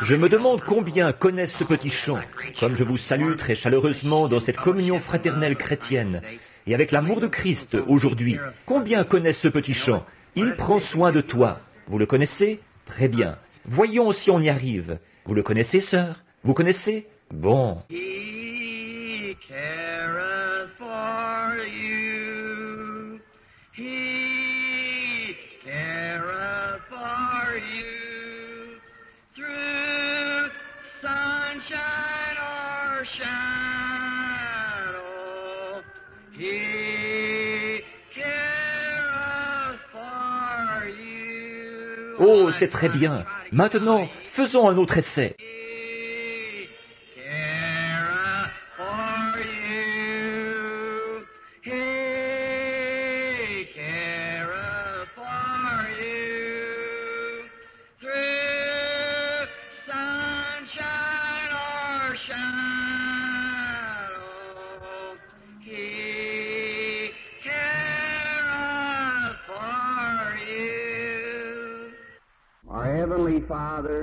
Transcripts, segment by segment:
Je me demande combien connaissent ce petit chant, comme je vous salue très chaleureusement dans cette communion fraternelle chrétienne, et avec l'amour de Christ aujourd'hui. Combien connaissent ce petit chant? Il prend soin de toi. Vous le connaissez? Très bien. Voyons si on y arrive. Vous le connaissez, sœur? Vous connaissez? Bon. He careth for you. He careth for you. Through sunshine or shadow. He careth for you. Oh, c'est très bien. Maintenant, faisons un autre essai.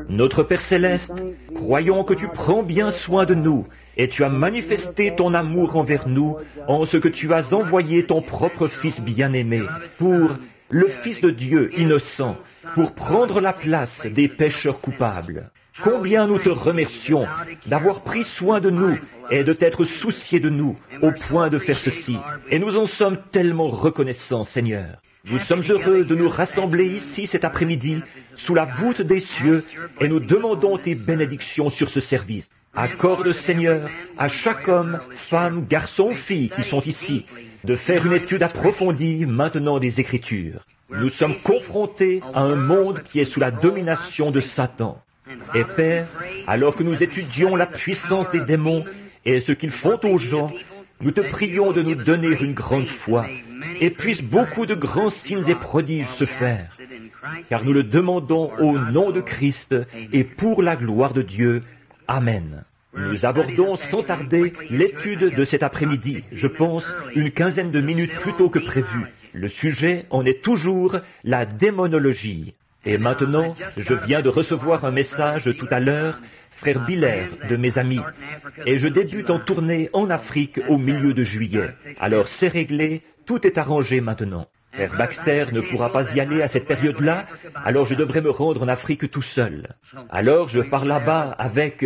Notre Père Céleste, croyons que tu prends bien soin de nous et tu as manifesté ton amour envers nous en ce que tu as envoyé ton propre Fils bien-aimé pour le Fils de Dieu innocent, pour prendre la place des pécheurs coupables. Combien nous te remercions d'avoir pris soin de nous et de t'être soucié de nous au point de faire ceci. Et nous en sommes tellement reconnaissants, Seigneur. Nous sommes heureux de nous rassembler ici cet après-midi, sous la voûte des cieux, et nous demandons tes bénédictions sur ce service. Accorde, Seigneur, à chaque homme, femme, garçon ou fille qui sont ici, de faire une étude approfondie maintenant des Écritures. Nous sommes confrontés à un monde qui est sous la domination de Satan. Et Père, alors que nous étudions la puissance des démons et ce qu'ils font aux gens, nous te prions de nous donner une grande foi, et puissent beaucoup de grands signes et prodiges se faire, car nous le demandons au nom de Christ et pour la gloire de Dieu. Amen. Nous abordons sans tarder l'étude de cet après-midi, je pense une quinzaine de minutes plus tôt que prévu. Le sujet en est toujours la démonologie. Et maintenant, je viens de recevoir un message tout à l'heure, frère Biller, de mes amis, et je débute en tournée en Afrique au milieu de juillet. Alors c'est réglé, tout est arrangé maintenant. Frère Baxter ne pourra pas y aller à cette période-là, alors je devrais me rendre en Afrique tout seul. Alors je pars là-bas avec,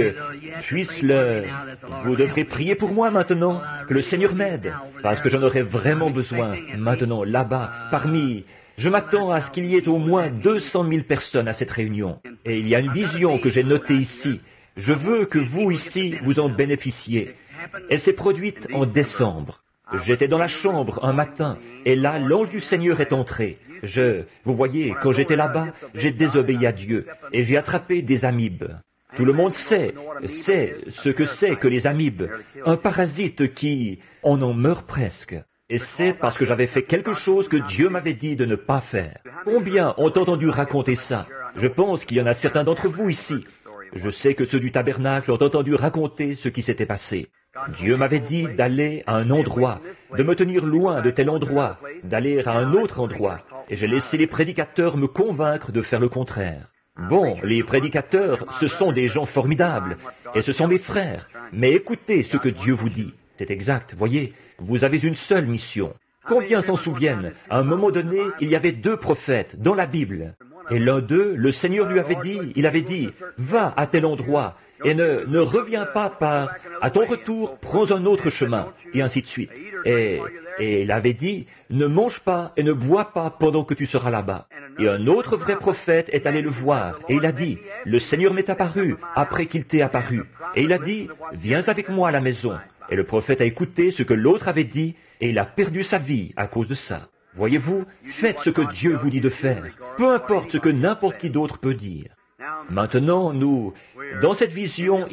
Vous devrez prier pour moi maintenant, que le Seigneur m'aide, parce que j'en aurai vraiment besoin maintenant, là-bas, parmi... Je m'attends à ce qu'il y ait au moins 200 000 personnes à cette réunion. Et il y a une vision que j'ai notée ici. Je veux que vous ici, vous en bénéficiez. Elle s'est produite en décembre. J'étais dans la chambre un matin, et là, l'ange du Seigneur est entré. Vous voyez, quand j'étais là-bas, j'ai désobéi à Dieu, et j'ai attrapé des amibes. Tout le monde sait ce que c'est que les amibes. Un parasite qui, on en meurt presque. Et c'est parce que j'avais fait quelque chose que Dieu m'avait dit de ne pas faire. Combien ont entendu raconter ça? Je pense qu'il y en a certains d'entre vous ici. Je sais que ceux du tabernacle ont entendu raconter ce qui s'était passé. Dieu m'avait dit d'aller à un endroit, de me tenir loin de tel endroit, d'aller à un autre endroit. Et j'ai laissé les prédicateurs me convaincre de faire le contraire. Bon, les prédicateurs, ce sont des gens formidables, et ce sont mes frères. Mais écoutez ce que Dieu vous dit. C'est exact, voyez, vous avez une seule mission. Combien s'en souviennent? À un moment donné, il y avait 2 prophètes dans la Bible. Et l'un d'eux, le Seigneur lui avait dit, va à tel endroit, et ne reviens pas par, à ton retour, prends un autre chemin, et ainsi de suite. Et il avait dit, ne mange pas et ne bois pas pendant que tu seras là-bas. Et un autre vrai prophète est allé le voir, et il a dit, le Seigneur m'est apparu après qu'il t'ait apparu. Et il a dit, viens avec moi à la maison. Et le prophète a écouté ce que l'autre avait dit, et il a perdu sa vie à cause de ça. Voyez-vous, faites ce que Dieu vous dit de faire, peu importe ce que n'importe qui d'autre peut dire. Maintenant, dans cette vision,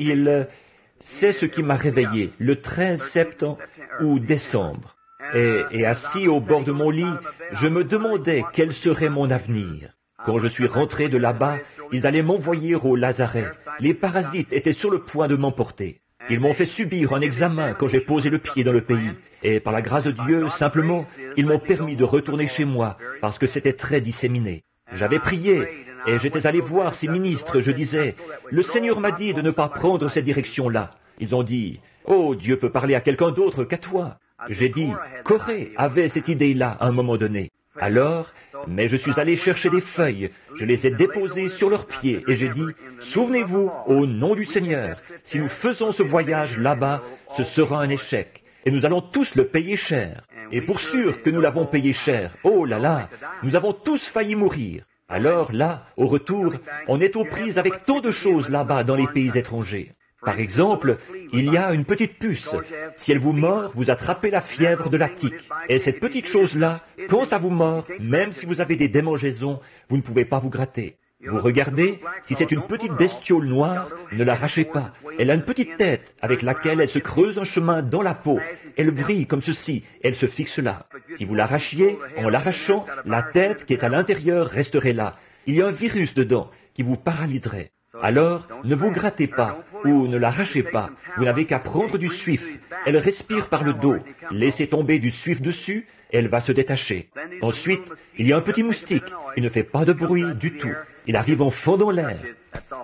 c'est ce qui m'a réveillé, le 13 septembre ou décembre. Et assis au bord de mon lit, je me demandais quel serait mon avenir. Quand je suis rentré de là-bas, ils allaient m'envoyer au lazaret. Les parasites étaient sur le point de m'emporter. Ils m'ont fait subir un examen quand j'ai posé le pied dans le pays. Et par la grâce de Dieu, simplement, ils m'ont permis de retourner chez moi, parce que c'était très disséminé. J'avais prié, Et j'étais allé voir ces ministres, je disais, le Seigneur m'a dit de ne pas prendre cette direction-là. Ils ont dit, oh, Dieu peut parler à quelqu'un d'autre qu'à toi. J'ai dit, Corée avait cette idée-là à un moment donné. Alors, mais je suis allé chercher des feuilles, je les ai déposées sur leurs pieds et j'ai dit, souvenez-vous, au nom du Seigneur, si nous faisons ce voyage là-bas, ce sera un échec. Et nous allons tous le payer cher. Et pour sûr que nous l'avons payé cher, oh là là, nous avons tous failli mourir. Alors là, au retour, on est aux prises avec tant de choses là-bas dans les pays étrangers. Par exemple, il y a une petite puce. Si elle vous mord, vous attrapez la fièvre de la tique. Et cette petite chose-là, quand ça vous mord, même si vous avez des démangeaisons, vous ne pouvez pas vous gratter. Vous regardez, si c'est une petite bestiole noire, ne l'arrachez pas. Elle a une petite tête avec laquelle elle se creuse un chemin dans la peau. Elle brille comme ceci, elle se fixe là. Si vous l'arrachiez, en l'arrachant, la tête qui est à l'intérieur resterait là. Il y a un virus dedans qui vous paralyserait. Alors, ne vous grattez pas ou ne l'arrachez pas. Vous n'avez qu'à prendre du suif. Elle respire par le dos. Laissez tomber du suif dessus, elle va se détacher. Ensuite, il y a un petit moustique. Il ne fait pas de bruit du tout. Il arrive en fendant l'air.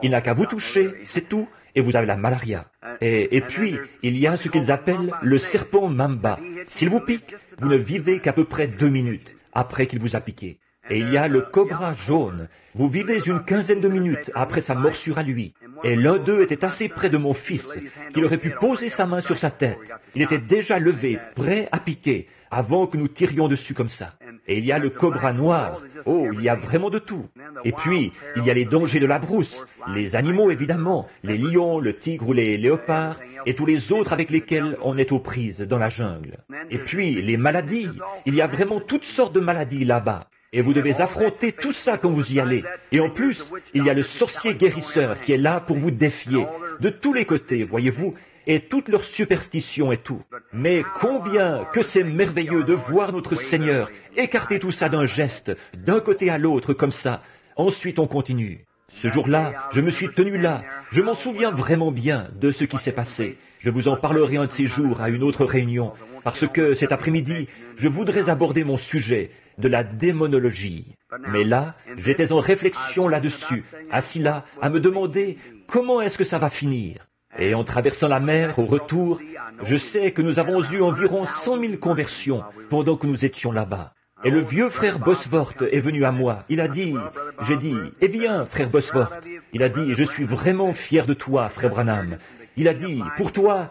Il n'a qu'à vous toucher, c'est tout, et vous avez la malaria. Et puis, il y a ce qu'ils appellent le serpent mamba. S'il vous pique, vous ne vivez qu'à peu près 2 minutes après qu'il vous a piqué. Et il y a le cobra jaune. Vous vivez une 15aine de minutes après sa morsure à lui. Et l'un d'eux était assez près de mon fils, qu'il aurait pu poser sa main sur sa tête. Il était déjà levé, prêt à piquer, avant que nous tirions dessus comme ça. Et il y a le cobra noir. Oh, il y a vraiment de tout. Et puis, il y a les dangers de la brousse, les animaux évidemment, les lions, le tigre ou les léopards, et tous les autres avec lesquels on est aux prises dans la jungle. Et puis, les maladies. Il y a vraiment toutes sortes de maladies là-bas. Et vous devez affronter tout ça quand vous y allez. Et en plus, il y a le sorcier guérisseur qui est là pour vous défier. De tous les côtés, voyez-vous, et toutes leurs superstitions et tout. Mais combien que c'est merveilleux de voir notre Seigneur écarter tout ça d'un geste, d'un côté à l'autre comme ça. Ensuite, on continue. Ce jour-là, je me suis tenu là. Je m'en souviens vraiment bien de ce qui s'est passé. Je vous en parlerai un de ces jours à une autre réunion, parce que cet après-midi, je voudrais aborder mon sujet de la démonologie. Mais là, j'étais en réflexion là-dessus, assis là, à me demander comment est-ce que ça va finir. Et en traversant la mer, au retour, je sais que nous avons eu environ 100 000 conversions pendant que nous étions là-bas. Et le vieux frère Bosworth est venu à moi. Il a dit, j'ai dit, eh bien, frère Bosworth, il a dit, je suis vraiment fier de toi, frère Branham. Il a dit, pour toi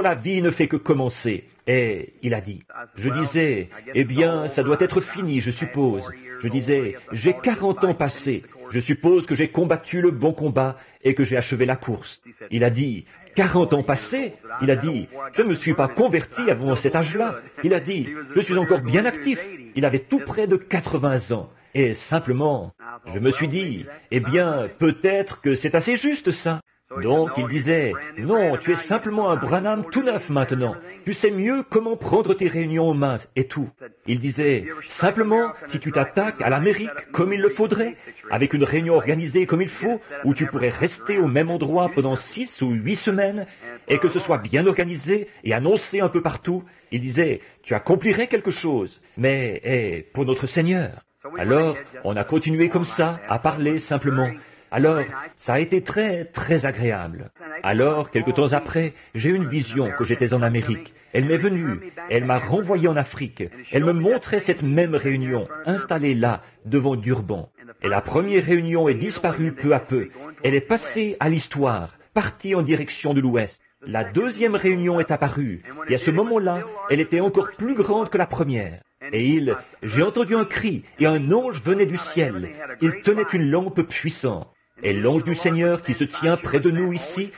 la vie ne fait que commencer. Et il a dit, je disais, eh bien, ça doit être fini, je suppose. Je disais, j'ai 40 ans passés. Je suppose que j'ai combattu le bon combat et que j'ai achevé la course. Il a dit, 40 ans passés? Il a dit, je ne me suis pas converti avant cet âge-là. Il a dit, je suis encore bien actif. Il avait tout près de 80 ans. Et simplement, je me suis dit, eh bien, peut-être que c'est assez juste ça. Donc il disait, non, tu es simplement un Branham tout neuf maintenant. Tu sais mieux comment prendre tes réunions en main et tout. Il disait, simplement, si tu t'attaques à l'Amérique comme il le faudrait, avec une réunion organisée comme il faut, où tu pourrais rester au même endroit pendant 6 ou 8 semaines, et que ce soit bien organisé et annoncé un peu partout, il disait, tu accomplirais quelque chose, mais pour notre Seigneur. Alors, on a continué comme ça, à parler simplement. Alors, ça a été très, très agréable. Alors, quelque temps après, j'ai eu une vision que j'étais en Amérique. Elle m'est venue, elle m'a renvoyé en Afrique. Elle me montrait cette même réunion, installée là, devant Durban. Et la première réunion est disparue peu à peu. Elle est passée à l'histoire, partie en direction de l'Ouest. La deuxième réunion est apparue, et à ce moment-là, elle était encore plus grande que la première. Et j'ai entendu un cri, et un ange venait du ciel. Il tenait une lampe puissante. Et l'ange du Seigneur qui se tient près de nous ici,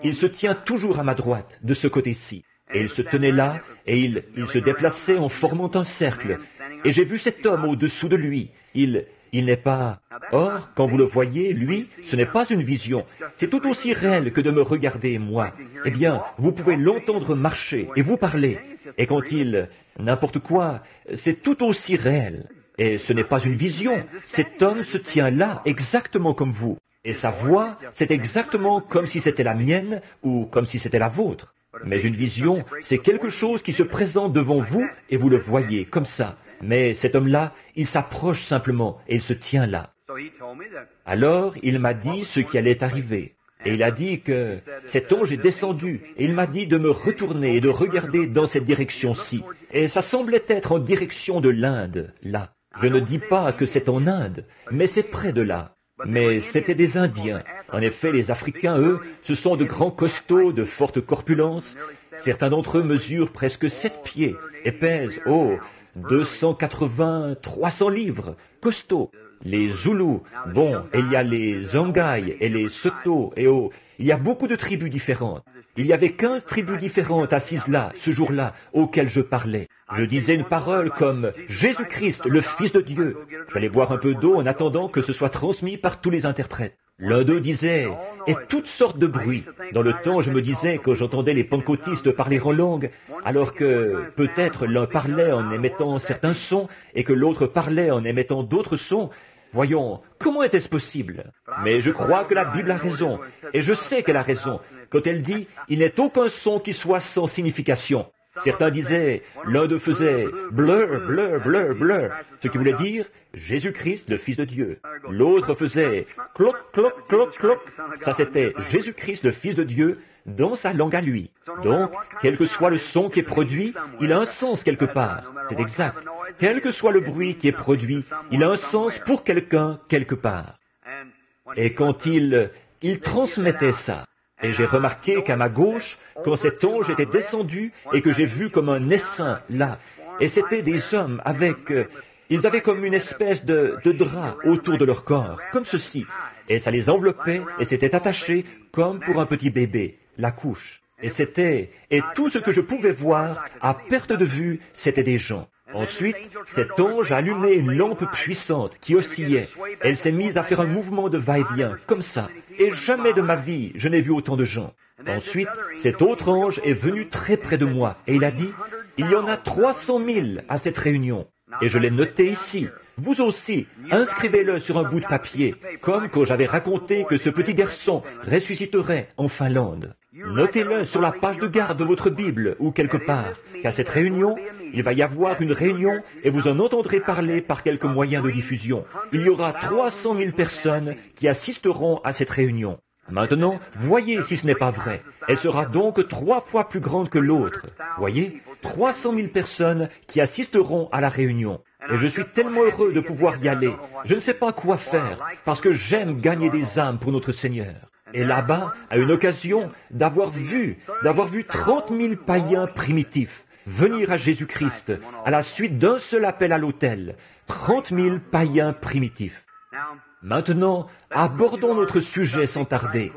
il se tient toujours à ma droite, de ce côté-ci. Et il se tenait là, et il se déplaçait en formant un cercle. Et j'ai vu cet homme au-dessous de lui. Il n'est pas... Or, quand vous le voyez, lui, ce n'est pas une vision. C'est tout aussi réel que de me regarder, moi. Eh bien, vous pouvez l'entendre marcher et vous parler. Et quand n'importe quoi, c'est tout aussi réel. Et ce n'est pas une vision. Cet homme se tient là, exactement comme vous. Et sa voix, c'est exactement comme si c'était la mienne ou comme si c'était la vôtre. Mais une vision, c'est quelque chose qui se présente devant vous et vous le voyez comme ça. Mais cet homme-là, il s'approche simplement et il se tient là. Alors il m'a dit ce qui allait arriver. Et il a dit que cet ange est descendu, et il m'a dit de me retourner et de regarder dans cette direction-ci. Et ça semblait être en direction de l'Inde, là. Je ne dis pas que c'est en Inde, mais c'est près de là. Mais c'étaient des Indiens. En effet, les Africains, eux, ce sont de grands costauds, de forte corpulence. Certains d'entre eux mesurent presque 7 pieds et pèsent, 280, 300 livres, costauds. Les Zoulous, bon, et il y a les Zonghai et les Soto, et il y a beaucoup de tribus différentes. Il y avait 15 tribus différentes assises là, ce jour-là, auxquelles je parlais. Je disais une parole comme « Jésus-Christ, le Fils de Dieu ». J'allais boire un peu d'eau en attendant que ce soit transmis par tous les interprètes. L'un d'eux disait « et toutes sortes de bruits ». Dans le temps, je me disais que j'entendais les pentecôtistes parler en langue, alors que peut-être l'un parlait en émettant certains sons et que l'autre parlait en émettant d'autres sons. Voyons, comment était-ce possible? Mais je crois que la Bible a raison, et je sais qu'elle a raison, quand elle dit « il n'est aucun son qui soit sans signification ». Certains disaient, l'un d'eux faisait « blur, blur, blur, blur », ce qui voulait dire « Jésus-Christ, le Fils de Dieu ». L'autre faisait « cloc, cloc, cloc, cloc », ça c'était « Jésus-Christ, le Fils de Dieu », dans sa langue à lui. Donc, quel que soit le son qui est produit, il a un sens quelque part. C'est exact. Quel que soit le bruit qui est produit, il a un sens pour quelqu'un quelque part. Et quand il transmettait ça, et j'ai remarqué qu'à ma gauche, quand cet ange était descendu et que j'ai vu comme un essaim là, et c'étaient des hommes avec... ils avaient comme une espèce de drap autour de leur corps, comme ceci, et ça les enveloppait et c'était attaché comme pour un petit bébé, la couche. Et tout ce que je pouvais voir, à perte de vue, c'était des gens. Ensuite, cet ange a allumé une lampe puissante qui oscillait. Elle s'est mise à faire un mouvement de va-et-vient, comme ça. Et jamais de ma vie, je n'ai vu autant de gens. Ensuite, cet autre ange est venu très près de moi et il a dit, « Il y en a 300 000 à cette réunion. » Et je l'ai noté ici. Vous aussi, inscrivez-le sur un bout de papier, comme quand j'avais raconté que ce petit garçon ressusciterait en Finlande. Notez-le sur la page de garde de votre Bible ou quelque part, qu'à cette réunion, il va y avoir une réunion et vous en entendrez parler par quelques moyens de diffusion. Il y aura 300 000 personnes qui assisteront à cette réunion. Maintenant, voyez si ce n'est pas vrai. Elle sera donc 3 fois plus grande que l'autre. Voyez, 300 000 personnes qui assisteront à la réunion. Et je suis tellement heureux de pouvoir y aller. Je ne sais pas quoi faire, parce que j'aime gagner des âmes pour notre Seigneur. Et là-bas, à une occasion d'avoir vu 30 000 païens primitifs venir à Jésus-Christ à la suite d'un seul appel à l'autel. 30 000 païens primitifs. Maintenant, abordons notre sujet sans tarder.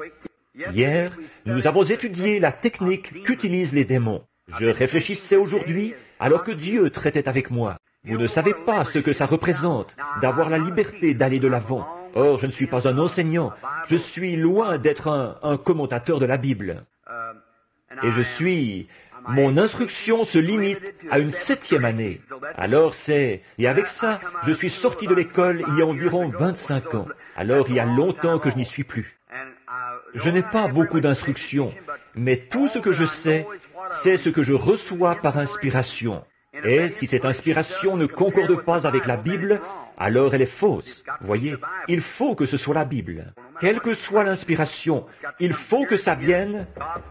Hier, nous avons étudié la technique qu'utilisent les démons. Je réfléchissais aujourd'hui alors que Dieu traitait avec moi. Vous ne savez pas ce que ça représente d'avoir la liberté d'aller de l'avant. Or, je ne suis pas un enseignant. Je suis loin d'être un commentateur de la Bible. Et mon instruction se limite à une 7e année. Alors et avec ça, je suis sorti de l'école il y a environ 25 ans. Alors il y a longtemps que je n'y suis plus. Je n'ai pas beaucoup d'instructions, mais tout ce que je sais, c'est ce que je reçois par inspiration. Et si cette inspiration ne concorde pas avec la Bible, alors elle est fausse. Voyez, il faut que ce soit la Bible. Quelle que soit l'inspiration, il faut que ça vienne.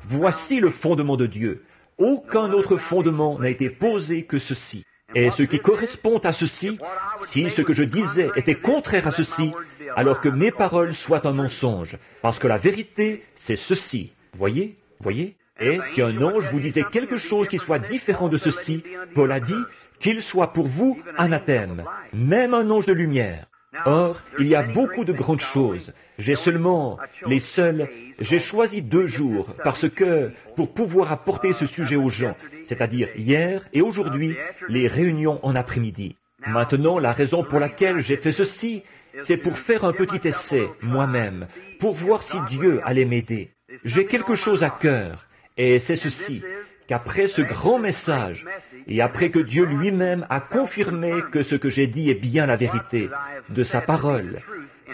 Voici le fondement de Dieu. Aucun autre fondement n'a été posé que ceci. Et ce qui correspond à ceci, si ce que je disais était contraire à ceci, alors que mes paroles soient un mensonge, parce que la vérité, c'est ceci. Voyez? Et si un ange vous disait quelque chose qui soit différent de ceci, Paul a dit qu'il soit pour vous anathème, même un ange de lumière. Or, il y a beaucoup de grandes choses. J'ai choisi 2 jours parce que, pour pouvoir apporter ce sujet aux gens, c'est-à-dire hier et aujourd'hui, les réunions en après-midi. Maintenant, la raison pour laquelle j'ai fait ceci, c'est pour faire un petit essai, moi-même, pour voir si Dieu allait m'aider. J'ai quelque chose à cœur, et c'est ceci, qu'après ce grand message, et après que Dieu lui-même a confirmé que ce que j'ai dit est bien la vérité, de sa parole,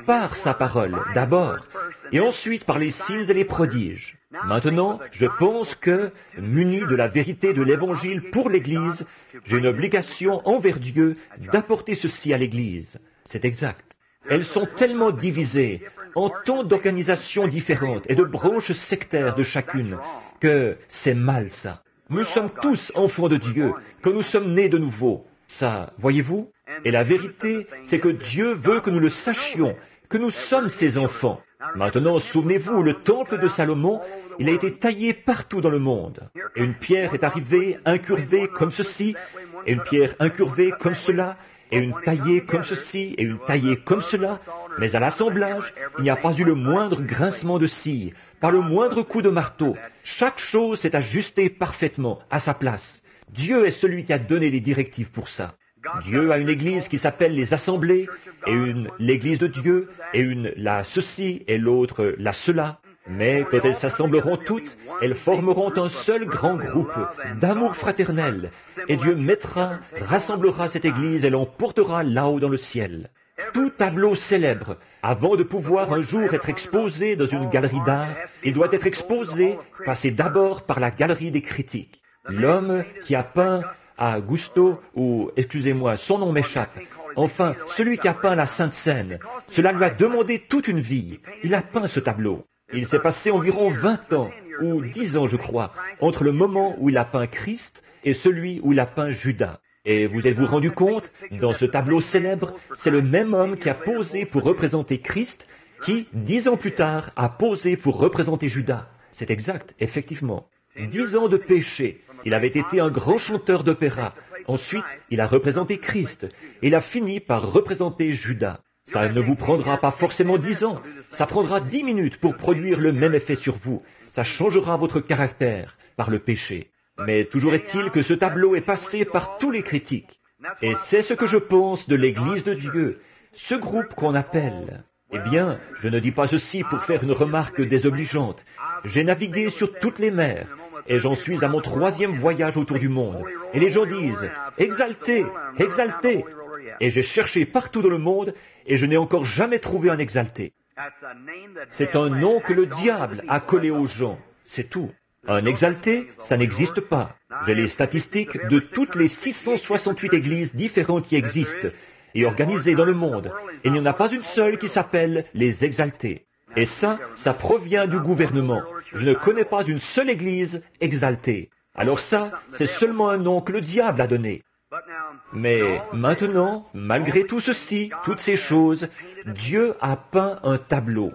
par sa parole d'abord, et ensuite par les signes et les prodiges. Maintenant, je pense que, muni de la vérité de l'Évangile pour l'Église, j'ai une obligation envers Dieu d'apporter ceci à l'Église. C'est exact. Elles sont tellement divisées en tant d'organisations différentes et de branches sectaires de chacune que c'est mal ça. Nous sommes tous enfants de Dieu, que nous sommes nés de nouveau. Ça, voyez-vous? Et la vérité, c'est que Dieu veut que nous le sachions, que nous sommes ses enfants. Maintenant, souvenez-vous, le temple de Salomon, il a été taillé partout dans le monde. Et une pierre est arrivée incurvée comme ceci, et une pierre incurvée comme cela, et une taillée comme ceci, et une taillée comme cela. Mais à l'assemblage, il n'y a pas eu le moindre grincement de scie, pas le moindre coup de marteau. Chaque chose s'est ajustée parfaitement à sa place. Dieu est celui qui a donné les directives pour ça. Dieu a une église qui s'appelle les assemblées, et une l'église de Dieu, et une la ceci, et l'autre la cela. Mais quand elles s'assembleront toutes, elles formeront un seul grand groupe d'amour fraternel, et Dieu rassemblera cette église et l'emportera là-haut dans le ciel. Tout tableau célèbre, avant de pouvoir un jour être exposé dans une galerie d'art, il doit être exposé, passer d'abord par la galerie des critiques. L'homme qui a peint à Gusto, ou, excusez-moi, son nom m'échappe, enfin, celui qui a peint la Sainte Seine, cela lui a demandé toute une vie. Il a peint ce tableau. Il s'est passé environ 20 ans, ou 10 ans je crois, entre le moment où il a peint Christ et celui où il a peint Judas. Et vous êtes-vous rendu compte, dans ce tableau célèbre, c'est le même homme qui a posé pour représenter Christ, qui, 10 ans plus tard, a posé pour représenter Judas. C'est exact, effectivement. 10 ans de péché. Il avait été un grand chanteur d'opéra. Ensuite, il a représenté Christ. Il a fini par représenter Judas. Ça ne vous prendra pas forcément 10 ans. Ça prendra 10 minutes pour produire le même effet sur vous. Ça changera votre caractère par le péché. Mais toujours est-il que ce tableau est passé par tous les critiques. Et c'est ce que je pense de l'Église de Dieu, ce groupe qu'on appelle. Eh bien, je ne dis pas ceci pour faire une remarque désobligeante. J'ai navigué sur toutes les mers, et j'en suis à mon 3e voyage autour du monde. Et les gens disent « Exalté, exalté !» Et j'ai cherché partout dans le monde, et je n'ai encore jamais trouvé un exalté. C'est un nom que le diable a collé aux gens, c'est tout. Un exalté, ça n'existe pas. J'ai les statistiques de toutes les 668 églises différentes qui existent et organisées dans le monde. Et il n'y en a pas une seule qui s'appelle les exaltés. Et ça provient du gouvernement. Je ne connais pas une seule église exaltée. Alors ça, c'est seulement un nom que le diable a donné. Mais maintenant, malgré tout ceci, toutes ces choses, Dieu a peint un tableau.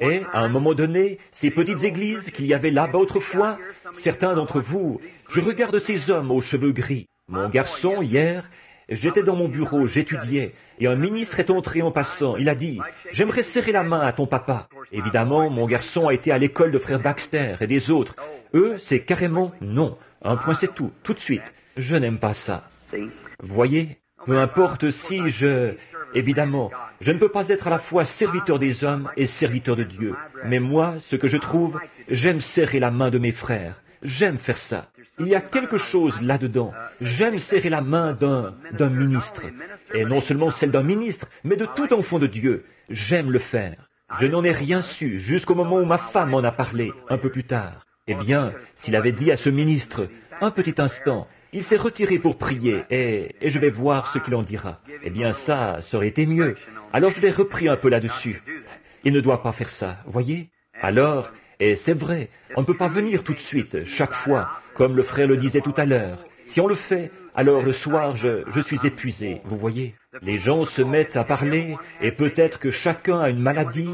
Et, à un moment donné, ces petites églises qu'il y avait là-bas autrefois, certains d'entre vous, je regarde ces hommes aux cheveux gris. Mon garçon, hier, j'étais dans mon bureau, j'étudiais, et un ministre est entré en passant. Il a dit, « J'aimerais serrer la main à ton papa. » Évidemment, mon garçon a été à l'école de frère Baxter et des autres. Eux, c'est carrément non. Un point, c'est tout, tout de suite. Je n'aime pas ça. Voyez, peu importe si évidemment, je ne peux pas être à la fois serviteur des hommes et serviteur de Dieu. Mais moi, ce que je trouve, j'aime serrer la main de mes frères. J'aime faire ça. Il y a quelque chose là-dedans. J'aime serrer la main d'un ministre. Et non seulement celle d'un ministre, mais de tout enfant de Dieu. J'aime le faire. Je n'en ai rien su jusqu'au moment où ma femme m'en a parlé, un peu plus tard. Eh bien, s'il avait dit à ce ministre, un petit instant, il s'est retiré pour prier, et je vais voir ce qu'il en dira. Eh bien, ça aurait été mieux. Alors je l'ai repris un peu là-dessus. Il ne doit pas faire ça, voyez? Alors, et c'est vrai, on ne peut pas venir tout de suite, chaque fois, comme le frère le disait tout à l'heure. Si on le fait, alors le soir, je suis épuisé, vous voyez? Les gens se mettent à parler, et peut-être que chacun a une maladie,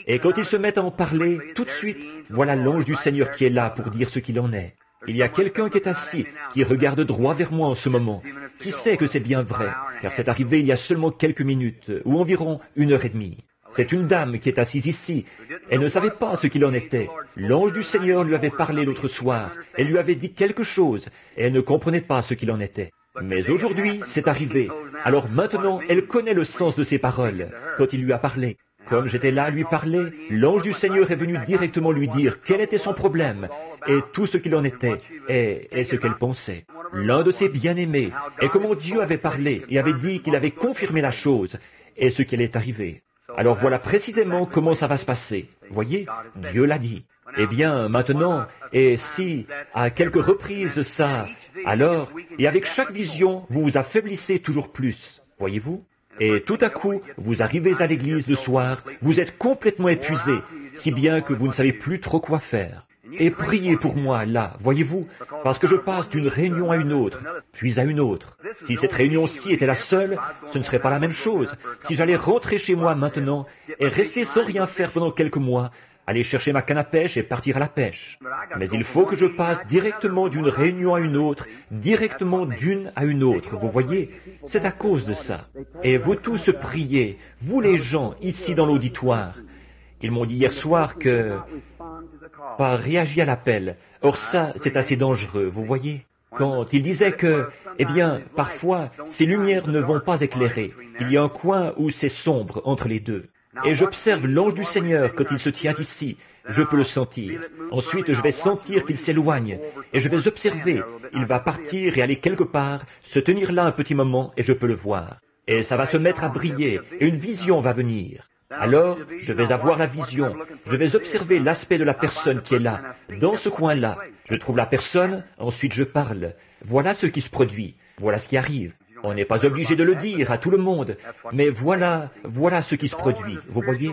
et quand ils se mettent à en parler, tout de suite, voilà l'ange du Seigneur qui est là pour dire ce qu'il en est. Il y a quelqu'un qui est assis, qui regarde droit vers moi en ce moment, qui sait que c'est bien vrai, car c'est arrivé il y a seulement quelques minutes, ou environ 1h30. C'est une dame qui est assise ici. Elle ne savait pas ce qu'il en était. L'ange du Seigneur lui avait parlé l'autre soir. Elle lui avait dit quelque chose, et elle ne comprenait pas ce qu'il en était. Mais aujourd'hui, c'est arrivé. Alors maintenant, elle connaît le sens de ses paroles, quand il lui a parlé. Comme j'étais là à lui parler, l'ange du Seigneur est venu directement lui dire quel était son problème, et tout ce qu'il en était, et ce qu'elle pensait. L'un de ses bien-aimés, et comment Dieu avait parlé, et avait dit qu'il avait confirmé la chose, et ce qui allait arriver. Alors voilà précisément comment ça va se passer. Voyez, Dieu l'a dit. Eh bien, maintenant, et si, à quelques reprises ça, alors, et avec chaque vision, vous vous affaiblissez toujours plus. Voyez-vous? Et tout à coup, vous arrivez à l'église le soir, vous êtes complètement épuisé, si bien que vous ne savez plus trop quoi faire. Et priez pour moi, là, voyez-vous, parce que je passe d'une réunion à une autre, puis à une autre. Si cette réunion-ci était la seule, ce ne serait pas la même chose. Si j'allais rentrer chez moi maintenant et rester sans rien faire pendant quelques mois, aller chercher ma canne à pêche et partir à la pêche. Mais il faut que je passe directement d'une réunion à une autre, directement d'une à une autre, vous voyez, c'est à cause de ça. Et vous tous priez, vous les gens ici dans l'auditoire. Ils m'ont dit hier soir que pas réagi à l'appel. Or ça, c'est assez dangereux, vous voyez. Quand il disait que, eh bien, parfois, ces lumières ne vont pas éclairer. Il y a un coin où c'est sombre entre les deux. Et j'observe l'ange du Seigneur quand il se tient ici. Je peux le sentir. Ensuite, je vais sentir qu'il s'éloigne. Et je vais observer. Il va partir et aller quelque part, se tenir là un petit moment, et je peux le voir. Et ça va se mettre à briller, et une vision va venir. Alors, je vais avoir la vision. Je vais observer l'aspect de la personne qui est là, dans ce coin-là. Je trouve la personne, ensuite je parle. Voilà ce qui se produit. Voilà ce qui arrive. On n'est pas obligé de le dire à tout le monde, mais voilà ce qui se produit. Vous voyez,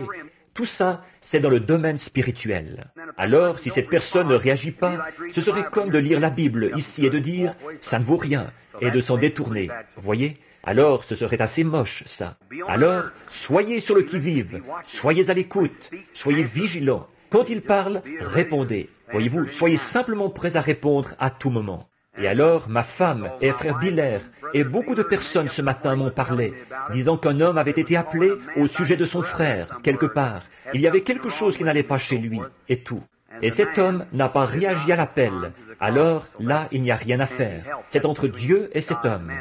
tout ça, c'est dans le domaine spirituel. Alors, si cette personne ne réagit pas, ce serait comme de lire la Bible ici et de dire « ça ne vaut rien » et de s'en détourner. Vous voyez ? Alors, ce serait assez moche, ça. Alors, soyez sur le qui-vive, soyez à l'écoute, soyez vigilants. Quand il parle, répondez. Voyez-vous, soyez simplement prêts à répondre à tout moment. Et alors, ma femme et frère Biller et beaucoup de personnes ce matin m'ont parlé, disant qu'un homme avait été appelé au sujet de son frère, quelque part. Il y avait quelque chose qui n'allait pas chez lui, et tout. Et cet homme n'a pas réagi à l'appel. Alors, là, il n'y a rien à faire. C'est entre Dieu et cet homme.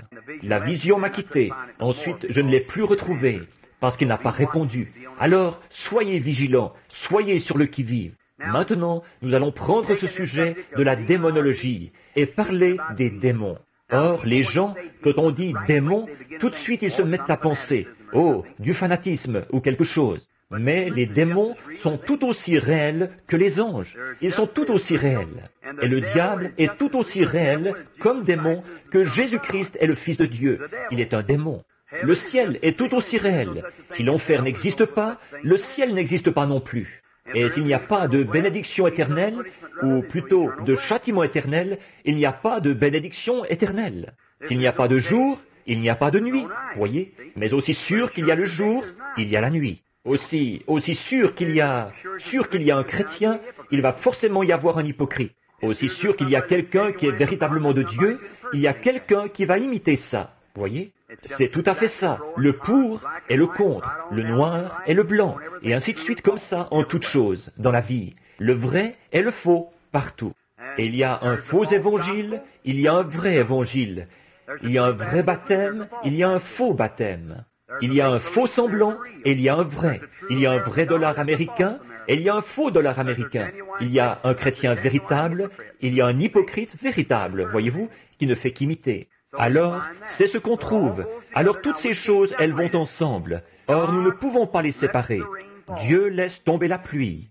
La vision m'a quitté. Ensuite, je ne l'ai plus retrouvé, parce qu'il n'a pas répondu. Alors, soyez vigilants, soyez sur le qui-vive. Maintenant, nous allons prendre ce sujet de la démonologie et parler des démons. Or, les gens, quand on dit démons, tout de suite ils se mettent à penser, oh, du fanatisme ou quelque chose. Mais les démons sont tout aussi réels que les anges. Ils sont tout aussi réels. Et le diable est tout aussi réel comme démon que Jésus-Christ est le Fils de Dieu. Il est un démon. Le ciel est tout aussi réel. Si l'enfer n'existe pas, le ciel n'existe pas non plus. Et s'il n'y a pas de bénédiction éternelle, ou plutôt de châtiment éternel, il n'y a pas de bénédiction éternelle. S'il n'y a pas de jour, il n'y a pas de nuit, voyez. Mais aussi sûr qu'il y a le jour, il y a la nuit. Aussi sûr qu'il y a un chrétien, il va forcément y avoir un hypocrite. Aussi sûr qu'il y a quelqu'un qui est véritablement de Dieu, il y a quelqu'un qui va imiter ça. Voyez? C'est tout à fait ça. Le pour et le contre, le noir et le blanc, et ainsi de suite comme ça en toutes choses, dans la vie. Le vrai et le faux, partout. Et il y a un faux évangile, il y a un vrai évangile. Il y a un vrai baptême, il y a un faux baptême. Il y a un faux semblant et il y a un vrai. Il y a un vrai dollar américain et il y a un faux dollar américain. Il y a un chrétien véritable, il y a un hypocrite véritable, voyez-vous, qui ne fait qu'imiter. Alors, c'est ce qu'on trouve. Alors toutes ces choses, elles vont ensemble. Or, nous ne pouvons pas les séparer. Dieu laisse tomber la pluie.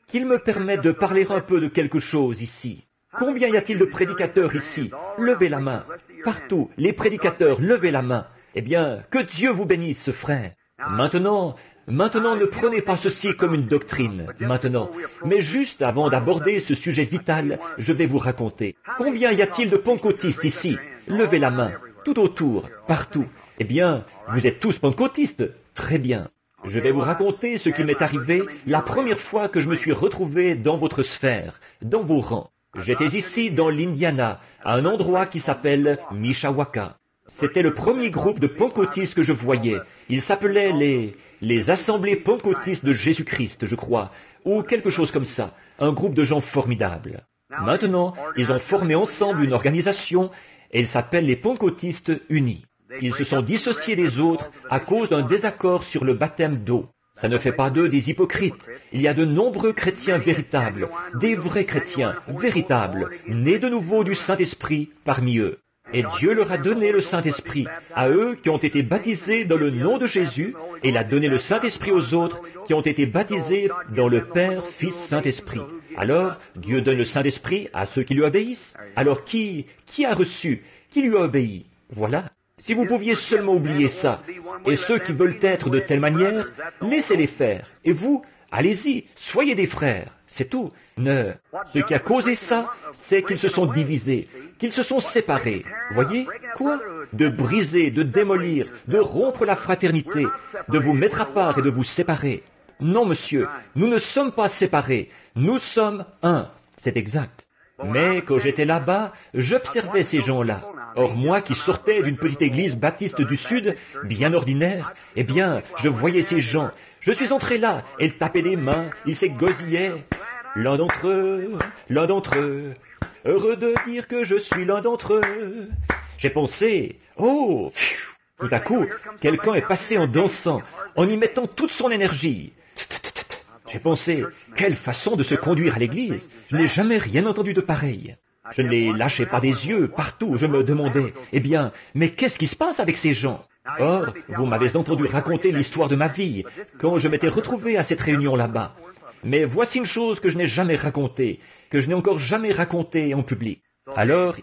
Qu'il me permette de parler un peu de quelque chose ici. Combien y a-t-il de prédicateurs ici? Levez la main. Partout, les prédicateurs, levez la main. Eh bien, que Dieu vous bénisse, frère. Maintenant, ne prenez pas ceci comme une doctrine, maintenant. Mais juste avant d'aborder ce sujet vital, je vais vous raconter. Combien y a-t-il de pentecôtistes ici? Levez la main, tout autour, partout. Eh bien, vous êtes tous pentecôtistes. Très bien. Je vais vous raconter ce qui m'est arrivé la première fois que je me suis retrouvé dans votre sphère, dans vos rangs. J'étais ici dans l'Indiana, à un endroit qui s'appelle Mishawaka. C'était le premier groupe de pentecôtistes que je voyais. Ils s'appelaient les Assemblées pentecôtistes de Jésus-Christ, je crois, ou quelque chose comme ça. Un groupe de gens formidables. Maintenant, ils ont formé ensemble une organisation et ils s'appellent les Pentecôtistes Unis. Ils se sont dissociés des autres à cause d'un désaccord sur le baptême d'eau. Ça ne fait pas d'eux des hypocrites. Il y a de nombreux chrétiens véritables, des vrais chrétiens véritables, nés de nouveau du Saint-Esprit parmi eux. Et Dieu leur a donné le Saint-Esprit, à eux qui ont été baptisés dans le nom de Jésus, et il a donné le Saint-Esprit aux autres qui ont été baptisés dans le Père, Fils, Saint-Esprit. Alors, Dieu donne le Saint-Esprit à ceux qui lui obéissent. Alors qui a reçu? Qui lui a obéi? Voilà. Si vous pouviez seulement oublier ça, et ceux qui veulent être de telle manière, laissez-les faire. Et vous, allez-y, soyez des frères, c'est tout. Ce qui a causé ça, c'est qu'ils se sont divisés, qu'ils se sont séparés. Voyez, quoi? De briser, de démolir, de rompre la fraternité, de vous mettre à part et de vous séparer. Non, monsieur, nous ne sommes pas séparés, nous sommes un, c'est exact. Mais quand j'étais là-bas, j'observais ces gens-là. Or moi qui sortais d'une petite église baptiste du Sud, bien ordinaire, eh bien, je voyais ces gens. Je suis entré là, ils tapaient des mains, ils s'égosillaient. L'un d'entre eux, heureux de dire que je suis l'un d'entre eux. J'ai pensé, oh, pfiou. Tout à coup, quelqu'un est passé en dansant, en y mettant toute son énergie. J'ai pensé, quelle façon de se conduire à l'église. Je n'ai jamais rien entendu de pareil. Je ne les lâchais pas des yeux, partout, je me demandais, eh bien, mais qu'est-ce qui se passe avec ces gens? Or, vous m'avez entendu raconter l'histoire de ma vie, quand je m'étais retrouvé à cette réunion là-bas. Mais voici une chose que je n'ai jamais racontée, que je n'ai encore jamais racontée en public. Alors,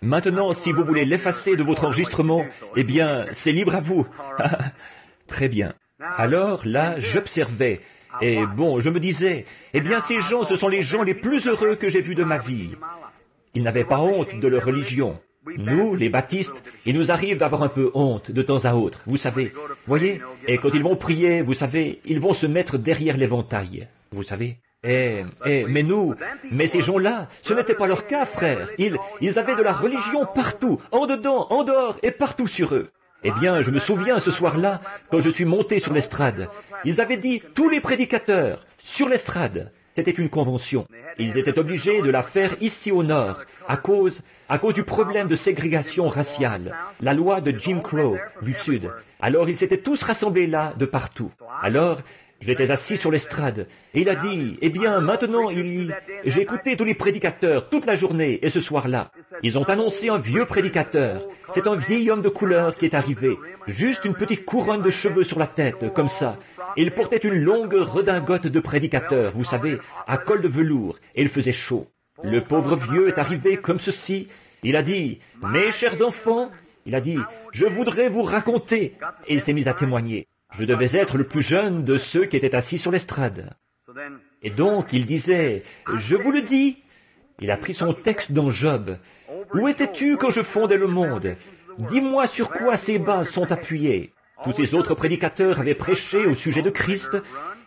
maintenant, si vous voulez l'effacer de votre enregistrement, eh bien, c'est libre à vous. Très bien. Alors, là, j'observais, et bon, je me disais, eh bien, ces gens, ce sont les gens les plus heureux que j'ai vus de ma vie. Ils n'avaient pas honte de leur religion. Nous, les baptistes, il nous arrive d'avoir un peu honte de temps à autre, vous savez. Voyez, et quand ils vont prier, vous savez, ils vont se mettre derrière l'éventail, vous savez. Mais ces gens-là, ce n'était pas leur cas, frère. Ils avaient de la religion partout, en dedans, en dehors et partout sur eux. Eh bien, je me souviens ce soir-là, quand je suis monté sur l'estrade, ils avaient dit tous les prédicateurs sur l'estrade. C'était une convention. Ils étaient obligés de la faire ici au nord, à cause du problème de ségrégation raciale, la loi de Jim Crow du Sud. Alors ils s'étaient tous rassemblés là, de partout. Alors, j'étais assis sur l'estrade, et il a dit, eh bien, maintenant, j'ai écouté tous les prédicateurs toute la journée, et ce soir-là, ils ont annoncé un vieux prédicateur. C'est un vieil homme de couleur qui est arrivé, juste une petite couronne de cheveux sur la tête, comme ça. Il portait une longue redingote de prédicateur, vous savez, à col de velours, et il faisait chaud. Le pauvre vieux est arrivé comme ceci. Il a dit, mes chers enfants, il a dit, je voudrais vous raconter, et il s'est mis à témoigner. Je devais être le plus jeune de ceux qui étaient assis sur l'estrade. Et donc, il disait, je vous le dis, il a pris son texte dans Job. Où étais-tu quand je fondais le monde? Dis-moi sur quoi ces bases sont appuyées. Tous ces autres prédicateurs avaient prêché au sujet de Christ,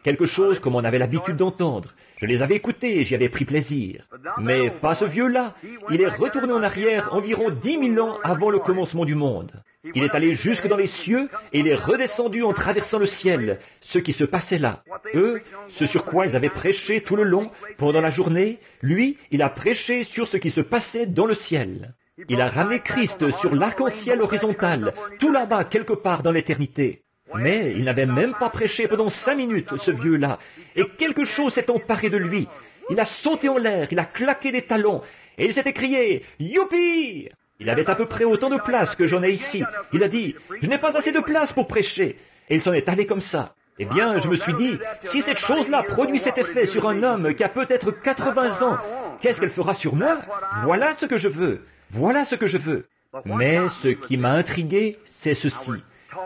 quelque chose comme on avait l'habitude d'entendre. Je les avais écoutés et j'y avais pris plaisir. Mais pas ce vieux-là. Il est retourné en arrière environ 10 000 ans avant le commencement du monde. Il est allé jusque dans les cieux et il est redescendu en traversant le ciel, ce qui se passait là. Eux, ce sur quoi ils avaient prêché tout le long, pendant la journée, lui, il a prêché sur ce qui se passait dans le ciel. Il a ramené Christ sur l'arc-en-ciel horizontal, tout là-bas, quelque part dans l'éternité. Mais il n'avait même pas prêché pendant 5 minutes, ce vieux-là, et quelque chose s'est emparé de lui. Il a sauté en l'air, il a claqué des talons, et il s'est écrié « Youpi !» Il avait à peu près autant de place que j'en ai ici. Il a dit « Je n'ai pas assez de place pour prêcher !» Et il s'en est allé comme ça. Eh bien, je me suis dit, si cette chose-là produit cet effet sur un homme qui a peut-être 80 ans, qu'est-ce qu'elle fera sur moi? Voilà ce que je veux. Voilà ce que je veux. Mais ce qui m'a intrigué, c'est ceci.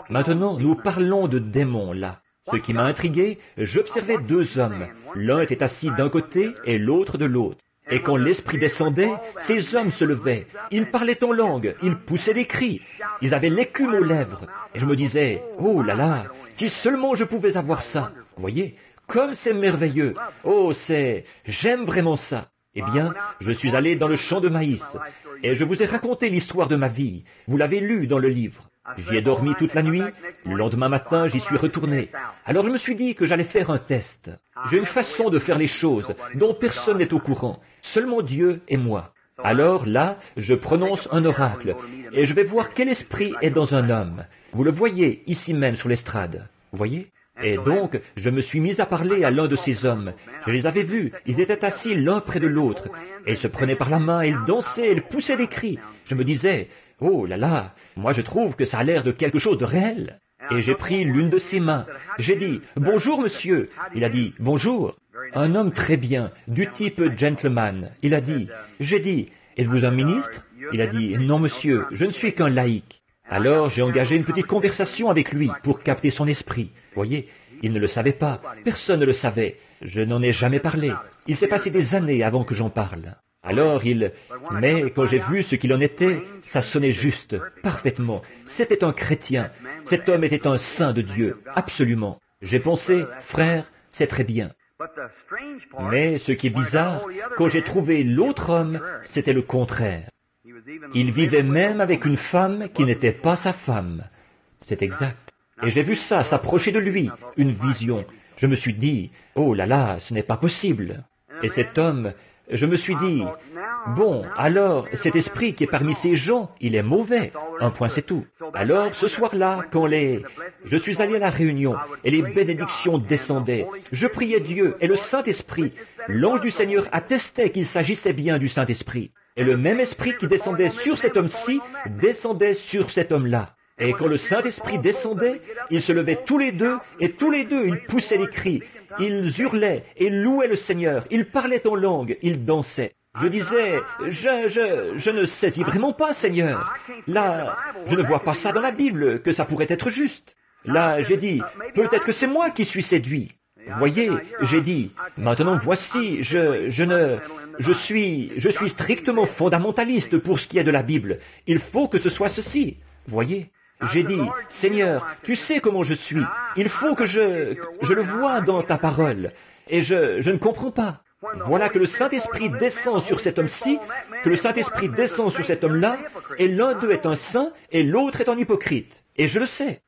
Maintenant, nous parlons de démons, là. Ce qui m'a intrigué, j'observais 2 hommes. L'un était assis d'un côté et l'autre de l'autre. Et quand l'esprit descendait, ces hommes se levaient. Ils parlaient en langue, ils poussaient des cris. Ils avaient l'écume aux lèvres. Et je me disais, oh là là, si seulement je pouvais avoir ça. Vous voyez, comme c'est merveilleux. Oh, j'aime vraiment ça. Eh bien, je suis allé dans le champ de maïs. Et je vous ai raconté l'histoire de ma vie. Vous l'avez lu dans le livre. J'y ai dormi toute la nuit. Le lendemain matin, j'y suis retourné. Alors je me suis dit que j'allais faire un test. J'ai une façon de faire les choses dont personne n'est au courant. Seulement Dieu et moi. Alors là, je prononce un oracle. Et je vais voir quel esprit est dans un homme. Vous le voyez ici même sur l'estrade. Vous voyez? Et donc, je me suis mis à parler à l'un de ces hommes. Je les avais vus, ils étaient assis l'un près de l'autre. Et ils se prenaient par la main, ils dansaient, ils poussaient des cris. Je me disais, oh là là, moi je trouve que ça a l'air de quelque chose de réel. Et j'ai pris l'une de ses mains. J'ai dit, bonjour monsieur. Il a dit, bonjour. Un homme très bien, du type gentleman. Il a dit, j'ai dit, êtes-vous un ministre? Il a dit, non monsieur, je ne suis qu'un laïc. Alors j'ai engagé une petite conversation avec lui pour capter son esprit. Voyez, il ne le savait pas, personne ne le savait. Je n'en ai jamais parlé. Il s'est passé des années avant que j'en parle. Alors mais quand j'ai vu ce qu'il en était, ça sonnait juste, parfaitement. C'était un chrétien. Cet homme était un saint de Dieu, absolument. J'ai pensé, frère, c'est très bien. Mais ce qui est bizarre, quand j'ai trouvé l'autre homme, c'était le contraire. Il vivait même avec une femme qui n'était pas sa femme. C'est exact. Et j'ai vu ça s'approcher de lui, une vision. Je me suis dit, oh là là, ce n'est pas possible. Et cet homme, je me suis dit, bon, alors, cet esprit qui est parmi ces gens, il est mauvais. Un point, c'est tout. Alors, ce soir-là, je suis allé à la réunion, et les bénédictions descendaient, je priais Dieu et le Saint-Esprit. L'ange du Seigneur attestait qu'il s'agissait bien du Saint-Esprit. Et le même esprit qui descendait sur cet homme-ci, descendait sur cet homme-là. Et quand le Saint-Esprit descendait, ils se levaient tous les deux, et tous les deux, ils poussaient les cris. Ils hurlaient et louaient le Seigneur. Ils parlaient en langue, ils dansaient. Je disais, je ne saisis vraiment pas, Seigneur. Là, je ne vois pas ça dans la Bible, que ça pourrait être juste. Là, j'ai dit, peut-être que c'est moi qui suis séduit. Voyez, j'ai dit, maintenant voici, je suis strictement fondamentaliste pour ce qui est de la Bible. Il faut que ce soit ceci. Voyez, j'ai dit, Seigneur, tu sais comment je suis. Il faut que je le vois dans ta parole. Et je ne comprends pas. Voilà que le Saint-Esprit descend sur cet homme-ci, que le Saint-Esprit descend sur cet homme-là, et l'un d'eux est un saint, et l'autre est un hypocrite. Et je le sais,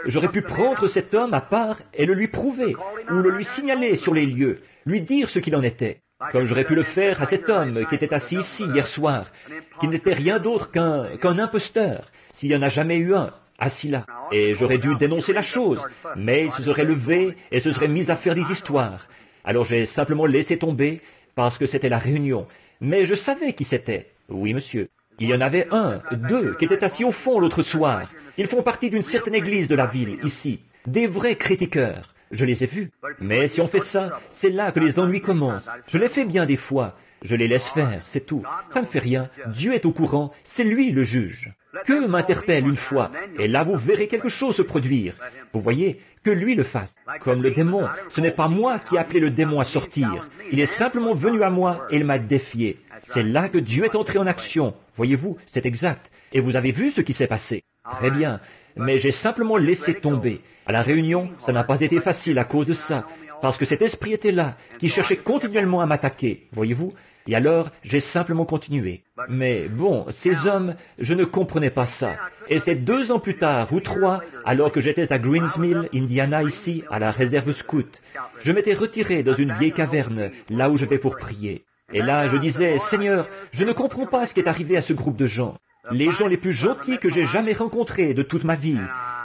j'aurais pu prendre cet homme à part et le lui prouver, ou le lui signaler sur les lieux, lui dire ce qu'il en était. Comme j'aurais pu le faire à cet homme qui était assis ici hier soir, qui n'était rien d'autre qu'un imposteur, s'il n'y en a jamais eu un, assis là. Et j'aurais dû dénoncer la chose, mais il se serait levé et se serait mis à faire des histoires. Alors j'ai simplement laissé tomber, parce que c'était la réunion. Mais je savais qui c'était. Oui, monsieur. Il y en avait deux, qui étaient assis au fond l'autre soir. Ils font partie d'une certaine église de la ville, ici. Des vrais critiqueurs. Je les ai vus. Mais si on fait ça, c'est là que les ennuis commencent. Je l'ai fait bien des fois. Je les laisse faire, c'est tout. Ça ne fait rien. Dieu est au courant. C'est lui le juge. Que m'interpelle une fois, et là vous verrez quelque chose se produire. Vous voyez, que lui le fasse. Comme le démon, ce n'est pas moi qui ai appelé le démon à sortir. Il est simplement venu à moi et il m'a défié. C'est là que Dieu est entré en action. Voyez-vous, c'est exact. Et vous avez vu ce qui s'est passé. Très bien. Mais j'ai simplement laissé tomber. À la réunion, ça n'a pas été facile à cause de ça. Parce que cet esprit était là, qui cherchait continuellement à m'attaquer. Voyez-vous? Et alors, j'ai simplement continué. Mais bon, ces hommes, je ne comprenais pas ça. Et c'est 2 ans plus tard, ou 3, alors que j'étais à Greensmill, Indiana, ici, à la réserve scout, je m'étais retiré dans une vieille caverne, là où je vais pour prier. Et là, je disais, Seigneur, je ne comprends pas ce qui est arrivé à ce groupe de gens. Les gens les plus gentils que j'ai jamais rencontrés de toute ma vie.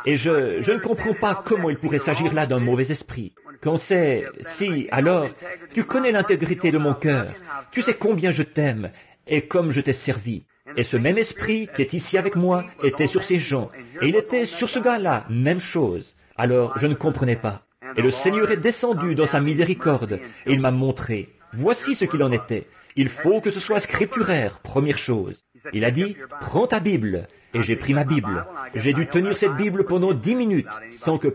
Et je ne comprends pas comment il pourrait s'agir là d'un mauvais esprit. Alors, tu connais l'intégrité de mon cœur, tu sais combien je t'aime, et comme je t'ai servi. Et ce même esprit qui est ici avec moi était sur ces gens, et il était sur ce gars-là, même chose. Alors, je ne comprenais pas. Et le Seigneur est descendu dans sa miséricorde, et il m'a montré, voici ce qu'il en était. Il faut que ce soit scripturaire, première chose. Il a dit, prends ta Bible. Et j'ai pris ma Bible. J'ai dû tenir cette Bible pendant 10 minutes, sans que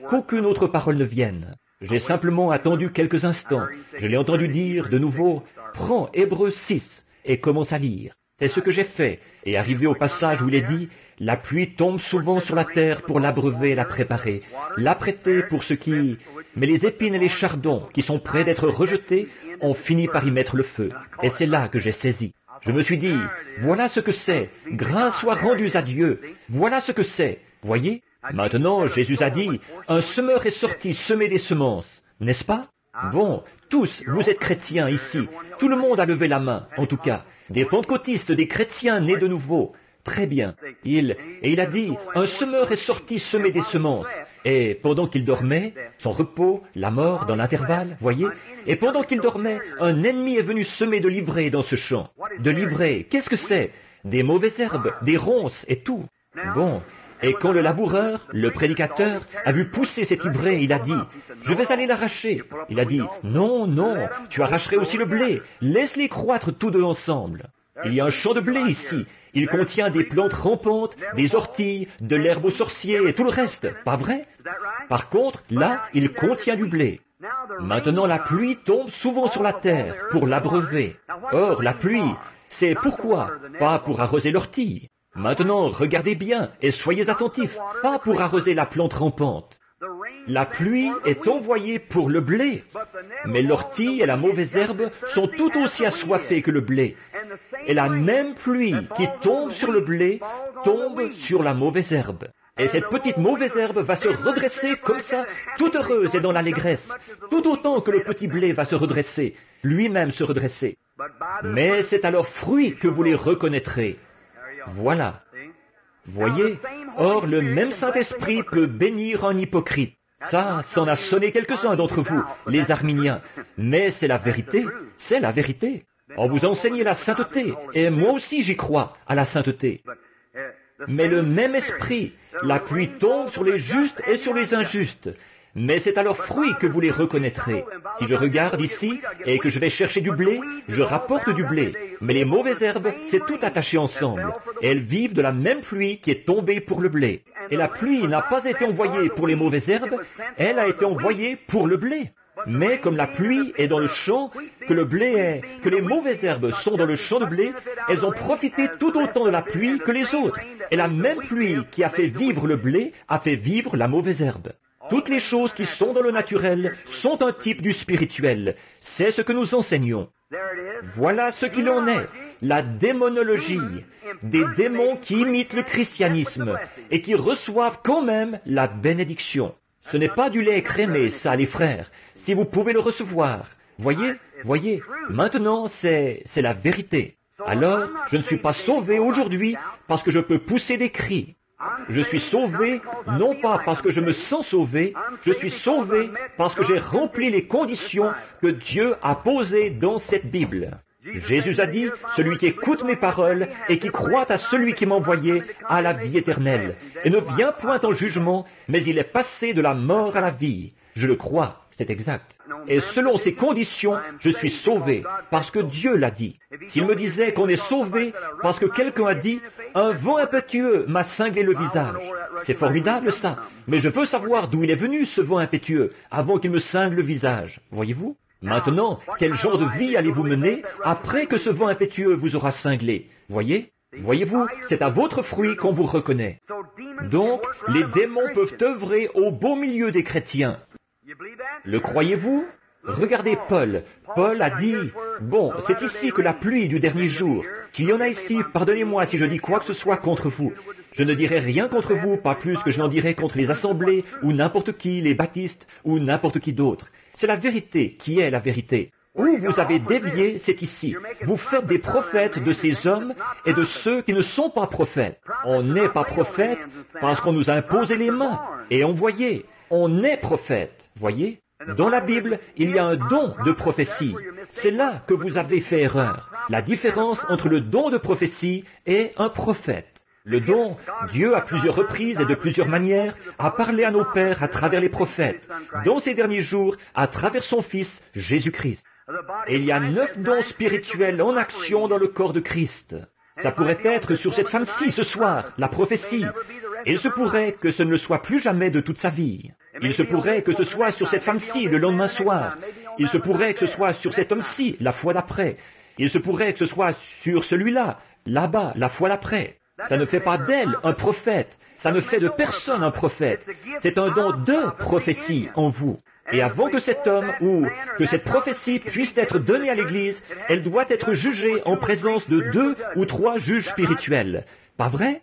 qu'aucune autre parole ne vienne. J'ai simplement attendu quelques instants. Je l'ai entendu dire de nouveau, prends Hébreux 6 et commence à lire. C'est ce que j'ai fait. Et arrivé au passage où il est dit, la pluie tombe souvent sur la terre pour l'abreuver et la préparer, l'apprêter pour ce qui... Mais les épines et les chardons, qui sont prêts d'être rejetés, ont fini par y mettre le feu. Et c'est là que j'ai saisi. Je me suis dit, voilà ce que c'est, grâce soit rendue à Dieu, voilà ce que c'est. Voyez, maintenant Jésus a dit, un semeur est sorti semer des semences, n'est-ce pas? Bon, tous, vous êtes chrétiens ici, tout le monde a levé la main, en tout cas, des pentecôtistes, des chrétiens nés de nouveau. Très bien. Il a dit, un semeur est sorti semer des semences. Et pendant qu'il dormait, son repos, la mort dans l'intervalle, voyez, et pendant qu'il dormait, un ennemi est venu semer de l'ivraie dans ce champ. De l'ivraie, qu'est-ce que c'est? Des mauvaises herbes, des ronces et tout. Bon. Et quand le laboureur, le prédicateur, a vu pousser cette ivraie, il a dit, je vais aller l'arracher. Il a dit, non, tu arracherais aussi le blé, laisse-les croître tous deux ensemble. Il y a un champ de blé ici. Il contient des plantes rampantes, des orties, de l'herbe aux sorciers et tout le reste. Pas vrai? Par contre, là, il contient du blé. Maintenant, la pluie tombe souvent sur la terre pour l'abreuver. Or, la pluie, c'est pourquoi? Pas pour arroser l'ortie. Maintenant, regardez bien et soyez attentifs. Pas pour arroser la plante rampante. La pluie est envoyée pour le blé, mais l'ortie et la mauvaise herbe sont tout aussi assoiffées que le blé. Et la même pluie qui tombe sur le blé tombe sur la mauvaise herbe. Et cette petite mauvaise herbe va se redresser comme ça, toute heureuse et dans l'allégresse, tout autant que le petit blé va se redresser, lui-même se redresser. Mais c'est à leurs fruits que vous les reconnaîtrez. Voilà. Voyez, or le même Saint-Esprit peut bénir un hypocrite. Ça en a sonné quelques-uns d'entre vous, les arminiens. Mais c'est la vérité, c'est la vérité. On vous enseigne la sainteté, et moi aussi j'y crois, à la sainteté. Mais le même esprit, la pluie tombe sur les justes et sur les injustes. Mais c'est à leurs fruits que vous les reconnaîtrez. Si je regarde ici et que je vais chercher du blé, je rapporte du blé. Mais les mauvaises herbes, c'est tout attaché ensemble. Et elles vivent de la même pluie qui est tombée pour le blé. Et la pluie n'a pas été envoyée pour les mauvaises herbes, elle a été envoyée pour le blé. Mais comme la pluie est dans le champ, que le blé est, que les mauvaises herbes sont dans le champ de blé, elles ont profité tout autant de la pluie que les autres. Et la même pluie qui a fait vivre le blé a fait vivre la mauvaise herbe. Toutes les choses qui sont dans le naturel sont un type du spirituel. C'est ce que nous enseignons. Voilà ce qu'il en est, la démonologie, des démons qui imitent le christianisme et qui reçoivent quand même la bénédiction. Ce n'est pas du lait écrémé, ça, les frères, si vous pouvez le recevoir. Voyez, maintenant c'est la vérité. Alors, je ne suis pas sauvé aujourd'hui parce que je peux pousser des cris. Je suis sauvé, non pas parce que je me sens sauvé, je suis sauvé parce que j'ai rempli les conditions que Dieu a posées dans cette Bible. Jésus a dit, celui qui écoute mes paroles et qui croit à celui qui m'a envoyé a la vie éternelle, et ne vient point en jugement, mais il est passé de la mort à la vie. Je le crois, c'est exact. Et selon ces conditions, je suis sauvé, parce que Dieu l'a dit. S'il me disait qu'on est sauvé parce que quelqu'un a dit « Un vent impétueux m'a cinglé le visage », c'est formidable ça, mais je veux savoir d'où il est venu ce vent impétueux avant qu'il me cingle le visage, voyez-vous? Maintenant, quel genre de vie allez-vous mener après que ce vent impétueux vous aura cinglé? Voyez-vous, c'est à votre fruit qu'on vous reconnaît. Donc, les démons peuvent œuvrer au beau milieu des chrétiens. Le croyez-vous? Regardez Paul. Paul a dit, bon, c'est ici que la pluie du dernier jour. S'il y en a ici, pardonnez-moi si je dis quoi que ce soit contre vous. Je ne dirai rien contre vous, pas plus que je n'en dirai contre les assemblées, ou n'importe qui, les baptistes, ou n'importe qui d'autre. C'est la vérité qui est la vérité. Où vous avez dévié, c'est ici. Vous faites des prophètes de ces hommes et de ceux qui ne sont pas prophètes. On n'est pas prophète parce qu'on nous a imposé les mains et envoyé. On est prophète, voyez? Dans la Bible, il y a un don de prophétie. C'est là que vous avez fait erreur. La différence entre le don de prophétie et un prophète. Le don, Dieu à plusieurs reprises et de plusieurs manières a parlé à nos pères à travers les prophètes, dans ces derniers jours à travers son Fils Jésus-Christ. Et il y a 9 dons spirituels en action dans le corps de Christ. Ça pourrait être sur cette femme-ci ce soir, la prophétie. Et il se pourrait que ce ne le soit plus jamais de toute sa vie. Il se pourrait que ce soit sur cette femme-ci le lendemain soir. Il se pourrait que ce soit sur cet homme-ci la fois d'après. Il se pourrait que ce soit sur celui-là, là-bas, la fois d'après. Ça ne fait pas d'elle un prophète. Ça ne fait de personne un prophète. C'est un don de prophétie en vous. Et avant que cet homme ou que cette prophétie puisse être donnée à l'Église, elle doit être jugée en présence de 2 ou 3 juges spirituels. Pas vrai?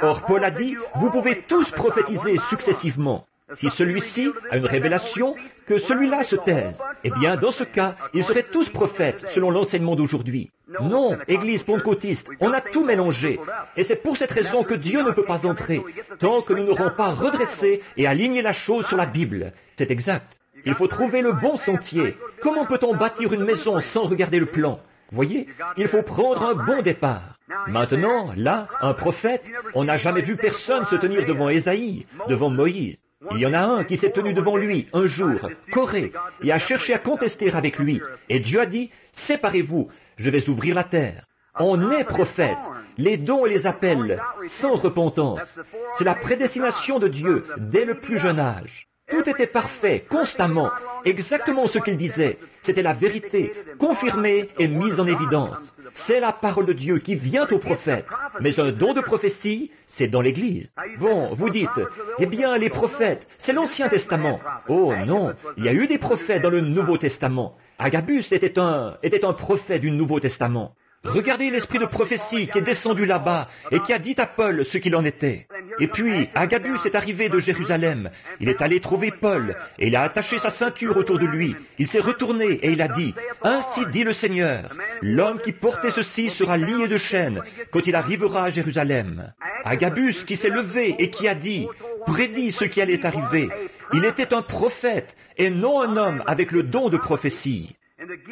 Or Paul a dit, vous pouvez tous prophétiser successivement. Si celui-ci a une révélation, que celui-là se taise. Eh bien, dans ce cas, ils seraient tous prophètes, selon l'enseignement d'aujourd'hui. Non, Église pentecôtiste, on a tout mélangé. Et c'est pour cette raison que Dieu ne peut pas entrer, tant que nous n'aurons pas redressé et aligné la chose sur la Bible. C'est exact. Il faut trouver le bon sentier. Comment peut-on bâtir une maison sans regarder le plan? Voyez, il faut prendre un bon départ. Maintenant, là, un prophète, on n'a jamais vu personne se tenir devant Ésaïe, devant Moïse. Il y en a un qui s'est tenu devant lui un jour, Corée, et a cherché à contester avec lui. Et Dieu a dit, séparez-vous, je vais ouvrir la terre. On est prophète. Les dons et les appels sans repentance. C'est la prédestination de Dieu dès le plus jeune âge. Tout était parfait, constamment, exactement ce qu'il disait. C'était la vérité, confirmée et mise en évidence. C'est la parole de Dieu qui vient au prophète. Mais un don de prophétie, c'est dans l'Église. Bon, vous dites, eh bien, les prophètes, c'est l'Ancien Testament. Oh non, il y a eu des prophètes dans le Nouveau Testament. Agabus était un prophète du Nouveau Testament. Regardez l'esprit de prophétie qui est descendu là-bas et qui a dit à Paul ce qu'il en était. Et puis, Agabus est arrivé de Jérusalem. Il est allé trouver Paul et il a attaché sa ceinture autour de lui. Il s'est retourné et il a dit, « Ainsi dit le Seigneur, l'homme qui portait ceci sera lié de chaînes quand il arrivera à Jérusalem. » Agabus qui s'est levé et qui a dit, « Prédit ce qui allait arriver. » Il était un prophète et non un homme avec le don de prophétie.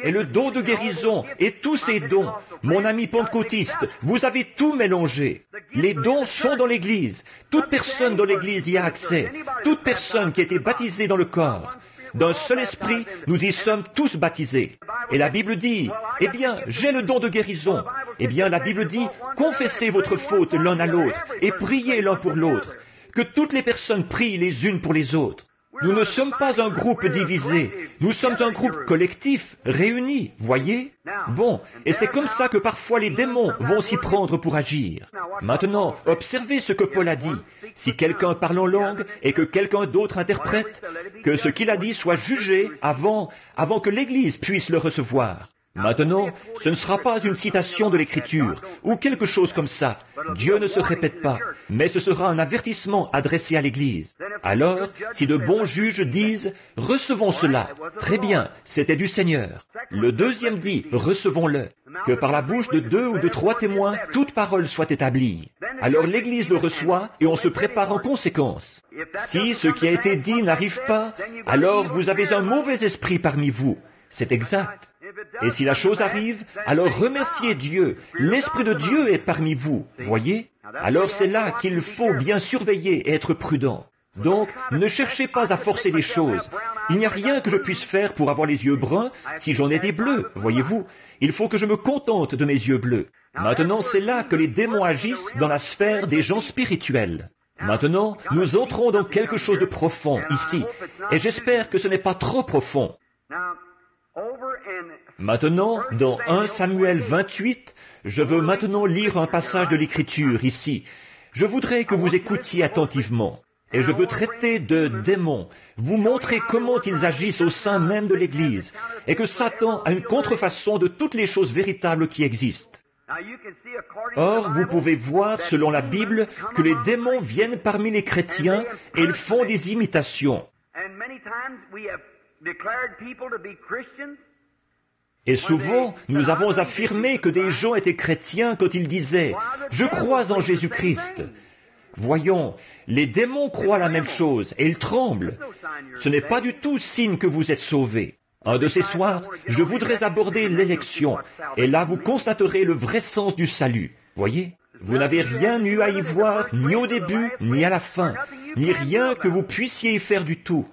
Et le don de guérison et tous ces dons, mon ami pentecôtiste, vous avez tout mélangé. Les dons sont dans l'Église. Toute personne dans l'Église y a accès. Toute personne qui a été baptisée dans le corps. D'un seul esprit, nous y sommes tous baptisés. Et la Bible dit, eh bien, j'ai le don de guérison. Eh bien, la Bible dit, confessez votre faute l'un à l'autre et priez l'un pour l'autre. Que toutes les personnes prient les unes pour les autres. Nous ne sommes pas un groupe divisé, nous sommes un groupe collectif, réuni, voyez? Bon, et c'est comme ça que parfois les démons vont s'y prendre pour agir. Maintenant, observez ce que Paul a dit. Si quelqu'un parle en langue et que quelqu'un d'autre interprète, que ce qu'il a dit soit jugé avant que l'Église puisse le recevoir. Maintenant, ce ne sera pas une citation de l'Écriture ou quelque chose comme ça. Dieu ne se répète pas, mais ce sera un avertissement adressé à l'Église. Alors, si de bons juges disent « Recevons cela », très bien, c'était du Seigneur. Le deuxième dit « Recevons-le », que par la bouche de 2 ou de 3 témoins, toute parole soit établie. Alors l'Église le reçoit et on se prépare en conséquence. Si ce qui a été dit n'arrive pas, alors vous avez un mauvais esprit parmi vous. C'est exact. Et si la chose arrive, alors remerciez Dieu. L'Esprit de Dieu est parmi vous, voyez? Alors c'est là qu'il faut bien surveiller et être prudent. Donc, ne cherchez pas à forcer les choses. Il n'y a rien que je puisse faire pour avoir les yeux bruns si j'en ai des bleus, voyez-vous? Il faut que je me contente de mes yeux bleus. Maintenant, c'est là que les démons agissent dans la sphère des gens spirituels. Maintenant, nous entrons dans quelque chose de profond ici, et j'espère que ce n'est pas trop profond. Maintenant, dans 1 Samuel 28, je veux maintenant lire un passage de l'Écriture ici. Je voudrais que vous écoutiez attentivement. Et je veux traiter de démons, vous montrer comment ils agissent au sein même de l'Église, et que Satan a une contrefaçon de toutes les choses véritables qui existent. Or, vous pouvez voir, selon la Bible, que les démons viennent parmi les chrétiens et ils font des imitations. Et souvent, nous avons affirmé que des gens étaient chrétiens quand ils disaient « Je crois en Jésus-Christ ». Voyons, les démons croient la même chose et ils tremblent. Ce n'est pas du tout signe que vous êtes sauvés. Un de ces soirs, je voudrais aborder l'élection et là vous constaterez le vrai sens du salut. Voyez, vous n'avez rien eu à y voir, ni au début, ni à la fin, ni rien que vous puissiez y faire du tout.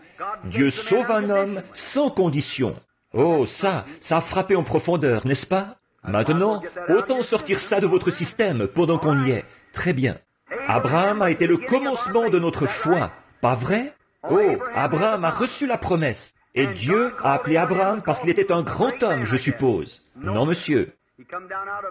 Dieu sauve un homme sans condition. Oh, ça a frappé en profondeur, n'est-ce pas? Maintenant, autant sortir ça de votre système pendant qu'on y est. Très bien. Abraham a été le commencement de notre foi, pas vrai? Oh, Abraham a reçu la promesse. Et Dieu a appelé Abraham parce qu'il était un grand homme, je suppose. Non, monsieur.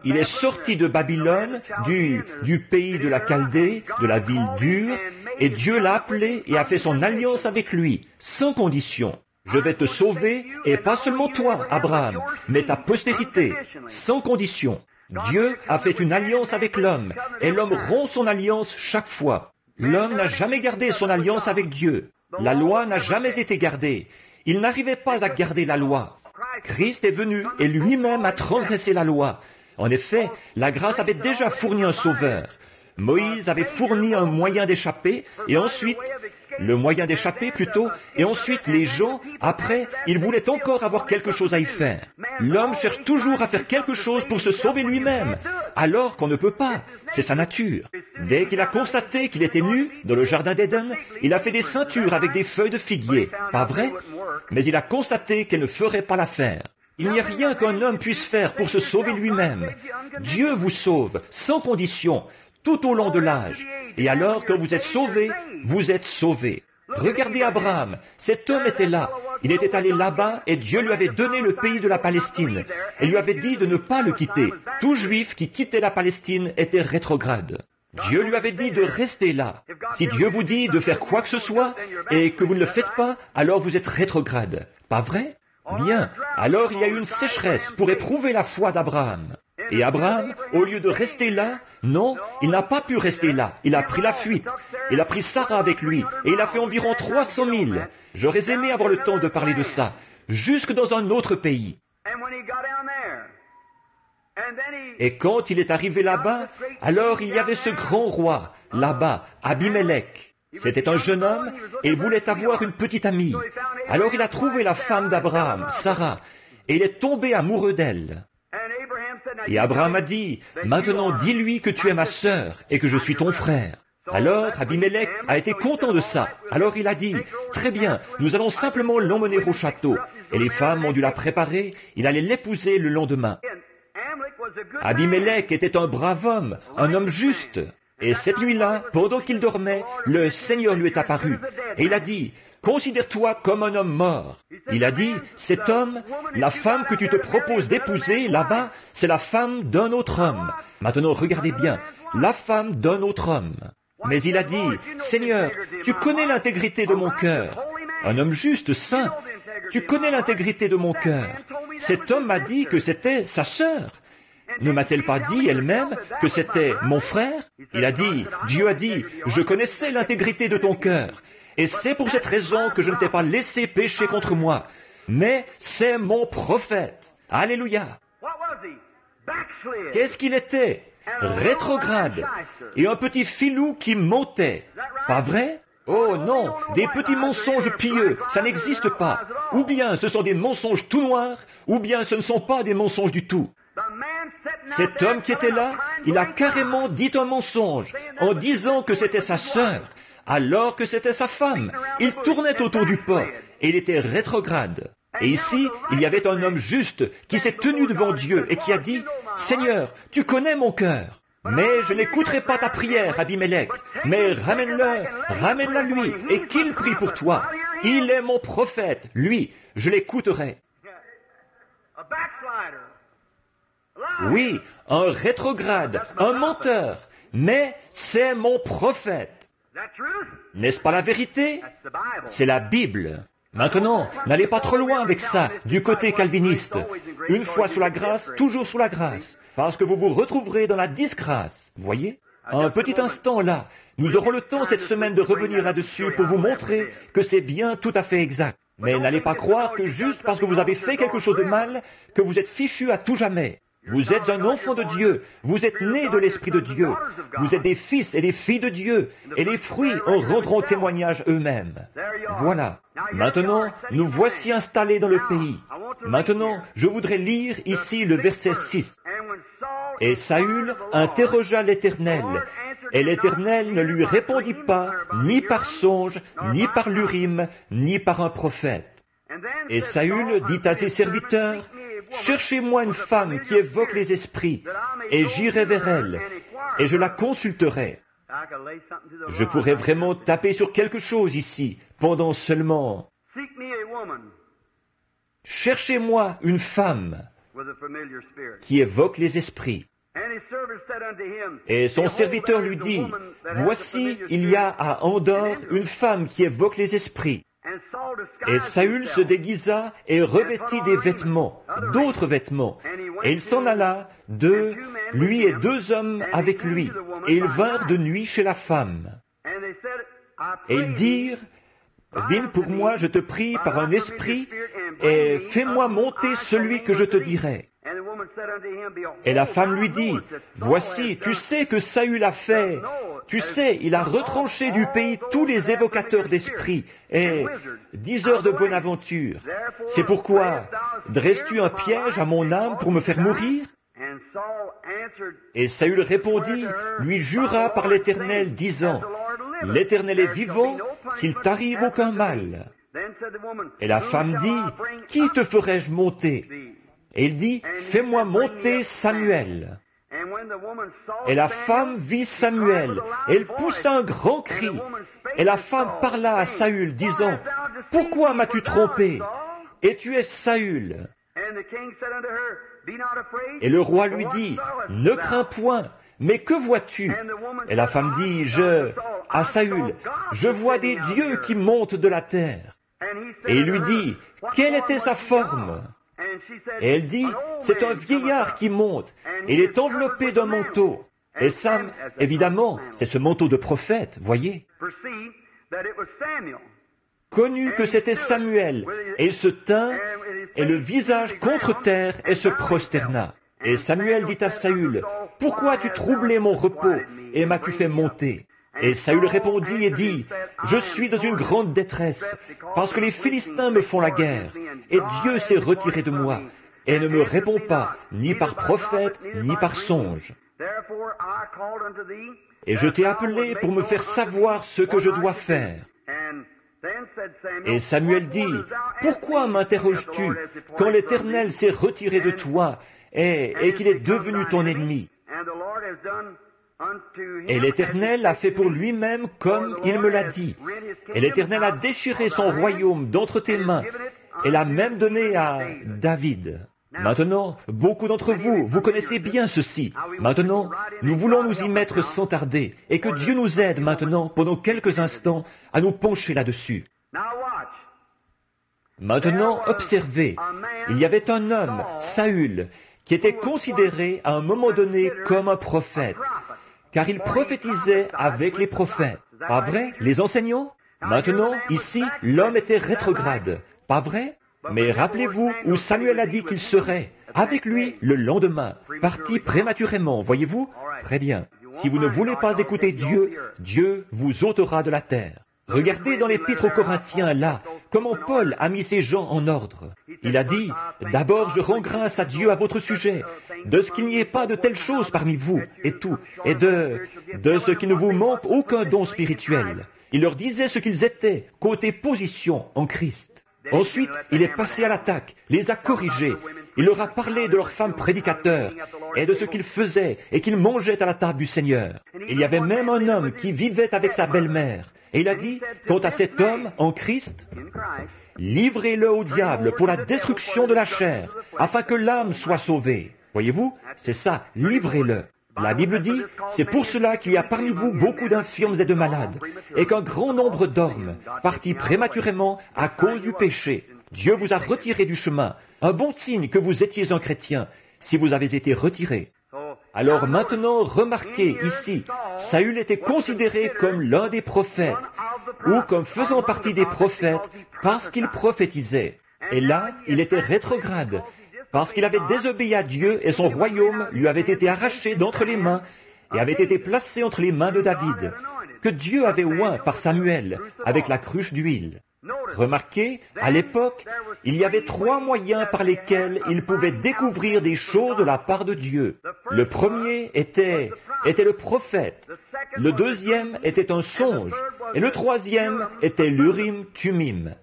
Il est sorti de Babylone, du pays de la Chaldée, de la ville dure, et Dieu l'a appelé et a fait son alliance avec lui, sans condition. Je vais te sauver, et pas seulement toi, Abraham, mais ta postérité, sans condition. Dieu a fait une alliance avec l'homme, et l'homme rompt son alliance chaque fois. L'homme n'a jamais gardé son alliance avec Dieu. La loi n'a jamais été gardée. Il n'arrivait pas à garder la loi. Christ est venu et lui-même a transgressé la loi. En effet, la grâce avait déjà fourni un sauveur. Moïse avait fourni un moyen d'échapper, et ensuite, et ensuite les gens, après, ils voulaient encore avoir quelque chose à y faire. L'homme cherche toujours à faire quelque chose pour se sauver lui-même, alors qu'on ne peut pas, c'est sa nature. Dès qu'il a constaté qu'il était nu, dans le jardin d'Éden, il a fait des ceintures avec des feuilles de figuier, pas vrai? Mais il a constaté qu'elle ne ferait pas l'affaire. Il n'y a rien qu'un homme puisse faire pour se sauver lui-même. Dieu vous sauve, sans condition, tout au long de l'âge. Et alors, quand vous êtes sauvé, vous êtes sauvé. Regardez Abraham, cet homme était là. Il était allé là-bas et Dieu lui avait donné le pays de la Palestine et lui avait dit de ne pas le quitter. Tout juif qui quittait la Palestine était rétrograde. Dieu lui avait dit de rester là. Si Dieu vous dit de faire quoi que ce soit et que vous ne le faites pas, alors vous êtes rétrograde. Pas vrai? Bien, alors il y a eu une sécheresse pour éprouver la foi d'Abraham. Et Abraham, au lieu de rester là, non, il n'a pas pu rester là. Il a pris la fuite. Il a pris Sarah avec lui. Et il a fait environ 300 000. J'aurais aimé avoir le temps de parler de ça. Jusque dans un autre pays. Et quand il est arrivé là-bas, alors il y avait ce grand roi, là-bas, Abimelech. C'était un jeune homme et il voulait avoir une petite amie. Alors il a trouvé la femme d'Abraham, Sarah, et il est tombé amoureux d'elle. Et Abraham a dit, « Maintenant dis-lui que tu es ma sœur et que je suis ton frère. » Alors Abimelech a été content de ça. Alors il a dit, « Très bien, nous allons simplement l'emmener au château. » Et les femmes ont dû la préparer, il allait l'épouser le lendemain. Abimelech était un brave homme, un homme juste. Et cette nuit-là, pendant qu'il dormait, le Seigneur lui est apparu. Et il a dit, « Considère-toi comme un homme mort. » Il a dit, « Cet homme, la femme que tu te proposes d'épouser là-bas, c'est la femme d'un autre homme. » Maintenant, regardez bien, la femme d'un autre homme. Mais il a dit, « Seigneur, tu connais l'intégrité de mon cœur. » Un homme juste, saint. Tu connais l'intégrité de mon cœur. Cet homme m'a dit que c'était sa sœur. Ne m'a-t-elle pas dit elle-même que c'était mon frère? Il a dit, Dieu a dit, je connaissais l'intégrité de ton cœur. Et c'est pour cette raison que je ne t'ai pas laissé pécher contre moi. Mais c'est mon prophète. Alléluia. Qu'est-ce qu'il était? Rétrograde. Et un petit filou qui montait. Pas vrai? Oh non, des petits mensonges pieux, ça n'existe pas. Ou bien ce sont des mensonges tout noirs, ou bien ce ne sont pas des mensonges du tout. Cet homme qui était là, il a carrément dit un mensonge en disant que c'était sa sœur, alors que c'était sa femme. Il tournait autour du pot et il était rétrograde. Et ici, il y avait un homme juste qui s'est tenu devant Dieu et qui a dit, « Seigneur, tu connais mon cœur. Mais je n'écouterai pas ta prière, Abimelech, mais ramène-la lui, et qu'il prie pour toi. Il est mon prophète, lui, je l'écouterai. » Oui, un rétrograde, un menteur, mais c'est mon prophète. N'est-ce pas la vérité? C'est la Bible. Maintenant, n'allez pas trop loin avec ça, du côté calviniste. Une fois sous la grâce, toujours sous la grâce, parce que vous vous retrouverez dans la disgrâce. Voyez? Un petit instant là, nous aurons le temps cette semaine de revenir là-dessus pour vous montrer que c'est bien tout à fait exact. Mais n'allez pas croire que juste parce que vous avez fait quelque chose de mal, que vous êtes fichu à tout jamais. Vous êtes un enfant de Dieu, vous êtes né de l'Esprit de Dieu, vous êtes des fils et des filles de Dieu, et les fruits en rendront témoignage eux-mêmes. Voilà. Maintenant, nous voici installés dans le pays. Maintenant, je voudrais lire ici le verset 6. « Et Saül interrogea l'Éternel, et l'Éternel ne lui répondit pas, ni par songe, ni par l'Urim, ni par un prophète. Et Saül dit à ses serviteurs, « Cherchez-moi une femme qui évoque les esprits, et j'irai vers elle, et je la consulterai. » Je pourrais vraiment taper sur quelque chose ici, pendant seulement. « Cherchez-moi une femme qui évoque les esprits. » Et son serviteur lui dit, « Voici, il y a à Endor une femme qui évoque les esprits. » Et Saül se déguisa et revêtit des vêtements, d'autres vêtements. Et il s'en alla, lui et 2 hommes avec lui. Et ils vinrent de nuit chez la femme. Et ils dirent, « Viens pour moi, je te prie, par un esprit, et fais-moi monter celui que je te dirai. » Et la femme lui dit, « Voici, tu sais que Saül a fait. Tu sais, il a retranché du pays tous les évocateurs d'esprit et diseurs de bonne aventure. C'est pourquoi, dresses-tu un piège à mon âme pour me faire mourir? » Et Saül répondit, lui jura par l'Éternel, disant, « L'Éternel est vivant, s'il t'arrive aucun mal. » Et la femme dit, « Qui te ferai-je monter? » Et il dit, fais-moi monter Samuel. Et la femme vit Samuel, et elle poussa un grand cri. Et la femme parla à Saül, disant, pourquoi m'as-tu trompé? Et tu es Saül. Et le roi lui dit, ne crains point, mais que vois-tu? Et la femme dit, à Saül, je vois des dieux qui montent de la terre. Et il lui dit, quelle était sa forme? Et elle dit, c'est un vieillard qui monte, et il est enveloppé d'un manteau. Et Sam, évidemment, c'est ce manteau de prophète, voyez. Connut que c'était Samuel, et il se tint, et le visage contre terre, et se prosterna. Et Samuel dit à Saül, pourquoi as-tu troublé mon repos, et m'as-tu fait monter? Et Saül répondit et dit, je suis dans une grande détresse, parce que les Philistins me font la guerre, et Dieu s'est retiré de moi, et ne me répond pas, ni par prophète, ni par songe. Et je t'ai appelé pour me faire savoir ce que je dois faire. Et Samuel dit, pourquoi m'interroges-tu quand l'Éternel s'est retiré de toi et qu'il est devenu ton ennemi? Et l'Éternel a fait pour lui-même comme il me l'a dit. Et l'Éternel a déchiré son royaume d'entre tes mains et l'a même donné à David. Maintenant, beaucoup d'entre vous, vous connaissez bien ceci. Maintenant, nous voulons nous y mettre sans tarder et que Dieu nous aide maintenant, pendant quelques instants, à nous pencher là-dessus. Maintenant, observez, il y avait un homme, Saül, qui était considéré à un moment donné comme un prophète, car il prophétisait avec les prophètes. Pas vrai, les enseignants? Maintenant, ici, l'homme était rétrograde. Pas vrai? Mais rappelez-vous où Samuel a dit qu'il serait, avec lui le lendemain, parti prématurément, voyez-vous? Très bien. Si vous ne voulez pas écouter Dieu, Dieu vous ôtera de la terre. Regardez dans l'Épître aux Corinthiens, là, comment Paul a mis ses gens en ordre. Il a dit, d'abord je rends grâce à Dieu à votre sujet, de ce qu'il n'y ait pas de telles choses parmi vous, et tout, et de ce qu'il ne vous manque aucun don spirituel. Il leur disait ce qu'ils étaient, côté position en Christ. Ensuite, il est passé à l'attaque, les a corrigés. Il leur a parlé de leurs femmes prédicateurs et de ce qu'ils faisaient et qu'ils mangeaient à la table du Seigneur. Il y avait même un homme qui vivait avec sa belle-mère. Et il a dit, quant à cet homme en Christ, livrez-le au diable pour la destruction de la chair, afin que l'âme soit sauvée. Voyez-vous, c'est ça, livrez-le. La Bible dit, c'est pour cela qu'il y a parmi vous beaucoup d'infirmes et de malades, et qu'un grand nombre dorment, partis prématurément à cause du péché. Dieu vous a retiré du chemin, un bon signe que vous étiez un chrétien, si vous avez été retiré. Alors maintenant, remarquez ici, Saül était considéré comme l'un des prophètes, ou comme faisant partie des prophètes, parce qu'il prophétisait. Et là, il était rétrograde, parce qu'il avait désobéi à Dieu et son royaume lui avait été arraché d'entre les mains et avait été placé entre les mains de David, que Dieu avait oint par Samuel avec la cruche d'huile. Remarquez, à l'époque, il y avait 3 moyens par lesquels il pouvait découvrir des choses de la part de Dieu. Le premier était le prophète, le deuxième était un songe, et le troisième était l'Urim Tumim.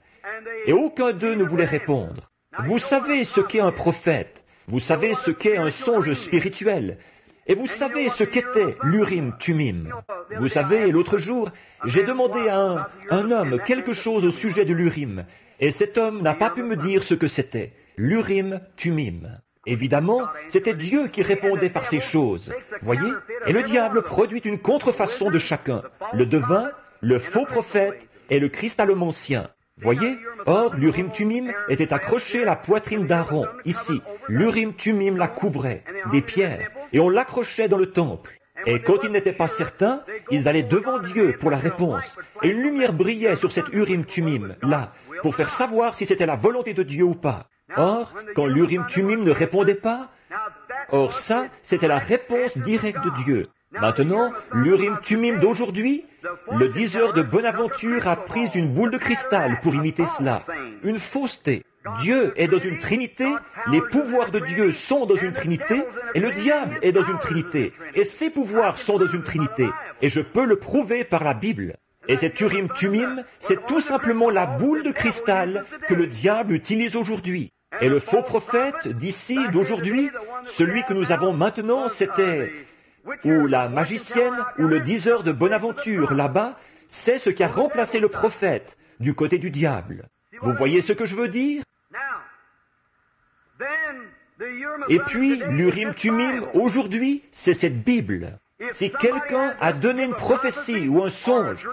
Et aucun d'eux ne voulait répondre. Vous savez ce qu'est un prophète, vous savez ce qu'est un songe spirituel, et vous savez ce qu'était l'Urim Tumim. Vous savez, l'autre jour, j'ai demandé à un homme quelque chose au sujet de l'Urim, et cet homme n'a pas pu me dire ce que c'était, l'Urim Tumim. Évidemment, c'était Dieu qui répondait par ces choses, voyez, et le diable produit une contrefaçon de chacun, le devin, le faux prophète et le christalomancien. Voyez, or l'Urim Tumim était accroché à la poitrine d'Aaron, ici. L'Urim Tumim la couvrait, des pierres, et on l'accrochait dans le temple. Et quand ils n'étaient pas certains, ils allaient devant Dieu pour la réponse. Et une lumière brillait sur cette Urim Tumim, là, pour faire savoir si c'était la volonté de Dieu ou pas. Or, quand l'Urim Tumim ne répondait pas, or ça, c'était la réponse directe de Dieu. Maintenant, l'Urim Tumim d'aujourd'hui, le diseur de Bonaventure a pris une boule de cristal pour imiter cela. Une fausseté. Dieu est dans une trinité, les pouvoirs de Dieu sont dans une trinité, et le diable est dans une trinité, et ses pouvoirs sont dans une trinité. Et je peux le prouver par la Bible. Et cet Urim Tumim, c'est tout simplement la boule de cristal que le diable utilise aujourd'hui. Et le faux prophète d'ici, d'aujourd'hui, celui que nous avons maintenant, c'était ou la magicienne ou le diseur de Bonaventure là-bas, c'est ce qui a remplacé le prophète du côté du diable. Vous voyez ce que je veux dire? Et puis, l'Urim-Tumim, aujourd'hui, c'est cette Bible. Si quelqu'un a donné une prophétie ou un songe,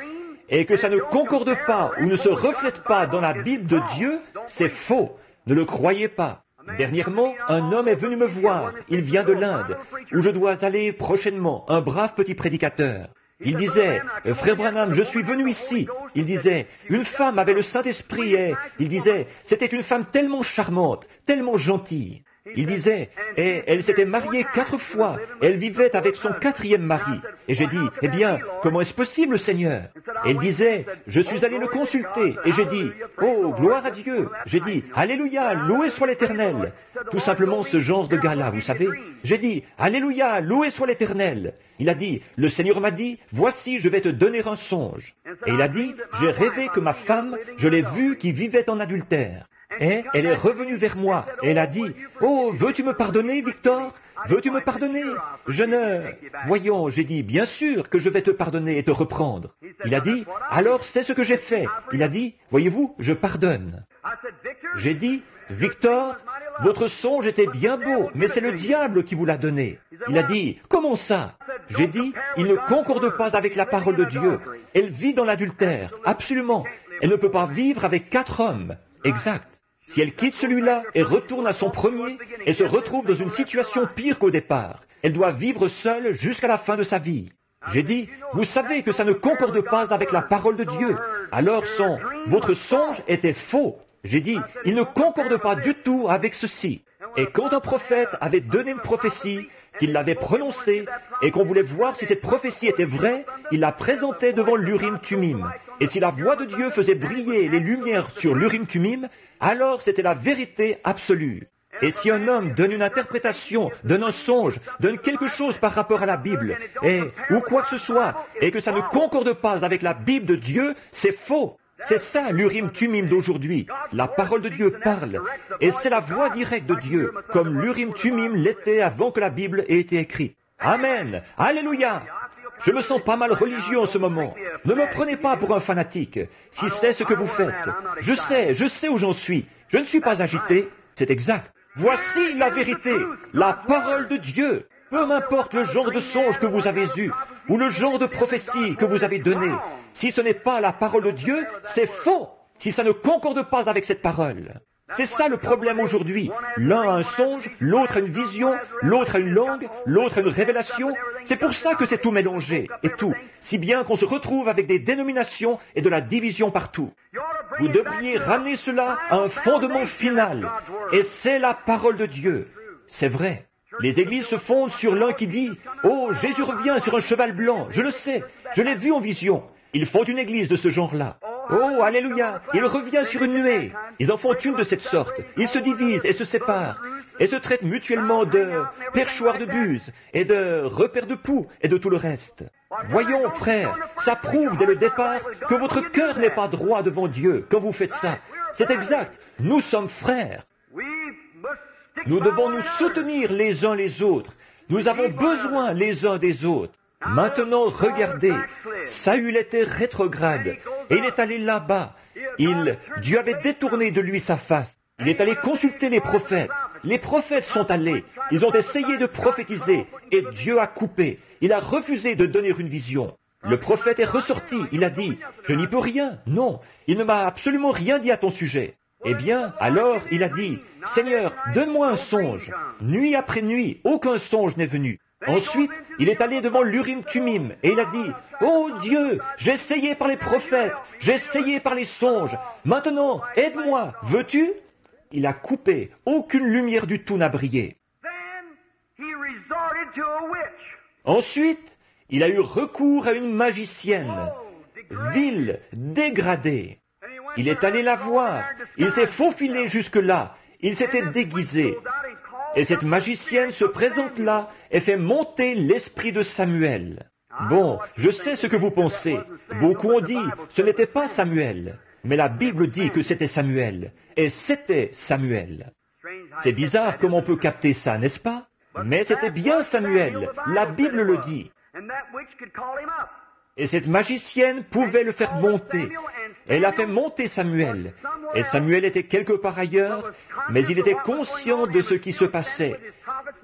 et que ça ne concorde pas ou ne se reflète pas dans la Bible de Dieu, c'est faux. Ne le croyez pas. Dernièrement, un homme est venu me voir. Il vient de l'Inde, où je dois aller prochainement, un brave petit prédicateur. Il disait, « Frère Branham, je suis venu ici. » Il disait, « Une femme avait le Saint-Esprit et... » Il disait, « C'était une femme tellement charmante, tellement gentille. » Il disait, et elle s'était mariée 4 fois, elle vivait avec son 4e mari. Et j'ai dit, eh bien, comment est-ce possible, Seigneur? Et il disait, je suis allé le consulter, et j'ai dit, oh, gloire à Dieu. J'ai dit, Alléluia, loué soit l'Éternel. Tout simplement ce genre de gars-là, vous savez. J'ai dit, Alléluia, loué soit l'Éternel. Il a dit, le Seigneur m'a dit, voici, je vais te donner un songe. Et il a dit, j'ai rêvé que ma femme, je l'ai vue qui vivait en adultère. Et elle est revenue vers moi, et elle a dit, « Oh, veux-tu me pardonner, Victor? Veux-tu me pardonner? Je ne... » Voyons, j'ai dit, « Bien sûr que je vais te pardonner et te reprendre. » Il a dit, « Alors, c'est ce que j'ai fait. » Il a dit, « Voyez-vous, je pardonne. » J'ai dit, « Victor, votre songe était bien beau, mais c'est le diable qui vous l'a donné. » Il a dit, « Comment ça? » J'ai dit, « Il ne concorde pas avec la parole de Dieu. Elle vit dans l'adultère, absolument. Elle ne peut pas vivre avec 4 hommes. » Exact. Si elle quitte celui-là et retourne à son premier et se retrouve dans une situation pire qu'au départ, elle doit vivre seule jusqu'à la fin de sa vie. J'ai dit, vous savez que ça ne concorde pas avec la parole de Dieu. Alors votre songe était faux. J'ai dit, il ne concorde pas du tout avec ceci. Et quand un prophète avait donné une prophétie, qu'il l'avait prononcée, et qu'on voulait voir si cette prophétie était vraie, il la présentait devant l'Urim-Tumim. Et si la voix de Dieu faisait briller les lumières sur l'Urim-Tumim, alors c'était la vérité absolue. Et si un homme donne une interprétation, donne un songe, donne quelque chose par rapport à la Bible, ou quoi que ce soit, et que ça ne concorde pas avec la Bible de Dieu, c'est faux. C'est ça l'Urim-Tumim d'aujourd'hui. La parole de Dieu parle, et c'est la voix directe de Dieu, comme l'Urim-Tumim l'était avant que la Bible ait été écrite. Amen. Alléluia. Je me sens pas mal religieux en ce moment. Ne me prenez pas pour un fanatique, si c'est ce que vous faites. Je sais où j'en suis. Je ne suis pas agité. C'est exact. Voici la vérité, la parole de Dieu. Peu m'importe le genre de songe que vous avez eu, ou le genre de prophétie que vous avez donné. Si ce n'est pas la parole de Dieu, c'est faux. Si ça ne concorde pas avec cette parole. C'est ça le problème aujourd'hui. L'un a un songe, l'autre a une vision, l'autre a une langue, l'autre a une révélation. C'est pour ça que c'est tout mélangé, et tout. Si bien qu'on se retrouve avec des dénominations et de la division partout. Vous devriez ramener cela à un fondement final. Et c'est la parole de Dieu. C'est vrai. Les églises se fondent sur l'un qui dit « Oh, Jésus revient sur un cheval blanc, je le sais, je l'ai vu en vision. » Ils font une église de ce genre-là. Oh, alléluia, il revient sur une nuée. Ils en font une de cette sorte. Ils se divisent et se séparent, et se traitent mutuellement de perchoirs de buse, et de repères de poux, et de tout le reste. Voyons, frères, ça prouve dès le départ que votre cœur n'est pas droit devant Dieu quand vous faites ça. C'est exact, nous sommes frères. Nous devons nous soutenir les uns les autres. Nous avons besoin les uns des autres. Maintenant, regardez, Saül était rétrograde, et il est allé là-bas. Dieu avait détourné de lui sa face. Il est allé consulter les prophètes. Les prophètes sont allés. Ils ont essayé de prophétiser, et Dieu a coupé. Il a refusé de donner une vision. Le prophète est ressorti. Il a dit, « Je n'y peux rien. Non, il ne m'a absolument rien dit à ton sujet. » Eh bien, alors, il a dit, « Seigneur, donne-moi un songe. » Nuit après nuit, aucun songe n'est venu. Ensuite, il est allé devant l'Urim-Tumim et il a dit, « Oh Dieu, j'ai essayé par les prophètes, j'ai essayé par les songes. Maintenant, aide-moi, veux-tu » Il a coupé, aucune lumière du tout n'a brillé. Ensuite, il a eu recours à une magicienne, vile, dégradée. Il est allé la voir, il s'est faufilé jusque-là, il s'était déguisé. Et cette magicienne se présente là et fait monter l'esprit de Samuel. Bon, je sais ce que vous pensez. Beaucoup ont dit, ce n'était pas Samuel. Mais la Bible dit que c'était Samuel. Et c'était Samuel. C'est bizarre comment on peut capter ça, n'est-ce pas? Mais c'était bien Samuel, la Bible le dit. Et cette magicienne pouvait le faire monter. Elle a fait monter Samuel. Et Samuel était quelque part ailleurs, mais il était conscient de ce qui se passait.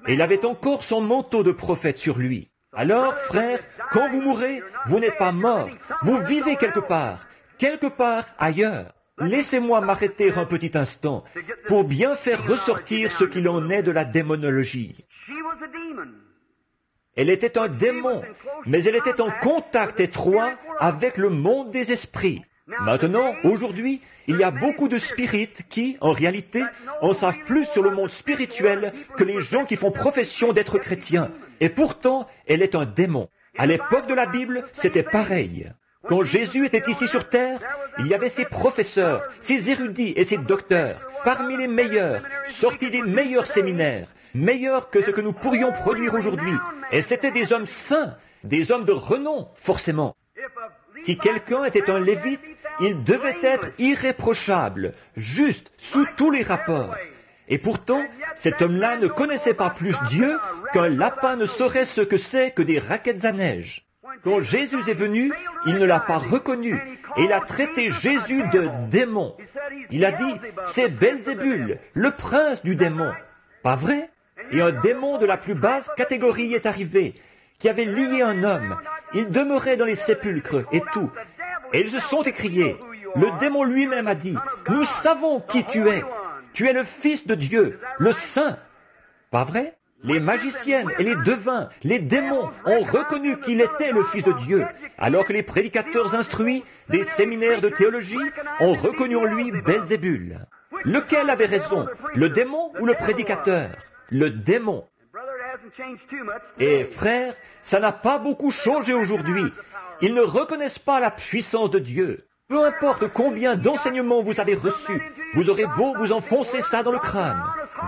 Et il avait encore son manteau de prophète sur lui. Alors, frère, quand vous mourrez, vous n'êtes pas mort. Vous vivez quelque part ailleurs. Laissez-moi m'arrêter un petit instant pour bien faire ressortir ce qu'il en est de la démonologie. Elle était un démon, mais elle était en contact étroit avec le monde des esprits. Maintenant, aujourd'hui, il y a beaucoup de spirites qui, en réalité, en savent plus sur le monde spirituel que les gens qui font profession d'être chrétiens. Et pourtant, elle est un démon. À l'époque de la Bible, c'était pareil. Quand Jésus était ici sur terre, il y avait ses professeurs, ses érudits et ses docteurs, parmi les meilleurs, sortis des meilleurs séminaires, meilleurs que ce que nous pourrions produire aujourd'hui. Et c'étaient des hommes saints, des hommes de renom, forcément. Si quelqu'un était un lévite, il devait être irréprochable, juste, sous tous les rapports. Et pourtant, cet homme-là ne connaissait pas plus Dieu qu'un lapin ne saurait ce que c'est que des raquettes à neige. Quand Jésus est venu, il ne l'a pas reconnu, et il a traité Jésus de démon. Il a dit, c'est Belzébul, le prince du démon. Pas vrai? Et un démon de la plus basse catégorie est arrivé, qui avait lié un homme. Il demeurait dans les sépulcres et tout. Et ils se sont écriés. Le démon lui-même a dit, nous savons qui tu es. Tu es le Fils de Dieu, le Saint. Pas vrai? Les magiciennes et les devins, les démons ont reconnu qu'il était le Fils de Dieu, alors que les prédicateurs instruits des séminaires de théologie ont reconnu en lui Belzébul. Lequel avait raison, le démon ou le prédicateur? Le démon. Et frère, ça n'a pas beaucoup changé aujourd'hui. Ils ne reconnaissent pas la puissance de Dieu. Peu importe combien d'enseignements vous avez reçus, vous aurez beau vous enfoncer ça dans le crâne.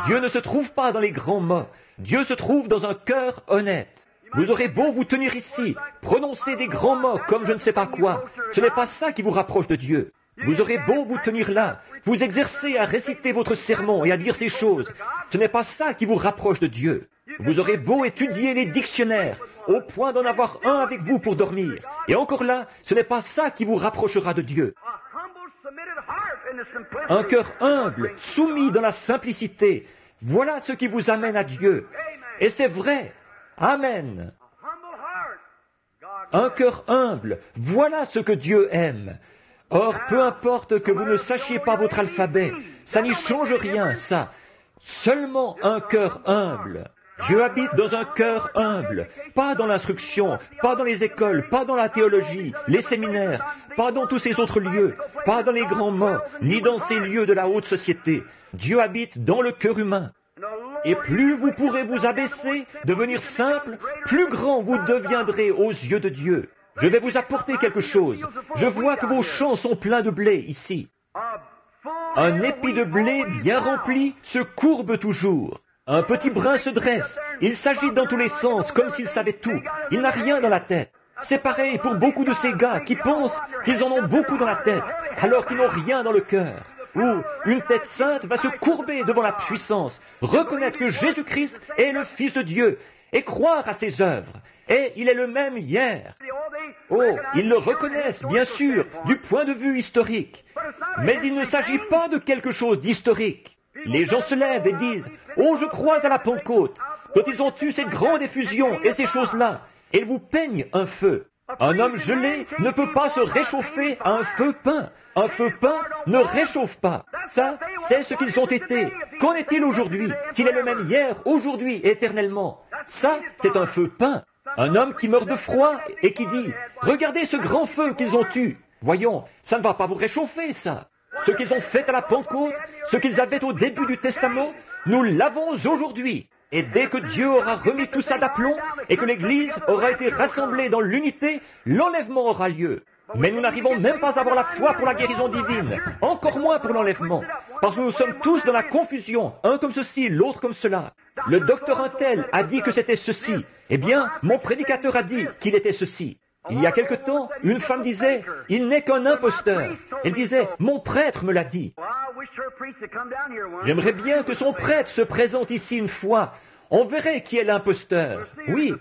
Dieu ne se trouve pas dans les grands mots. Dieu se trouve dans un cœur honnête. Vous aurez beau vous tenir ici, prononcer des grands mots comme je ne sais pas quoi. Ce n'est pas ça qui vous rapproche de Dieu. Vous aurez beau vous tenir là, vous exercer à réciter votre sermon et à dire ces choses. Ce n'est pas ça qui vous rapproche de Dieu. Vous aurez beau étudier les dictionnaires, au point d'en avoir un avec vous pour dormir. Et encore là, ce n'est pas ça qui vous rapprochera de Dieu. Un cœur humble, soumis dans la simplicité, voilà ce qui vous amène à Dieu. Et c'est vrai. Amen. Un cœur humble, voilà ce que Dieu aime. Or, peu importe que vous ne sachiez pas votre alphabet, ça n'y change rien, ça. Seulement un cœur humble. Dieu habite dans un cœur humble, pas dans l'instruction, pas dans les écoles, pas dans la théologie, les séminaires, pas dans tous ces autres lieux, pas dans les grands mots, ni dans ces lieux de la haute société. Dieu habite dans le cœur humain. Et plus vous pourrez vous abaisser, devenir simple, plus grand vous deviendrez aux yeux de Dieu. Je vais vous apporter quelque chose. Je vois que vos champs sont pleins de blé ici. Un épi de blé bien rempli se courbe toujours. Un petit brin se dresse. Il s'agite dans tous les sens, comme s'il savait tout. Il n'a rien dans la tête. C'est pareil pour beaucoup de ces gars qui pensent qu'ils en ont beaucoup dans la tête, alors qu'ils n'ont rien dans le cœur. Ou une tête sainte va se courber devant la puissance, reconnaître que Jésus-Christ est le Fils de Dieu, et croire à ses œuvres. Et il est le même hier. Oh, ils le reconnaissent, bien sûr, du point de vue historique. Mais il ne s'agit pas de quelque chose d'historique. Les gens se lèvent et disent « Oh, je crois à la Pentecôte », quand ils ont eu cette grande effusion et ces choses-là. Et ils vous peignent un feu. Un homme gelé ne peut pas se réchauffer à un feu peint. Un feu peint ne réchauffe pas. Ça, c'est ce qu'ils ont été. Qu'en est-il aujourd'hui? S'il est le même hier, aujourd'hui et éternellement. Ça, c'est un feu peint. Un homme qui meurt de froid et qui dit « Regardez ce grand feu qu'ils ont eu. » Voyons, ça ne va pas vous réchauffer, ça. Ce qu'ils ont fait à la Pentecôte, ce qu'ils avaient au début du Testament, nous l'avons aujourd'hui. Et dès que Dieu aura remis tout ça d'aplomb et que l'Église aura été rassemblée dans l'unité, l'enlèvement aura lieu. Mais nous n'arrivons même pas à avoir la foi pour la guérison divine, encore moins pour l'enlèvement, parce que nous sommes tous dans la confusion, un comme ceci, l'autre comme cela. Le docteur Untel a dit que c'était ceci. Eh bien, mon prédicateur a dit qu'il était ceci. Il y a quelque temps, une femme disait « Il n'est qu'un imposteur ». Elle disait « Mon prêtre me l'a dit ». J'aimerais bien que son prêtre se présente ici une fois. On verrait qui est l'imposteur. Oui,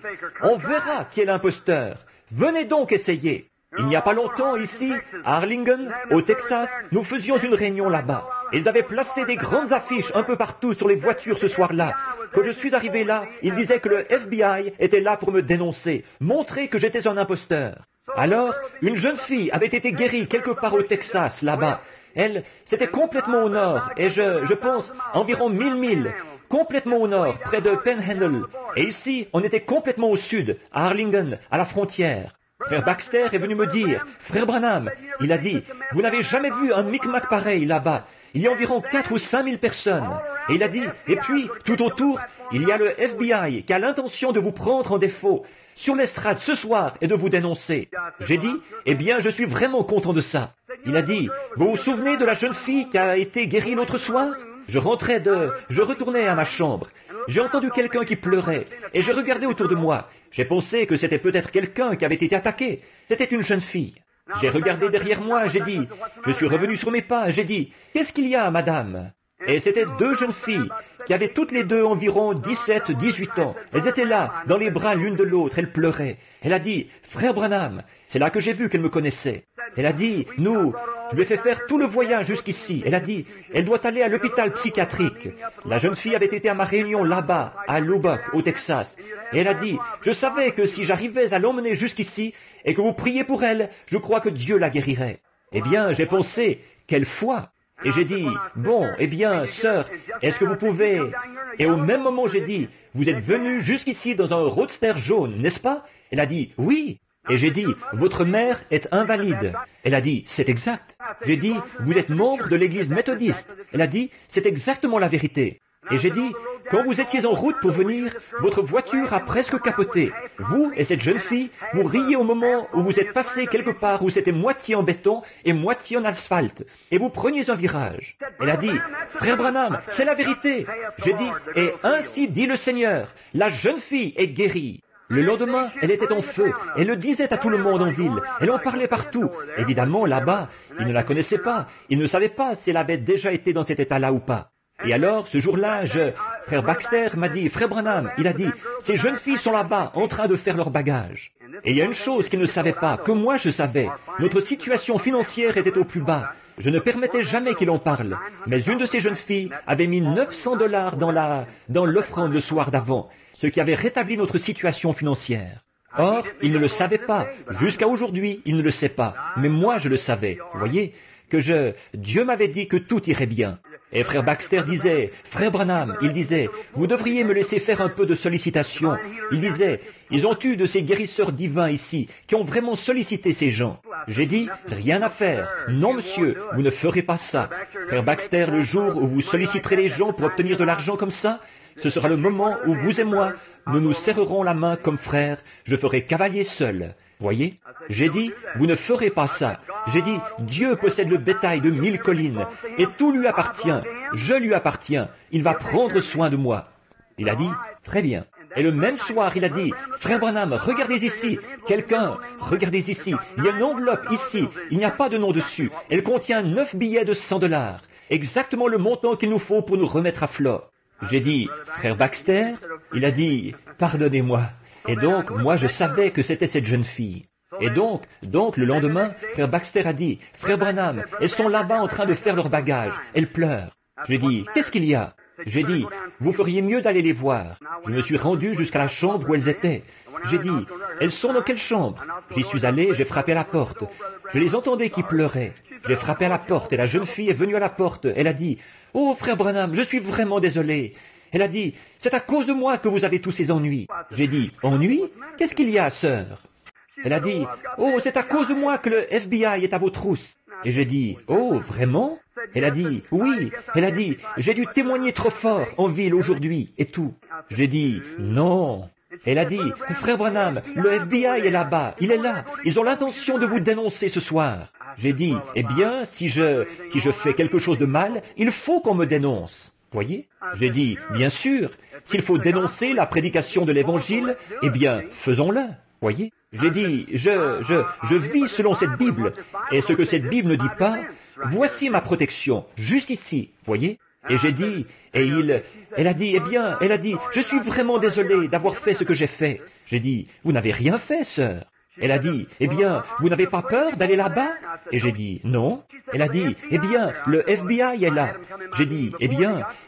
on verra qui est l'imposteur. Venez donc essayer. Il n'y a pas longtemps, ici, à Arlington, au Texas, nous faisions une réunion là-bas. Ils avaient placé des grandes affiches un peu partout sur les voitures ce soir-là. Quand je suis arrivé là, ils disaient que le FBI était là pour me dénoncer, montrer que j'étais un imposteur. Alors, une jeune fille avait été guérie quelque part au Texas, là-bas. Elle, c'était complètement au nord, et je pense, environ 1000 milles, complètement au nord, près de Panhandle. Et ici, on était complètement au sud, à Arlington, à la frontière. Frère Baxter est venu me dire, « Frère Branham, il a dit, vous n'avez jamais vu un micmac pareil là-bas. Il y a environ 4 ou 5 000 personnes. » Et il a dit, et puis, tout autour, il y a le FBI qui a l'intention de vous prendre en défaut sur l'estrade ce soir et de vous dénoncer. J'ai dit, eh bien, je suis vraiment content de ça. Il a dit, vous vous souvenez de la jeune fille qui a été guérie l'autre soir? Je retournais à ma chambre. J'ai entendu quelqu'un qui pleurait, et je regardais autour de moi. J'ai pensé que c'était peut-être quelqu'un qui avait été attaqué. C'était une jeune fille. J'ai regardé derrière moi, j'ai dit, je suis revenu sur mes pas, j'ai dit, qu'est-ce qu'il y a, madame? Et c'était 2 jeunes filles, qui avaient toutes les deux environ 17, 18 ans. Elles étaient là, dans les bras l'une de l'autre, elles pleuraient. Elle a dit, frère Branham, c'est là que j'ai vu qu'elle me connaissait. Elle a dit, je lui ai fait faire tout le voyage jusqu'ici. Elle a dit, elle doit aller à l'hôpital psychiatrique. La jeune fille avait été à ma réunion là-bas, à Lubbock, au Texas. Et elle a dit, je savais que si j'arrivais à l'emmener jusqu'ici, et que vous priez pour elle, je crois que Dieu la guérirait. Eh bien, j'ai pensé, quelle foi! Et j'ai dit, bon, eh bien, sœur, est-ce que vous pouvez... Et au même moment, j'ai dit, vous êtes venue jusqu'ici dans un roadster jaune, n'est-ce pas? Elle a dit, oui. Et j'ai dit, votre mère est invalide. Elle a dit, c'est exact. J'ai dit, vous êtes membre de l'église méthodiste. Elle a dit, c'est exactement la vérité. Et j'ai dit, quand vous étiez en route pour venir, votre voiture a presque capoté. Vous et cette jeune fille, vous riez au moment où vous êtes passé quelque part où c'était moitié en béton et moitié en asphalte. Et vous preniez un virage. Elle a dit, frère Branham, c'est la vérité. J'ai dit, et ainsi dit le Seigneur, la jeune fille est guérie. Le lendemain, elle était en feu. Elle le disait à tout le monde en ville. Elle en parlait partout. Évidemment, là-bas, ils ne la connaissaient pas. Ils ne savaient pas si elle avait déjà été dans cet état-là ou pas. Et alors, ce jour-là, frère Baxter m'a dit, frère Branham, il a dit, ces jeunes filles sont là-bas, en train de faire leur bagage. Et il y a une chose qu'ils ne savaient pas, que moi je savais. Notre situation financière était au plus bas. Je ne permettais jamais qu'il en parle. Mais une de ces jeunes filles avait mis $900 dans l'offrande le soir d'avant, ce qui avait rétabli notre situation financière. Or, il ne le savait pas. Jusqu'à aujourd'hui, il ne le sait pas. Mais moi, je le savais. Vous voyez, Dieu m'avait dit que tout irait bien. Et frère Baxter disait, frère Branham, il disait, vous devriez me laisser faire un peu de sollicitation. Il disait, ils ont eu de ces guérisseurs divins ici, qui ont vraiment sollicité ces gens. J'ai dit, rien à faire. Non, monsieur, vous ne ferez pas ça. Frère Baxter, le jour où vous solliciterez les gens pour obtenir de l'argent comme ça, ce sera le moment où vous et moi, nous nous serrerons la main comme frères. Je ferai cavalier seul. Voyez? J'ai dit, vous ne ferez pas ça. J'ai dit, Dieu possède le bétail de 1000 collines, et tout lui appartient. Je lui appartiens. Il va prendre soin de moi. Il a dit, très bien. Et le même soir, il a dit, frère Branham, regardez ici. Regardez ici. Il y a une enveloppe ici. Il n'y a pas de nom dessus. Elle contient 9 billets de $100. Exactement le montant qu'il nous faut pour nous remettre à flot. J'ai dit, frère Baxter? Il a dit, pardonnez-moi. Et donc, moi, je savais que c'était cette jeune fille. Et donc, le lendemain, frère Baxter a dit, frère Branham, elles sont là-bas en train de faire leur bagage. Elles pleurent. J'ai dit, qu'est-ce qu'il y a? J'ai dit, vous feriez mieux d'aller les voir. Je me suis rendu jusqu'à la chambre où elles étaient. J'ai dit, elles sont dans quelle chambre? J'y suis allé, j'ai frappé à la porte. Je les entendais qui pleuraient. J'ai frappé à la porte et la jeune fille est venue à la porte. Elle a dit, oh, frère Branham, je suis vraiment désolée. Elle a dit, c'est à cause de moi que vous avez tous ces ennuis. J'ai dit, ennuis? Qu'est-ce qu'il y a, sœur? Elle a dit, oh, c'est à cause de moi que le FBI est à vos trousses. Et j'ai dit, oh, vraiment? Elle a dit, oui. Elle a dit, j'ai dû témoigner trop fort en ville aujourd'hui et tout. J'ai dit, non. Elle a dit, frère Branham, le FBI est là-bas, il est là. Ils ont l'intention de vous dénoncer ce soir. J'ai dit, eh bien, si je fais quelque chose de mal, il faut qu'on me dénonce. Voyez? J'ai dit, bien sûr, s'il faut dénoncer la prédication de l'Évangile, eh bien, faisons-le. Voyez? J'ai dit, je vis selon cette Bible, et ce que cette Bible ne dit pas, voici ma protection, juste ici, voyez? Et j'ai dit, elle a dit, je suis vraiment désolé d'avoir fait ce que j'ai fait. J'ai dit, vous n'avez rien fait, sœur. Elle a dit, vous n'avez pas peur d'aller là-bas? Et j'ai dit, non. Elle a dit, le FBI est là. J'ai dit,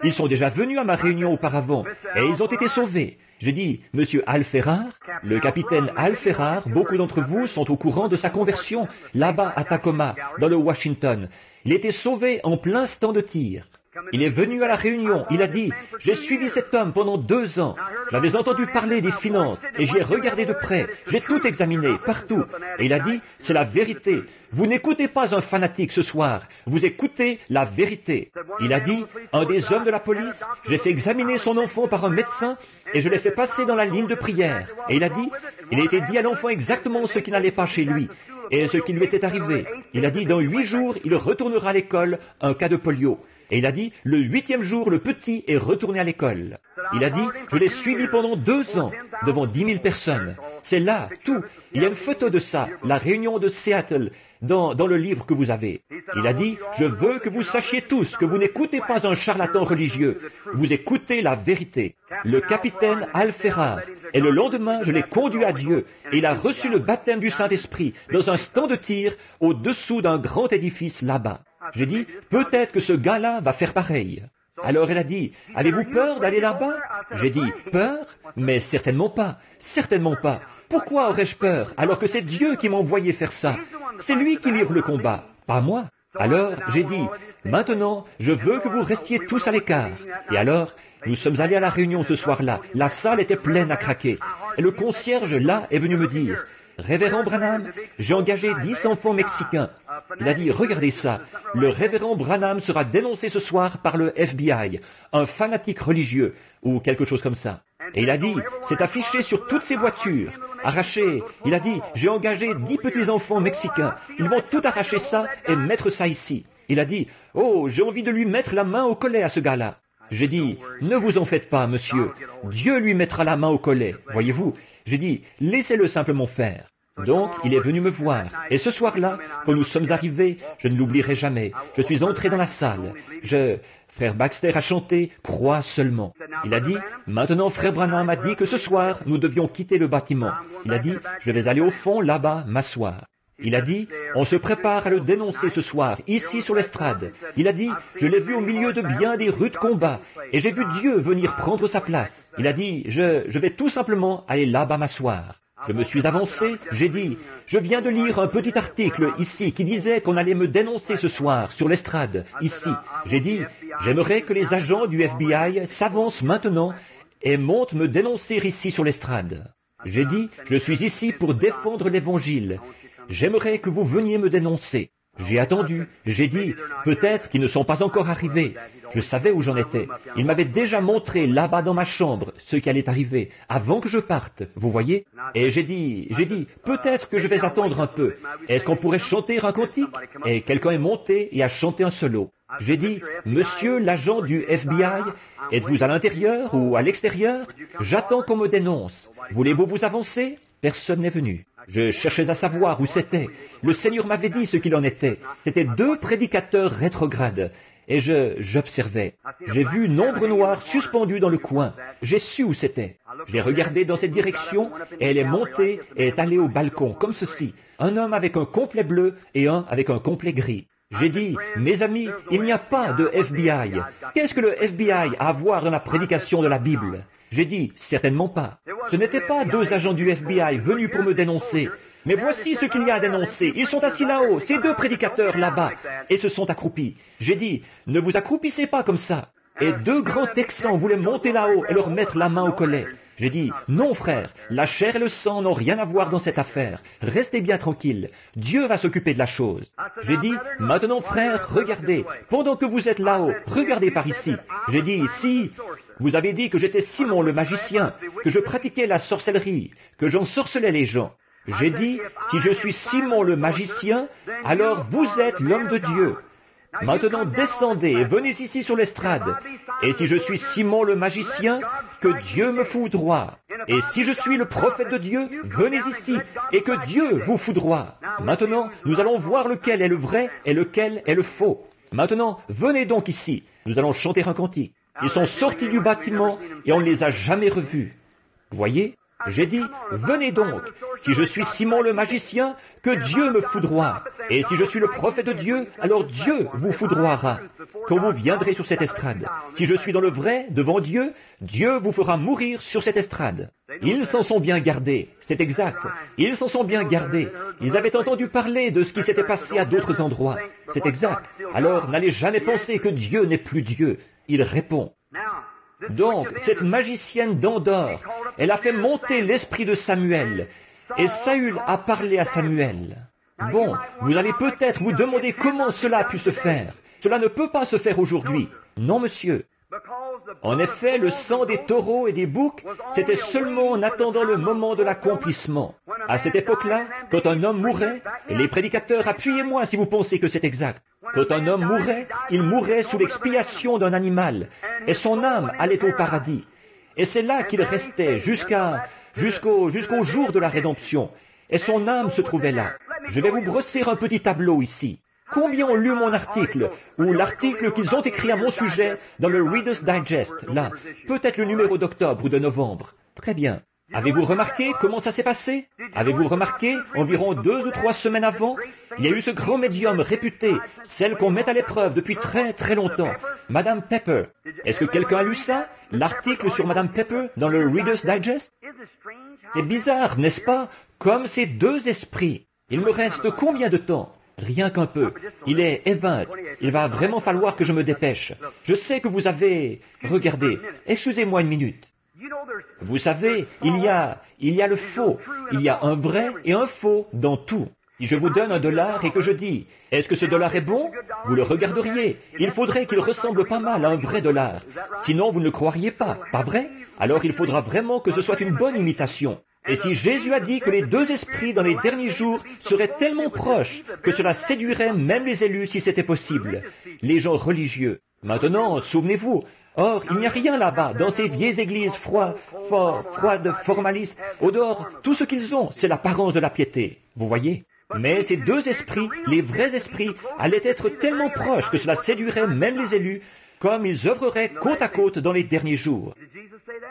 ils sont déjà venus à ma réunion auparavant, et ils ont été sauvés. J'ai dit, Monsieur Al-Ferrar, le capitaine Al-Ferrar, beaucoup d'entre vous sont au courant de sa conversion, là-bas à Tacoma, dans le Washington. Il était sauvé en plein stand de tir. Il est venu à la réunion, il a dit, j'ai suivi cet homme pendant 2 ans. J'avais entendu parler des finances et j'y ai regardé de près. J'ai tout examiné, partout. Et il a dit, c'est la vérité. Vous n'écoutez pas un fanatique ce soir, vous écoutez la vérité. Il a dit, un des hommes de la police, j'ai fait examiner son enfant par un médecin et je l'ai fait passer dans la ligne de prière. Et il a dit, il a été dit à l'enfant exactement ce qui n'allait pas chez lui et ce qui lui était arrivé. Il a dit, dans 8 jours, il retournera à l'école, un cas de polio. Et il a dit, le 8e jour, le petit est retourné à l'école. Il a dit, je l'ai suivi pendant 2 ans, devant 10 000 personnes. C'est là, tout. Il y a une photo de ça, la réunion de Seattle, dans le livre que vous avez. Il a dit, je veux que vous sachiez tous que vous n'écoutez pas un charlatan religieux, vous écoutez la vérité. Le capitaine Al-Ferrar, et le lendemain, je l'ai conduit à Dieu, et il a reçu le baptême du Saint-Esprit dans un stand de tir au-dessous d'un grand édifice là-bas. J'ai dit, peut-être que ce gars-là va faire pareil. Alors elle a dit, avez-vous peur d'aller là-bas? J'ai dit, peur? Mais certainement pas, certainement pas. Pourquoi aurais-je peur alors que c'est Dieu qui m'a envoyé faire ça? C'est lui qui livre le combat, pas moi. Alors j'ai dit, maintenant, je veux que vous restiez tous à l'écart. Et alors, nous sommes allés à la réunion ce soir-là. La salle était pleine à craquer. Et le concierge, là, est venu me dire, Révérend Branham, j'ai engagé 10 enfants mexicains. Il a dit, regardez ça, le révérend Branham sera dénoncé ce soir par le FBI, un fanatique religieux, ou quelque chose comme ça. Et il a dit, c'est affiché sur toutes ces voitures, arraché. Il a dit, j'ai engagé 10 petits-enfants mexicains, ils vont tout arracher ça et mettre ça ici. Il a dit, oh, j'ai envie de lui mettre la main au collet à ce gars-là. J'ai dit, ne vous en faites pas, monsieur, Dieu lui mettra la main au collet, voyez-vous. J'ai dit, laissez-le simplement faire. Donc, il est venu me voir. Et ce soir-là, quand nous sommes arrivés, je ne l'oublierai jamais. Je suis entré dans la salle. Frère Baxter a chanté « Crois seulement ». Il a dit « Maintenant, Frère Branham a dit que ce soir, nous devions quitter le bâtiment. » Il a dit « Je vais aller au fond, là-bas, m'asseoir. » Il a dit « On se prépare à le dénoncer ce soir, ici sur l'estrade. » Il a dit « Je l'ai vu au milieu de bien des rudes combats, et j'ai vu Dieu venir prendre sa place. » Il a dit « Je vais tout simplement aller là-bas m'asseoir. » Je me suis avancé, j'ai dit « Je viens de lire un petit article ici qui disait qu'on allait me dénoncer ce soir sur l'estrade, ici. » J'ai dit « J'aimerais que les agents du FBI s'avancent maintenant et montent me dénoncer ici sur l'estrade. » J'ai dit « Je suis ici pour défendre l'Évangile. J'aimerais que vous veniez me dénoncer. » J'ai attendu, j'ai dit, peut-être qu'ils ne sont pas encore arrivés. Je savais où j'en étais. Il m'avait déjà montré là-bas dans ma chambre ce qui allait arriver, avant que je parte, vous voyez. Et j'ai dit, peut-être que je vais attendre un peu. Est-ce qu'on pourrait chanter un cantique? Et quelqu'un est monté et a chanté un solo. J'ai dit, monsieur l'agent du FBI, êtes-vous à l'intérieur ou à l'extérieur? J'attends qu'on me dénonce. Voulez-vous vous avancer? Personne n'est venu. Je cherchais à savoir où c'était. Le Seigneur m'avait dit ce qu'il en était. C'étaient 2 prédicateurs rétrogrades. Et j'observais. J'ai vu une ombre noire suspendue dans le coin. J'ai su où c'était. J'ai regardé dans cette direction et elle est montée et est allée au balcon, comme ceci. Un homme avec un complet bleu et un avec un complet gris. J'ai dit, mes amis, il n'y a pas de FBI. Qu'est-ce que le FBI a à voir dans la prédication de la Bible? J'ai dit, certainement pas. Ce n'étaient pas 2 agents du FBI venus pour me dénoncer. Mais voici ce qu'il y a à dénoncer. Ils sont assis là-haut, ces 2 prédicateurs là-bas, et se sont accroupis. J'ai dit, ne vous accroupissez pas comme ça. Et 2 grands Texans voulaient monter là-haut et leur mettre la main au collet. J'ai dit, non frère, la chair et le sang n'ont rien à voir dans cette affaire. Restez bien tranquille. Dieu va s'occuper de la chose. J'ai dit, maintenant frère, regardez. Pendant que vous êtes là-haut, regardez par ici. J'ai dit, si vous avez dit que j'étais Simon le magicien, que je pratiquais la sorcellerie, que j'ensorcelais les gens. J'ai dit, si je suis Simon le magicien, alors vous êtes l'homme de Dieu. Maintenant descendez et venez ici sur l'estrade. Et si je suis Simon le magicien, que Dieu me foudroie. Et si je suis le prophète de Dieu, venez ici, et que Dieu vous foudroie. Maintenant, nous allons voir lequel est le vrai et lequel est le faux. Maintenant, venez donc ici. Nous allons chanter un cantique. Ils sont sortis du bâtiment et on ne les a jamais revus. Voyez, j'ai dit, venez donc. Si je suis Simon le magicien, que Dieu me foudroie. Et si je suis le prophète de Dieu, alors Dieu vous foudroiera. Quand vous viendrez sur cette estrade. Si je suis dans le vrai, devant Dieu, Dieu vous fera mourir sur cette estrade. Ils s'en sont bien gardés, c'est exact. Ils s'en sont bien gardés. Ils avaient entendu parler de ce qui s'était passé à d'autres endroits. C'est exact. Alors n'allez jamais penser que Dieu n'est plus Dieu. Il répond. Donc, cette magicienne d'Endor, elle a fait monter l'esprit de Samuel. Et Saül a parlé à Samuel. Bon, vous allez peut-être vous demander comment cela a pu se faire. Cela ne peut pas se faire aujourd'hui. Non, monsieur. En effet, le sang des taureaux et des boucs, c'était seulement en attendant le moment de l'accomplissement. À cette époque-là, quand un homme mourait, et les prédicateurs, appuyez-moi si vous pensez que c'est exact. Quand un homme mourait, il mourait sous l'expiation d'un animal, et son âme allait au paradis. Et c'est là qu'il restait jusqu'au jour de la rédemption. Et son âme se trouvait là. Je vais vous brosser un petit tableau ici. Combien ont lu mon article, ou l'article qu'ils ont écrit à mon sujet dans le Reader's Digest, là, peut-être le numéro d'octobre ou de novembre. Très bien. Avez-vous remarqué comment ça s'est passé? Avez-vous remarqué, environ 2 ou 3 semaines avant, il y a eu ce grand médium réputé, celle qu'on met à l'épreuve depuis très très longtemps, Madame Pepper. Est-ce que quelqu'un a lu ça? L'article sur Madame Pepper dans le Reader's Digest? C'est bizarre, n'est-ce pas? Comme ces deux esprits. Il me reste combien de temps? Rien qu'un peu. Il est 20. Il va vraiment falloir que je me dépêche. Je sais que vous avez... Regardez, excusez-moi une minute. Vous savez, il y a le faux. Il y a un vrai et un faux dans tout. Si je vous donne $1 et que je dis, est-ce que ce dollar est bon? Vous le regarderiez. Il faudrait qu'il ressemble pas mal à un vrai dollar. Sinon, vous ne le croiriez pas, pas vrai? Alors il faudra vraiment que ce soit une bonne imitation. Et si Jésus a dit que les deux esprits dans les derniers jours seraient tellement proches que cela séduirait même les élus si c'était possible, les gens religieux. Maintenant, souvenez-vous, or, il n'y a rien là-bas, dans ces vieilles églises froides, formalistes. Au dehors, tout ce qu'ils ont, c'est l'apparence de la piété. Vous voyez? Mais ces deux esprits, les vrais esprits, allaient être tellement proches que cela séduirait même les élus, comme ils œuvreraient côte à côte dans les derniers jours.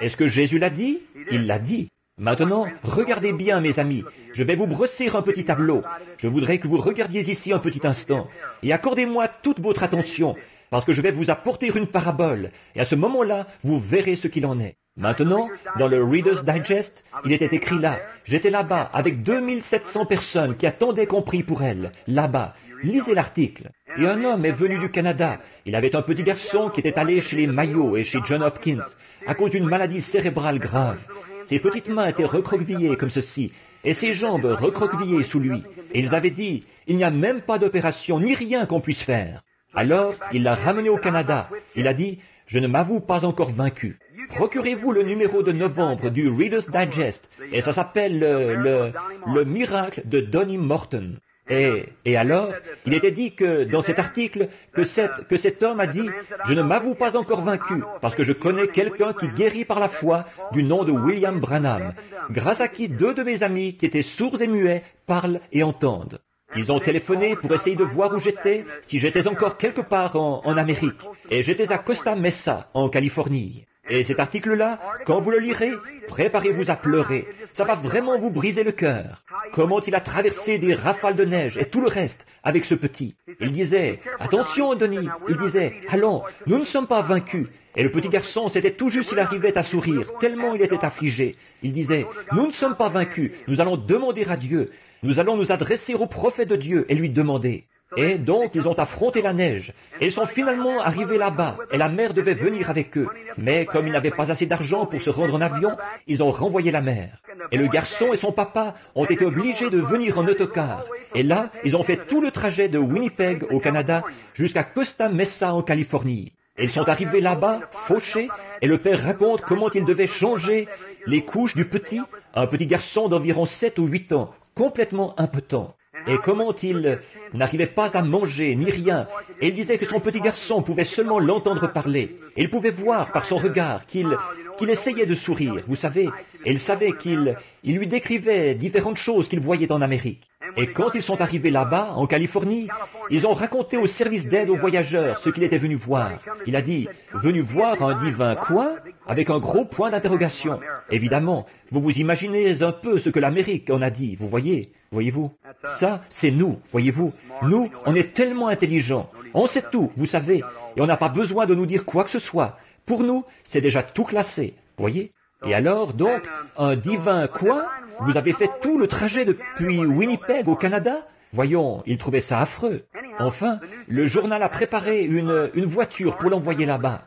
Est-ce que Jésus l'a dit? Il l'a dit. Maintenant, regardez bien, mes amis. Je vais vous brosser un petit tableau. Je voudrais que vous regardiez ici un petit instant. Et accordez-moi toute votre attention, parce que je vais vous apporter une parabole. Et à ce moment-là, vous verrez ce qu'il en est. Maintenant, dans le Reader's Digest, il était écrit là. J'étais là-bas, avec 2700 personnes qui attendaient qu'on prie pour elles. Là-bas. Lisez l'article. Et un homme est venu du Canada. Il avait un petit garçon qui était allé chez les Mayo et chez John Hopkins, à cause d'une maladie cérébrale grave. Ses petites mains étaient recroquevillées comme ceci, et ses jambes recroquevillées sous lui. Et ils avaient dit, il n'y a même pas d'opération, ni rien qu'on puisse faire. Alors, il l'a ramené au Canada. Il a dit, je ne m'avoue pas encore vaincu. Procurez-vous le numéro de novembre du Reader's Digest, et ça s'appelle le miracle de Donnie Morton. Et alors, il était dit que, dans cet article, que cet homme a dit, je ne m'avoue pas encore vaincu, parce que je connais quelqu'un qui guérit par la foi du nom de William Branham, grâce à qui 2 de mes amis qui étaient sourds et muets parlent et entendent. Ils ont téléphoné pour essayer de voir où j'étais, si j'étais encore quelque part en Amérique, et j'étais à Costa Mesa, en Californie. Et cet article-là, quand vous le lirez, préparez-vous à pleurer. Ça va vraiment vous briser le cœur. Comment il a traversé des rafales de neige et tout le reste avec ce petit. Il disait, attention, Denis. Il disait, allons, nous ne sommes pas vaincus. Et le petit garçon, c'était tout juste s'il arrivait à sourire, tellement il était affligé. Il disait, nous ne sommes pas vaincus. Nous allons demander à Dieu. Nous allons nous adresser au prophète de Dieu et lui demander. Et donc, ils ont affronté la neige. Et ils sont finalement arrivés là-bas. Et la mère devait venir avec eux. Mais comme ils n'avaient pas assez d'argent pour se rendre en avion, ils ont renvoyé la mère. Et le garçon et son papa ont été obligés de venir en autocar. Et là, ils ont fait tout le trajet de Winnipeg, au Canada, jusqu'à Costa Mesa, en Californie. Et ils sont arrivés là-bas, fauchés, et le père raconte comment il devait changer les couches du petit, un petit garçon d'environ 7 ou 8 ans, complètement impotent. et comment il n'arrivait pas à manger ni rien. Et il disait que son petit garçon pouvait seulement l'entendre parler. Et il pouvait voir par son regard qu'il essayait de sourire, vous savez. Et il savait qu'il lui décrivait différentes choses qu'il voyait en Amérique. Et quand ils sont arrivés là-bas, en Californie, ils ont raconté au service d'aide aux voyageurs ce qu'il était venu voir. Il a dit, venu voir un divin quoi? Avec un gros point d'interrogation. Évidemment, vous vous imaginez un peu ce que l'Amérique en a dit, vous voyez, voyez-vous. Ça, c'est nous, voyez-vous. Nous, on est tellement intelligents. On sait tout, vous savez, et on n'a pas besoin de nous dire quoi que ce soit. Pour nous, c'est déjà tout classé, voyez. Et alors, donc, un divin quoi? Vous avez fait tout le trajet depuis Winnipeg au Canada? Voyons, il trouvait ça affreux. Enfin, le journal a préparé une voiture pour l'envoyer là-bas.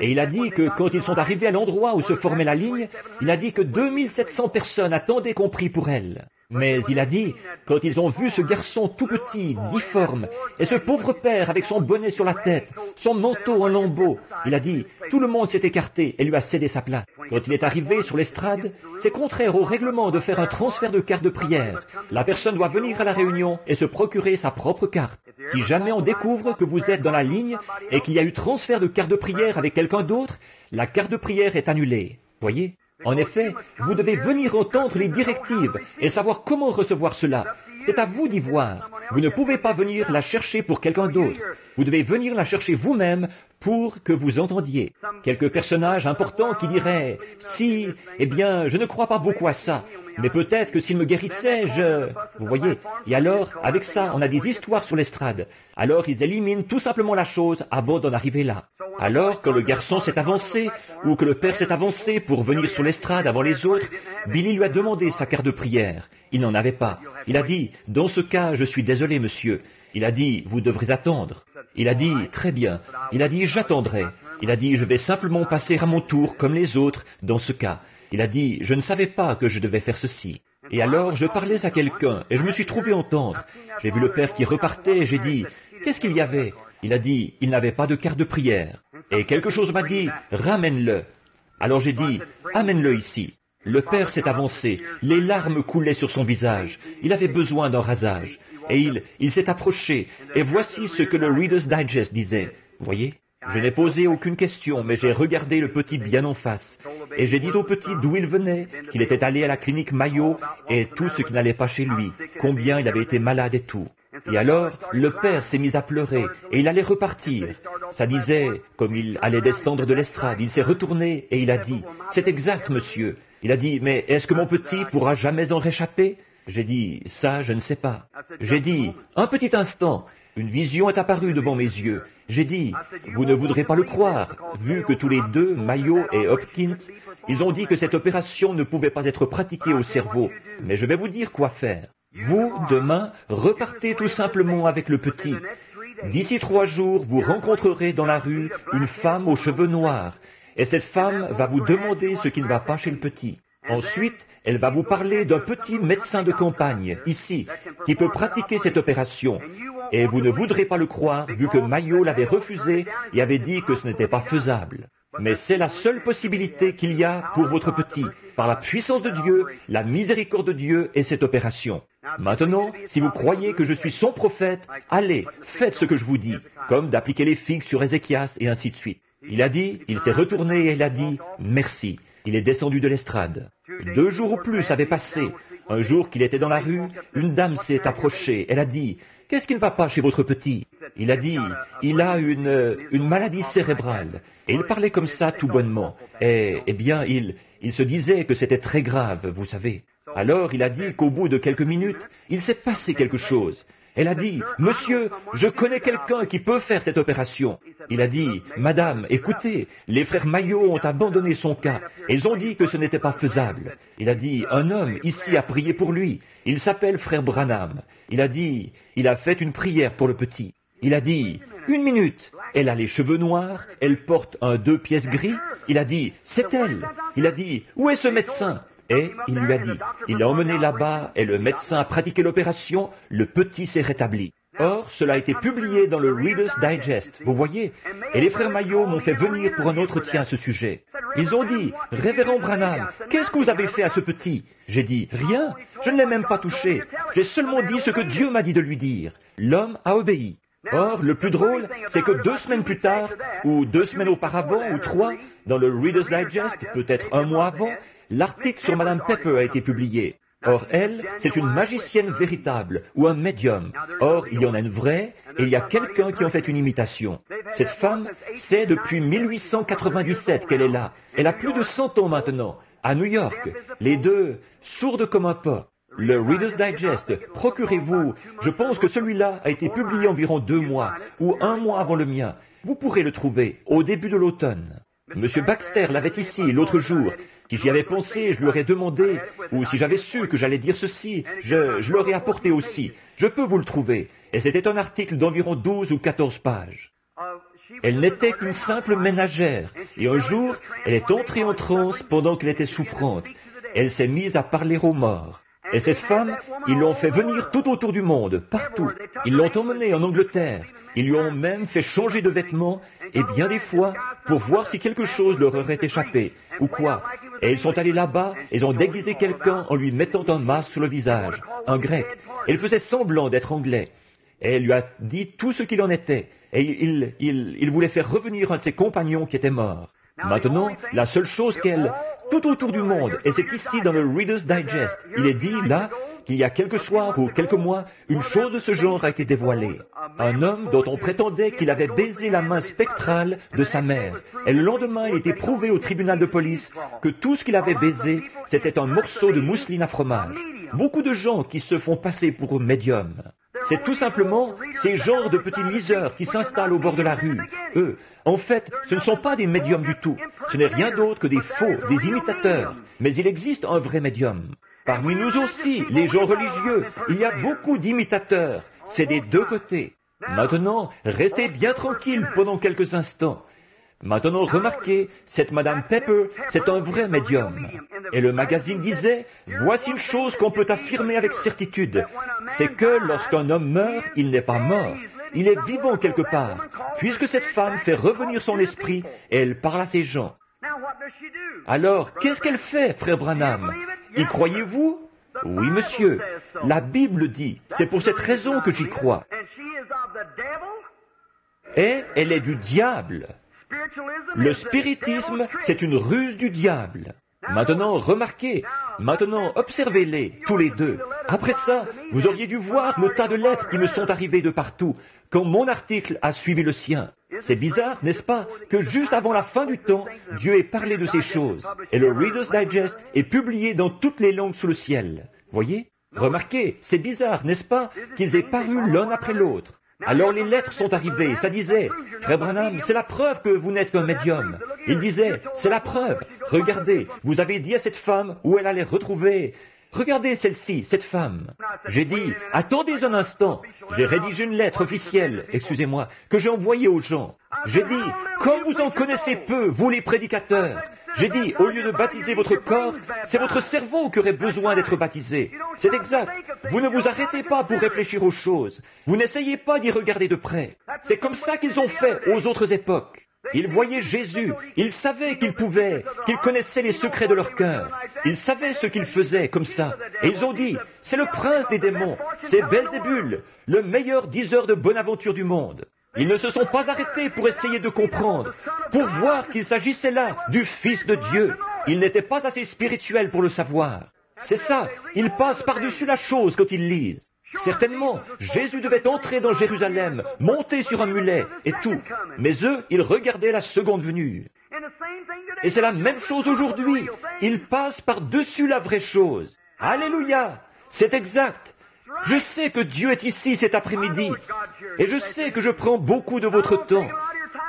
Et il a dit que quand ils sont arrivés à l'endroit où se formait la ligne, il a dit que 2700 personnes attendaient qu'on prie pour elle. Mais il a dit, quand ils ont vu ce garçon tout petit, difforme, et ce pauvre père avec son bonnet sur la tête, son manteau en lambeaux, il a dit, tout le monde s'est écarté et lui a cédé sa place. Quand il est arrivé sur l'estrade, c'est contraire au règlement de faire un transfert de carte de prière. La personne doit venir à la réunion et se procurer sa propre carte. Si jamais on découvre que vous êtes dans la ligne et qu'il y a eu transfert de carte de prière avec quelqu'un d'autre, la carte de prière est annulée. Voyez ? En effet, vous devez venir entendre les directives et savoir comment recevoir cela. C'est à vous d'y voir. Vous ne pouvez pas venir la chercher pour quelqu'un d'autre. Vous devez venir la chercher vous-même pour que vous entendiez. Quelques personnages importants qui diraient « Si, eh bien, je ne crois pas beaucoup à ça, mais peut-être que s'il me guérissait, je... » Vous voyez. Et alors, avec ça, on a des histoires sur l'estrade. Alors, ils éliminent tout simplement la chose avant d'en arriver là. Alors, quand le garçon s'est avancé, ou que le père s'est avancé pour venir sur l'estrade avant les autres, Billy lui a demandé sa carte de prière. Il n'en avait pas. Il a dit « Dans ce cas, je suis désolé, monsieur. » Il a dit « Vous devrez attendre. » Il a dit « Très bien. » Il a dit « J'attendrai. » Il a dit « Je vais simplement passer à mon tour comme les autres dans ce cas. » Il a dit « Je ne savais pas que je devais faire ceci. » Et alors, je parlais à quelqu'un et je me suis trouvé entendre. J'ai vu le père qui repartait et j'ai dit « Qu'est-ce qu'il y avait ?» Il a dit « Il n'avait pas de carte de prière. » Et quelque chose m'a dit « Ramène-le. » Alors j'ai dit « Amène-le ici. » Le père s'est avancé, les larmes coulaient sur son visage. Il avait besoin d'un rasage. Et il s'est approché, et voici ce que le Reader's Digest disait. Voyez, je n'ai posé aucune question, mais j'ai regardé le petit bien en face. Et j'ai dit au petit d'où il venait, qu'il était allé à la clinique Mayo, et tout ce qui n'allait pas chez lui, combien il avait été malade et tout. Et alors, le père s'est mis à pleurer, et il allait repartir. Ça disait, comme il allait descendre de l'estrade, il s'est retourné, et il a dit, « C'est exact, monsieur. » Il a dit, « Mais est-ce que mon petit pourra jamais en réchapper ?» J'ai dit, « Ça, je ne sais pas. » J'ai dit, « Un petit instant. » Une vision est apparue devant mes yeux. J'ai dit, « Vous ne voudrez pas le croire, vu que tous les deux, Mayo et Hopkins, ils ont dit que cette opération ne pouvait pas être pratiquée au cerveau. Mais je vais vous dire quoi faire. Vous, demain, repartez tout simplement avec le petit. D'ici 3 jours, vous rencontrerez dans la rue une femme aux cheveux noirs. Et cette femme va vous demander ce qui ne va pas chez le petit. Ensuite, elle va vous parler d'un petit médecin de campagne, ici, qui peut pratiquer cette opération. Et vous ne voudrez pas le croire, vu que Mayo l'avait refusé et avait dit que ce n'était pas faisable. Mais c'est la seule possibilité qu'il y a pour votre petit, par la puissance de Dieu, la miséricorde de Dieu et cette opération. Maintenant, si vous croyez que je suis son prophète, allez, faites ce que je vous dis, comme d'appliquer les figues sur Ézéchias et ainsi de suite. Il a dit, il s'est retourné et il a dit, merci. Il est descendu de l'estrade. 2 jours ou plus avaient passé. Un jour qu'il était dans la rue, une dame s'est approchée. Elle a dit, « Qu'est-ce qui ne va pas chez votre petit ?» Il a dit, « Il a une maladie cérébrale. » Et il parlait comme ça tout bonnement. Et, eh bien, il se disait que c'était très grave, vous savez. Alors il a dit qu'au bout de quelques minutes, il s'est passé quelque chose. Elle a dit, « Monsieur, je connais quelqu'un qui peut faire cette opération. » Il a dit, « Madame, écoutez, les frères Mayo ont abandonné son cas. Ils ont dit que ce n'était pas faisable. » Il a dit, « Un homme ici a prié pour lui. Il s'appelle frère Branham. » Il a dit, « Il a fait une prière pour le petit. » Il a dit, « 1 minute. Elle a les cheveux noirs, elle porte un 2 pièces gris. » Il a dit, « C'est elle. » Il a dit, « Où est ce médecin ?» Et il lui a dit, il l'a emmené là-bas et le médecin a pratiqué l'opération, le petit s'est rétabli. Or, cela a été publié dans le Reader's Digest, vous voyez, et les frères Mayo m'ont fait venir pour un entretien à ce sujet. Ils ont dit, « Révérend Branham, qu'est-ce que vous avez fait à ce petit ?» J'ai dit, « Rien, je ne l'ai même pas touché. J'ai seulement dit ce que Dieu m'a dit de lui dire. » L'homme a obéi. Or, le plus drôle, c'est que 2 semaines plus tard, ou 2 semaines auparavant, ou 3, dans le Reader's Digest, peut-être un mois avant, l'article sur Madame Pepper a été publié. Or, elle, c'est une magicienne véritable, ou un médium. Or, il y en a une vraie, et il y a quelqu'un qui en fait une imitation. Cette femme, c'est depuis 1897 qu'elle est là. Elle a plus de 100 ans maintenant, à New York. Les deux, sourdes comme un porc. Le Reader's Digest, procurez-vous, je pense que celui-là a été publié environ 2 mois, ou 1 mois avant le mien. Vous pourrez le trouver, au début de l'automne. Monsieur Baxter l'avait ici l'autre jour. Si j'y avais pensé, je lui aurais demandé, ou si j'avais su que j'allais dire ceci, je l'aurais apporté aussi. Je peux vous le trouver. Et c'était un article d'environ 12 ou 14 pages. Elle n'était qu'une simple ménagère, et un jour, elle est entrée en transe pendant qu'elle était souffrante. Elle s'est mise à parler aux morts. Et cette femme, ils l'ont fait venir tout autour du monde, partout. Ils l'ont emmenée en Angleterre. Ils lui ont même fait changer de vêtements, et bien des fois, pour voir si quelque chose leur aurait échappé, ou quoi. Et ils sont allés là-bas, et ils ont déguisé quelqu'un en lui mettant un masque sur le visage, un grec. Et il faisait semblant d'être anglais. Et elle lui a dit tout ce qu'il en était. Et il voulait faire revenir un de ses compagnons qui était mort. Maintenant, la seule chose qu'elle... Tout autour du monde, et c'est ici dans le Reader's Digest, il est dit là qu'il y a quelques soirs ou quelques mois, une chose de ce genre a été dévoilée. Un homme dont on prétendait qu'il avait baisé la main spectrale de sa mère. Et le lendemain, il était prouvé au tribunal de police que tout ce qu'il avait baisé, c'était un morceau de mousseline à fromage. Beaucoup de gens qui se font passer pour médiums. C'est tout simplement ces genres de petits liseurs qui s'installent au bord de la rue. Eux, en fait, ce ne sont pas des médiums du tout. Ce n'est rien d'autre que des faux, des imitateurs. Mais il existe un vrai médium. Parmi nous aussi, les gens religieux, il y a beaucoup d'imitateurs. C'est des deux côtés. Maintenant, restez bien tranquilles pendant quelques instants. Maintenant, remarquez, cette Madame Pepper, c'est un vrai médium. Et le magazine disait, voici une chose qu'on peut affirmer avec certitude, c'est que lorsqu'un homme meurt, il n'est pas mort, il est vivant quelque part, puisque cette femme fait revenir son esprit et elle parle à ces gens. Alors, qu'est-ce qu'elle fait, frère Branham? Y croyez-vous? Oui, monsieur. La Bible dit, c'est pour cette raison que j'y crois. Et elle est du diable. Le spiritisme, c'est une ruse du diable. Maintenant, remarquez, maintenant, observez-les, tous les deux. Après ça, vous auriez dû voir le tas de lettres qui me sont arrivées de partout, quand mon article a suivi le sien. C'est bizarre, n'est-ce pas, que juste avant la fin du temps, Dieu ait parlé de ces choses. Et le Reader's Digest est publié dans toutes les langues sous le ciel. Voyez? Remarquez, c'est bizarre, n'est-ce pas, qu'ils aient paru l'un après l'autre. Alors les lettres sont arrivées, ça disait, « Frère Branham, c'est la preuve que vous n'êtes qu'un médium. » Il disait, « C'est la preuve. Regardez, vous avez dit à cette femme où elle allait retrouver. Regardez celle-ci, cette femme. » J'ai dit, « Attendez un instant. » J'ai rédigé une lettre officielle, excusez-moi, que j'ai envoyée aux gens. J'ai dit, « Comme vous en connaissez peu, vous les prédicateurs. » J'ai dit, au lieu de baptiser votre corps, c'est votre cerveau qui aurait besoin d'être baptisé. C'est exact. Vous ne vous arrêtez pas pour réfléchir aux choses. Vous n'essayez pas d'y regarder de près. C'est comme ça qu'ils ont fait aux autres époques. Ils voyaient Jésus. Ils savaient qu'il pouvait, qu'ils connaissaient les secrets de leur cœur. Ils savaient ce qu'ils faisaient comme ça. Et ils ont dit, c'est le prince des démons. C'est Belzébul, le meilleur diseur de bonne aventure du monde. Ils ne se sont pas arrêtés pour essayer de comprendre, pour voir qu'il s'agissait là du Fils de Dieu. Ils n'étaient pas assez spirituels pour le savoir. C'est ça, ils passent par-dessus la chose quand ils lisent. Certainement, Jésus devait entrer dans Jérusalem, monter sur un mulet et tout. Mais eux, ils regardaient la seconde venue. Et c'est la même chose aujourd'hui. Ils passent par-dessus la vraie chose. Alléluia! C'est exact. Je sais que Dieu est ici cet après-midi, et je sais que je prends beaucoup de votre temps,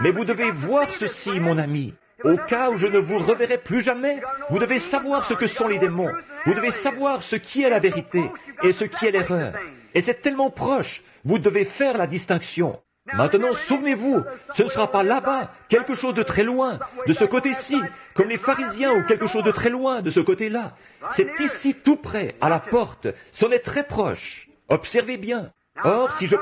mais vous devez voir ceci, mon ami. Au cas où je ne vous reverrai plus jamais, vous devez savoir ce que sont les démons, vous devez savoir ce qui est la vérité et ce qui est l'erreur. Et c'est tellement proche, vous devez faire la distinction. Maintenant, souvenez-vous, ce ne sera pas là-bas, quelque chose de très loin, de ce côté-ci, comme les pharisiens ou quelque chose de très loin, de ce côté-là. C'est ici tout près, à la porte, c'en est très proche. Observez bien. Or, si je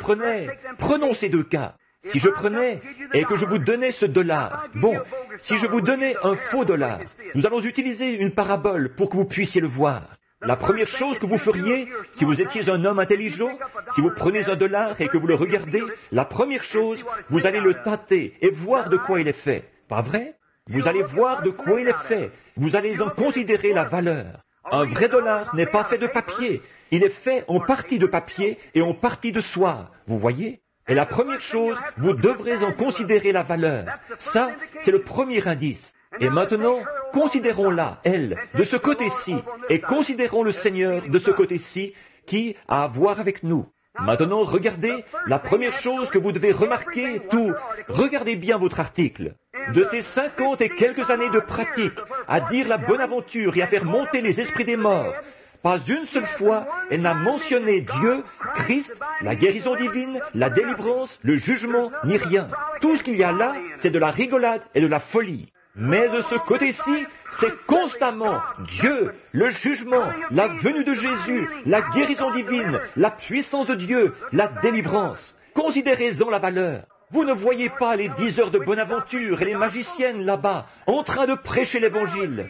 prenons ces deux cas. Si je prenais et que je vous donnais ce dollar, bon, si je vous donnais un faux dollar, nous allons utiliser une parabole pour que vous puissiez le voir. La première chose que vous feriez, si vous étiez un homme intelligent, si vous prenez un dollar et que vous le regardez, la première chose, vous allez le tâter et voir de quoi il est fait. Pas vrai? Vous allez voir de quoi il est fait. Vous allez en considérer la valeur. Un vrai dollar n'est pas fait de papier. Il est fait en partie de papier et en partie de soie. Vous voyez? Et la première chose, vous devrez en considérer la valeur. Ça, c'est le premier indice. Et maintenant, considérons-la, elle, de ce côté-ci, et considérons le Seigneur de ce côté-ci, qui a à voir avec nous. Maintenant, regardez, la première chose que vous devez remarquer, regardez bien votre article. De ces 50 et quelques années de pratique, à dire la bonne aventure et à faire monter les esprits des morts, pas une seule fois, elle n'a mentionné Dieu, Christ, la guérison divine, la délivrance, le jugement, ni rien. Tout ce qu'il y a là, c'est de la rigolade et de la folie. Mais de ce côté-ci, c'est constamment Dieu, le jugement, la venue de Jésus, la guérison divine, la puissance de Dieu, la délivrance. Considérez-en la valeur. Vous ne voyez pas les diseurs de bonne aventure et les magiciennes là-bas, en train de prêcher l'évangile.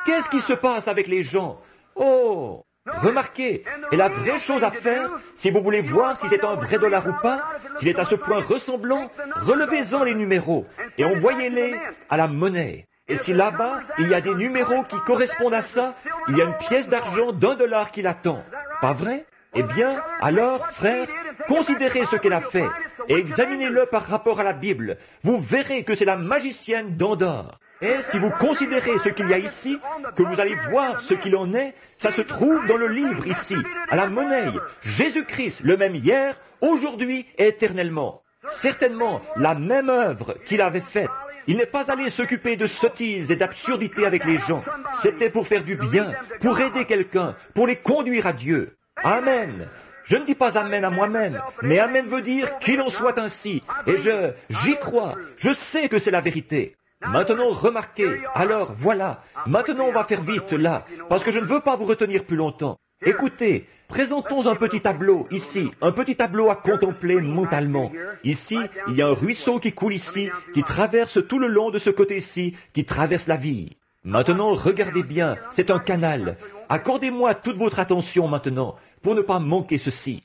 Qu'est-ce qui se passe avec les gens? Oh! Remarquez, et la vraie chose à faire, si vous voulez voir si c'est un vrai dollar ou pas, s'il est à ce point ressemblant, relevez-en les numéros et envoyez-les à la monnaie. Et si là-bas, il y a des numéros qui correspondent à ça, il y a une pièce d'argent d'$1 qui l'attend. Pas vrai? Eh bien, alors, frères, considérez ce qu'elle a fait et examinez-le par rapport à la Bible. Vous verrez que c'est la magicienne d'Andorre. Et si vous considérez ce qu'il y a ici, que vous allez voir ce qu'il en est, ça se trouve dans le livre ici, à la monnaie. Jésus-Christ, le même hier, aujourd'hui et éternellement. Certainement la même œuvre qu'il avait faite. Il n'est pas allé s'occuper de sottises et d'absurdités avec les gens. C'était pour faire du bien, pour aider quelqu'un, pour les conduire à Dieu. Amen. Je ne dis pas Amen à moi-même, mais Amen veut dire qu'il en soit ainsi. Et j'y crois. Je sais que c'est la vérité. Maintenant, remarquez. Alors, voilà. Maintenant, on va faire vite, là, parce que je ne veux pas vous retenir plus longtemps. Écoutez, présentons un petit tableau, ici, un petit tableau à contempler mentalement. Ici, il y a un ruisseau qui coule ici, qui traverse tout le long de ce côté-ci, qui traverse la vie. Maintenant, regardez bien, c'est un canal. Accordez-moi toute votre attention maintenant, pour ne pas manquer ceci.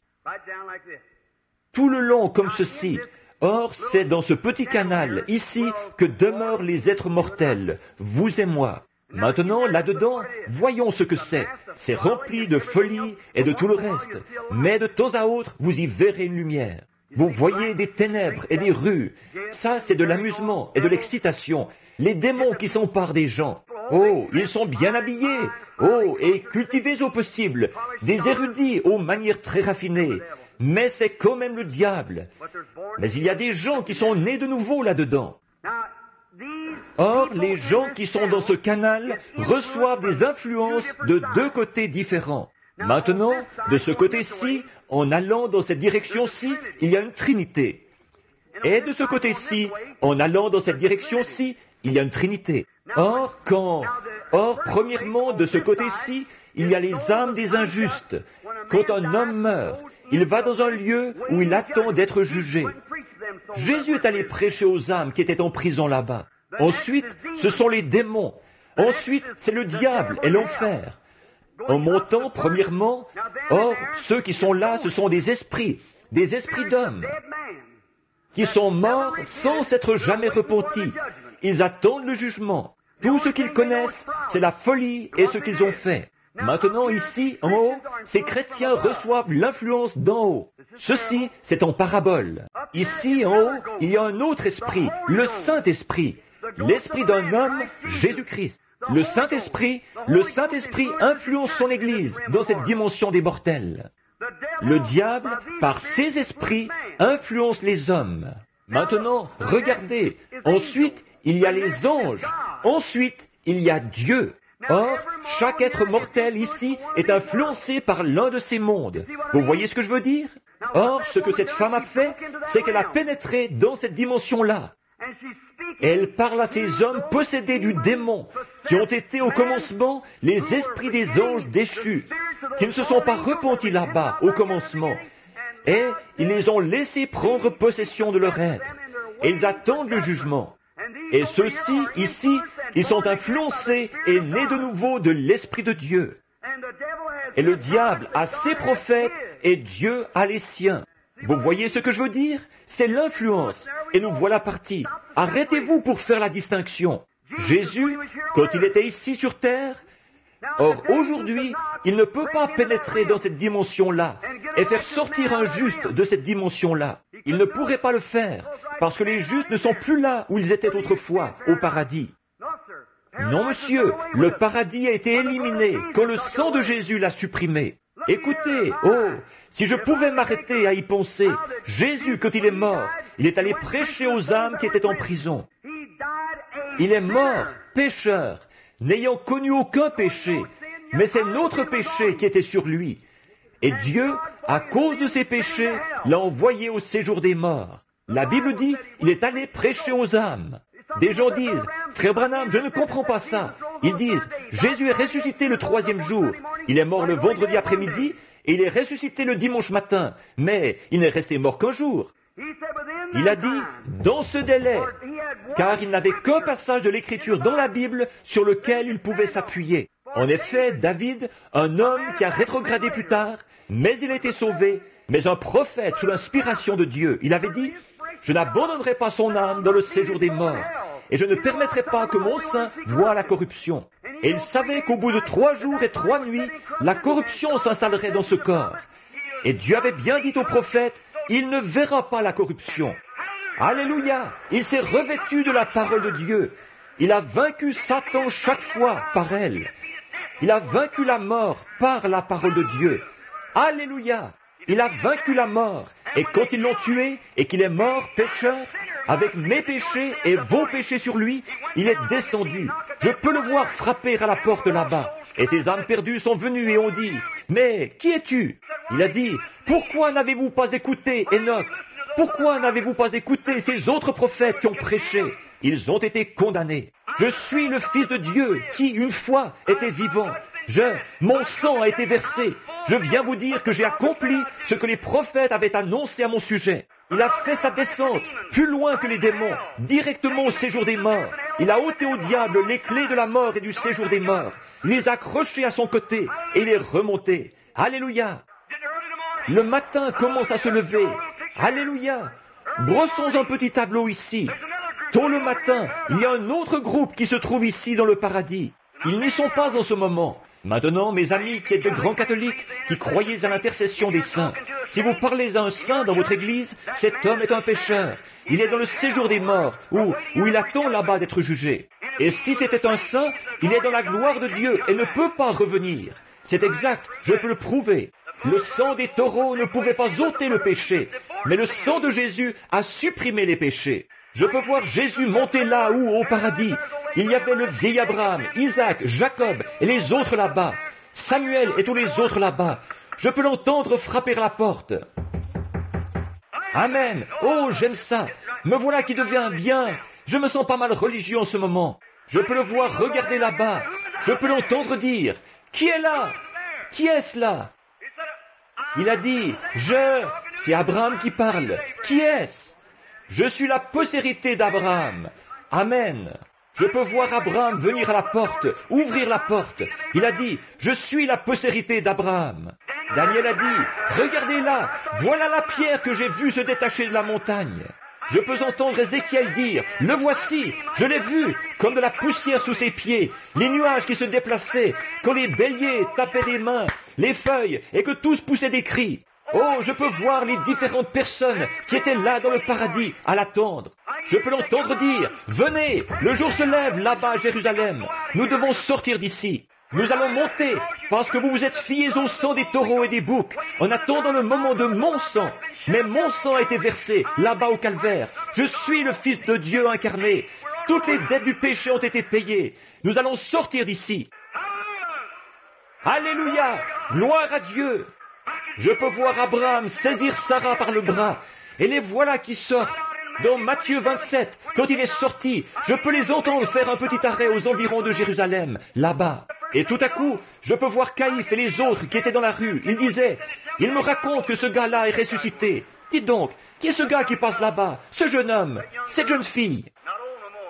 Tout le long comme ceci. Or, c'est dans ce petit canal, ici, que demeurent les êtres mortels, vous et moi. Maintenant, là-dedans, voyons ce que c'est. C'est rempli de folie et de tout le reste. Mais de temps à autre, vous y verrez une lumière. Vous voyez des ténèbres et des rues. Ça, c'est de l'amusement et de l'excitation. Les démons qui s'emparent des gens. Oh, ils sont bien habillés. Oh, et cultivés au possible. Des érudits aux manières très raffinées. Mais c'est quand même le diable. Mais il y a des gens qui sont nés de nouveau là-dedans. Or, les gens qui sont dans ce canal reçoivent des influences de deux côtés différents. Maintenant, de ce côté-ci, en allant dans cette direction-ci, il y a une trinité. Et de ce côté-ci, en allant dans cette direction-ci, il y a une trinité. Or, premièrement, de ce côté-ci, il y a les âmes des injustes. Quand un homme meurt, il va dans un lieu où il attend d'être jugé. Jésus est allé prêcher aux âmes qui étaient en prison là-bas. Ensuite, ce sont les démons. Ensuite, c'est le diable et l'enfer. En montant, premièrement, or, ceux qui sont là, ce sont des esprits d'hommes, qui sont morts sans s'être jamais repentis. Ils attendent le jugement. Tout ce qu'ils connaissent, c'est la folie et ce qu'ils ont fait. Maintenant, ici, en haut, ces chrétiens reçoivent l'influence d'en haut. Ceci, c'est en parabole. Ici, en haut, il y a un autre esprit, le Saint-Esprit. L'esprit d'un homme, Jésus-Christ. Le Saint-Esprit influence son Église dans cette dimension des mortels. Le diable, par ses esprits, influence les hommes. Maintenant, regardez. Ensuite, il y a les anges. Ensuite, il y a Dieu. Or, chaque être mortel ici est influencé par l'un de ces mondes. Vous voyez ce que je veux dire? Or, ce que cette femme a fait, c'est qu'elle a pénétré dans cette dimension-là. Elle parle à ces hommes possédés du démon, qui ont été au commencement les esprits des anges déchus, qui ne se sont pas repentis là-bas au commencement. et ils les ont laissés prendre possession de leur être. Et ils attendent le jugement. Et ceux-ci, ici, ils sont influencés et nés de nouveau de l'Esprit de Dieu. Et le diable a ses prophètes et Dieu a les siens. Vous voyez ce que je veux dire? C'est l'influence. Et nous voilà partis. Arrêtez-vous pour faire la distinction. Jésus, quand il était ici sur terre, or aujourd'hui, il ne peut pas pénétrer dans cette dimension-là et faire sortir un juste de cette dimension-là. Il ne pourrait pas le faire, parce que les justes ne sont plus là où ils étaient autrefois, au paradis. Non, monsieur, le paradis a été éliminé quand le sang de Jésus l'a supprimé. Écoutez, oh, si je pouvais m'arrêter à y penser, Jésus, quand il est mort, il est allé prêcher aux âmes qui étaient en prison. Il est mort, pécheur, n'ayant connu aucun péché, mais c'est notre péché qui était sur lui. Et Dieu, à cause de ses péchés, l'a envoyé au séjour des morts. La Bible dit, il est allé prêcher aux âmes. Des gens disent, frère Branham, je ne comprends pas ça. Ils disent, Jésus est ressuscité le 3e jour. Il est mort le vendredi après-midi et il est ressuscité le dimanche matin. Mais il n'est resté mort qu'un jour. Il a dit, dans ce délai, car il n'avait qu'un passage de l'Écriture dans la Bible sur lequel il pouvait s'appuyer. En effet, David, un homme qui a rétrogradé plus tard, mais il a été sauvé, mais un prophète sous l'inspiration de Dieu, il avait dit, je n'abandonnerai pas son âme dans le séjour des morts, et je ne permettrai pas que mon sein voie la corruption. Et il savait qu'au bout de 3 jours et 3 nuits, la corruption s'installerait dans ce corps. Et Dieu avait bien dit au prophète, il ne verra pas la corruption. Alléluia! Il s'est revêtu de la parole de Dieu. Il a vaincu Satan chaque fois par elle. Il a vaincu la mort par la parole de Dieu. Alléluia! Il a vaincu la mort. Et quand ils l'ont tué et qu'il est mort, pécheur, avec mes péchés et vos péchés sur lui, il est descendu. Je peux le voir frapper à la porte là-bas. Et ces âmes perdues sont venues et ont dit, « Mais qui es-tu » Il a dit, « Pourquoi n'avez-vous pas écouté Enoch? Pourquoi n'avez-vous pas écouté ces autres prophètes qui ont prêché? Ils ont été condamnés. Je suis le Fils de Dieu qui, une fois, était vivant. Mon sang a été versé. Je viens vous dire que j'ai accompli ce que les prophètes avaient annoncé à mon sujet. Il a fait sa descente plus loin que les démons, directement au séjour des morts. Il a ôté au diable les clés de la mort et du séjour des morts. Il les a accrochés à son côté et il est remonté. Alléluia! Le matin commence à se lever. Alléluia! Brossons un petit tableau ici. Tôt le matin, il y a un autre groupe qui se trouve ici dans le paradis. Ils n'y sont pas en ce moment. Maintenant, mes amis qui êtes de grands catholiques, qui croyez à l'intercession des saints, si vous parlez à un saint dans votre église, cet homme est un pécheur. Il est dans le séjour des morts, où il attend là-bas d'être jugé. Et si c'était un saint, il est dans la gloire de Dieu et ne peut pas revenir. C'est exact, je peux le prouver. Le sang des taureaux ne pouvait pas ôter le péché, mais le sang de Jésus a supprimé les péchés. Je peux voir Jésus monter là où, au paradis, il y avait le vieil Abraham, Isaac, Jacob et les autres là-bas, Samuel et tous les autres là-bas. Je peux l'entendre frapper à la porte. Amen. Oh, j'aime ça. Me voilà qui devient bien. Je me sens pas mal religieux en ce moment. Je peux le voir regarder là-bas. Je peux l'entendre dire, « Qui est là? Qui est-ce là ?» Il a dit, « C'est Abraham qui parle. Qui est-ce? Je suis la postérité d'Abraham. Amen. » Je peux voir Abraham venir à la porte, ouvrir la porte. Il a dit, « Je suis la postérité d'Abraham. » Daniel a dit, « Regardez là, voilà la pierre que j'ai vue se détacher de la montagne. » Je peux entendre Ézéchiel dire, « Le voici, je l'ai vu, comme de la poussière sous ses pieds, les nuages qui se déplaçaient, quand les béliers tapaient des mains, les feuilles, et que tous poussaient des cris. » Oh, je peux voir les différentes personnes qui étaient là dans le paradis à l'attendre. Je peux l'entendre dire, « Venez, le jour se lève là-bas à Jérusalem. Nous devons sortir d'ici. Nous allons monter, parce que vous vous êtes fiés au sang des taureaux et des boucs, en attendant le moment de mon sang. Mais mon sang a été versé là-bas au calvaire. Je suis le Fils de Dieu incarné. Toutes les dettes du péché ont été payées. Nous allons sortir d'ici. » Alléluia! Gloire à Dieu! Je peux voir Abraham saisir Sarah par le bras, et les voilà qui sortent. Dans Matthieu 27, quand il est sorti, je peux les entendre faire un petit arrêt aux environs de Jérusalem, là-bas. Et tout à coup, je peux voir Caïphe et les autres qui étaient dans la rue. Ils disaient, il me raconte que ce gars-là est ressuscité. Dites donc, qui est ce gars qui passe là-bas? Ce jeune homme, cette jeune fille?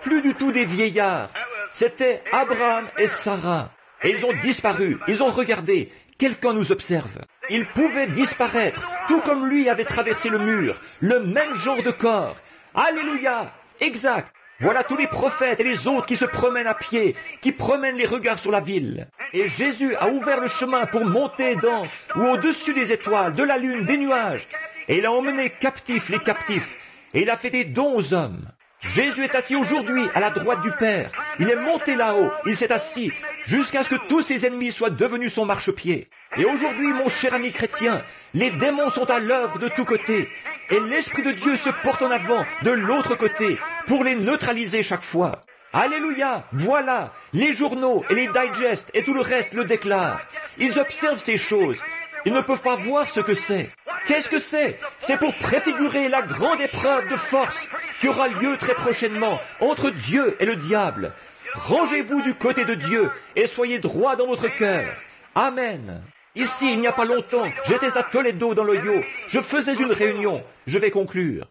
Plus du tout des vieillards. C'était Abraham et Sarah. Et ils ont disparu. Ils ont regardé. Quelqu'un nous observe. Ils pouvaient disparaître, tout comme lui avait traversé le mur. Le même genre de corps. Alléluia! Exact. Voilà tous les prophètes et les autres qui se promènent à pied, qui promènent les regards sur la ville. Et Jésus a ouvert le chemin pour monter dans ou au-dessus des étoiles, de la lune, des nuages. Et il a emmené captifs les captifs. Et il a fait des dons aux hommes. Jésus est assis aujourd'hui à la droite du Père. Il est monté là-haut, il s'est assis, jusqu'à ce que tous ses ennemis soient devenus son marchepied. Et aujourd'hui, mon cher ami chrétien, les démons sont à l'œuvre de tous côtés. Et l'Esprit de Dieu se porte en avant de l'autre côté pour les neutraliser chaque fois. Alléluia! Voilà! Les journaux et les digests et tout le reste le déclarent. Ils observent ces choses. Ils ne peuvent pas voir ce que c'est. Qu'est-ce que c'est? C'est pour préfigurer la grande épreuve de force qui aura lieu très prochainement entre Dieu et le diable. Rangez-vous du côté de Dieu et soyez droit dans votre cœur. Amen. Ici, il n'y a pas longtemps, j'étais à Toledo dans l'Ohio. Je faisais une réunion. Je vais conclure.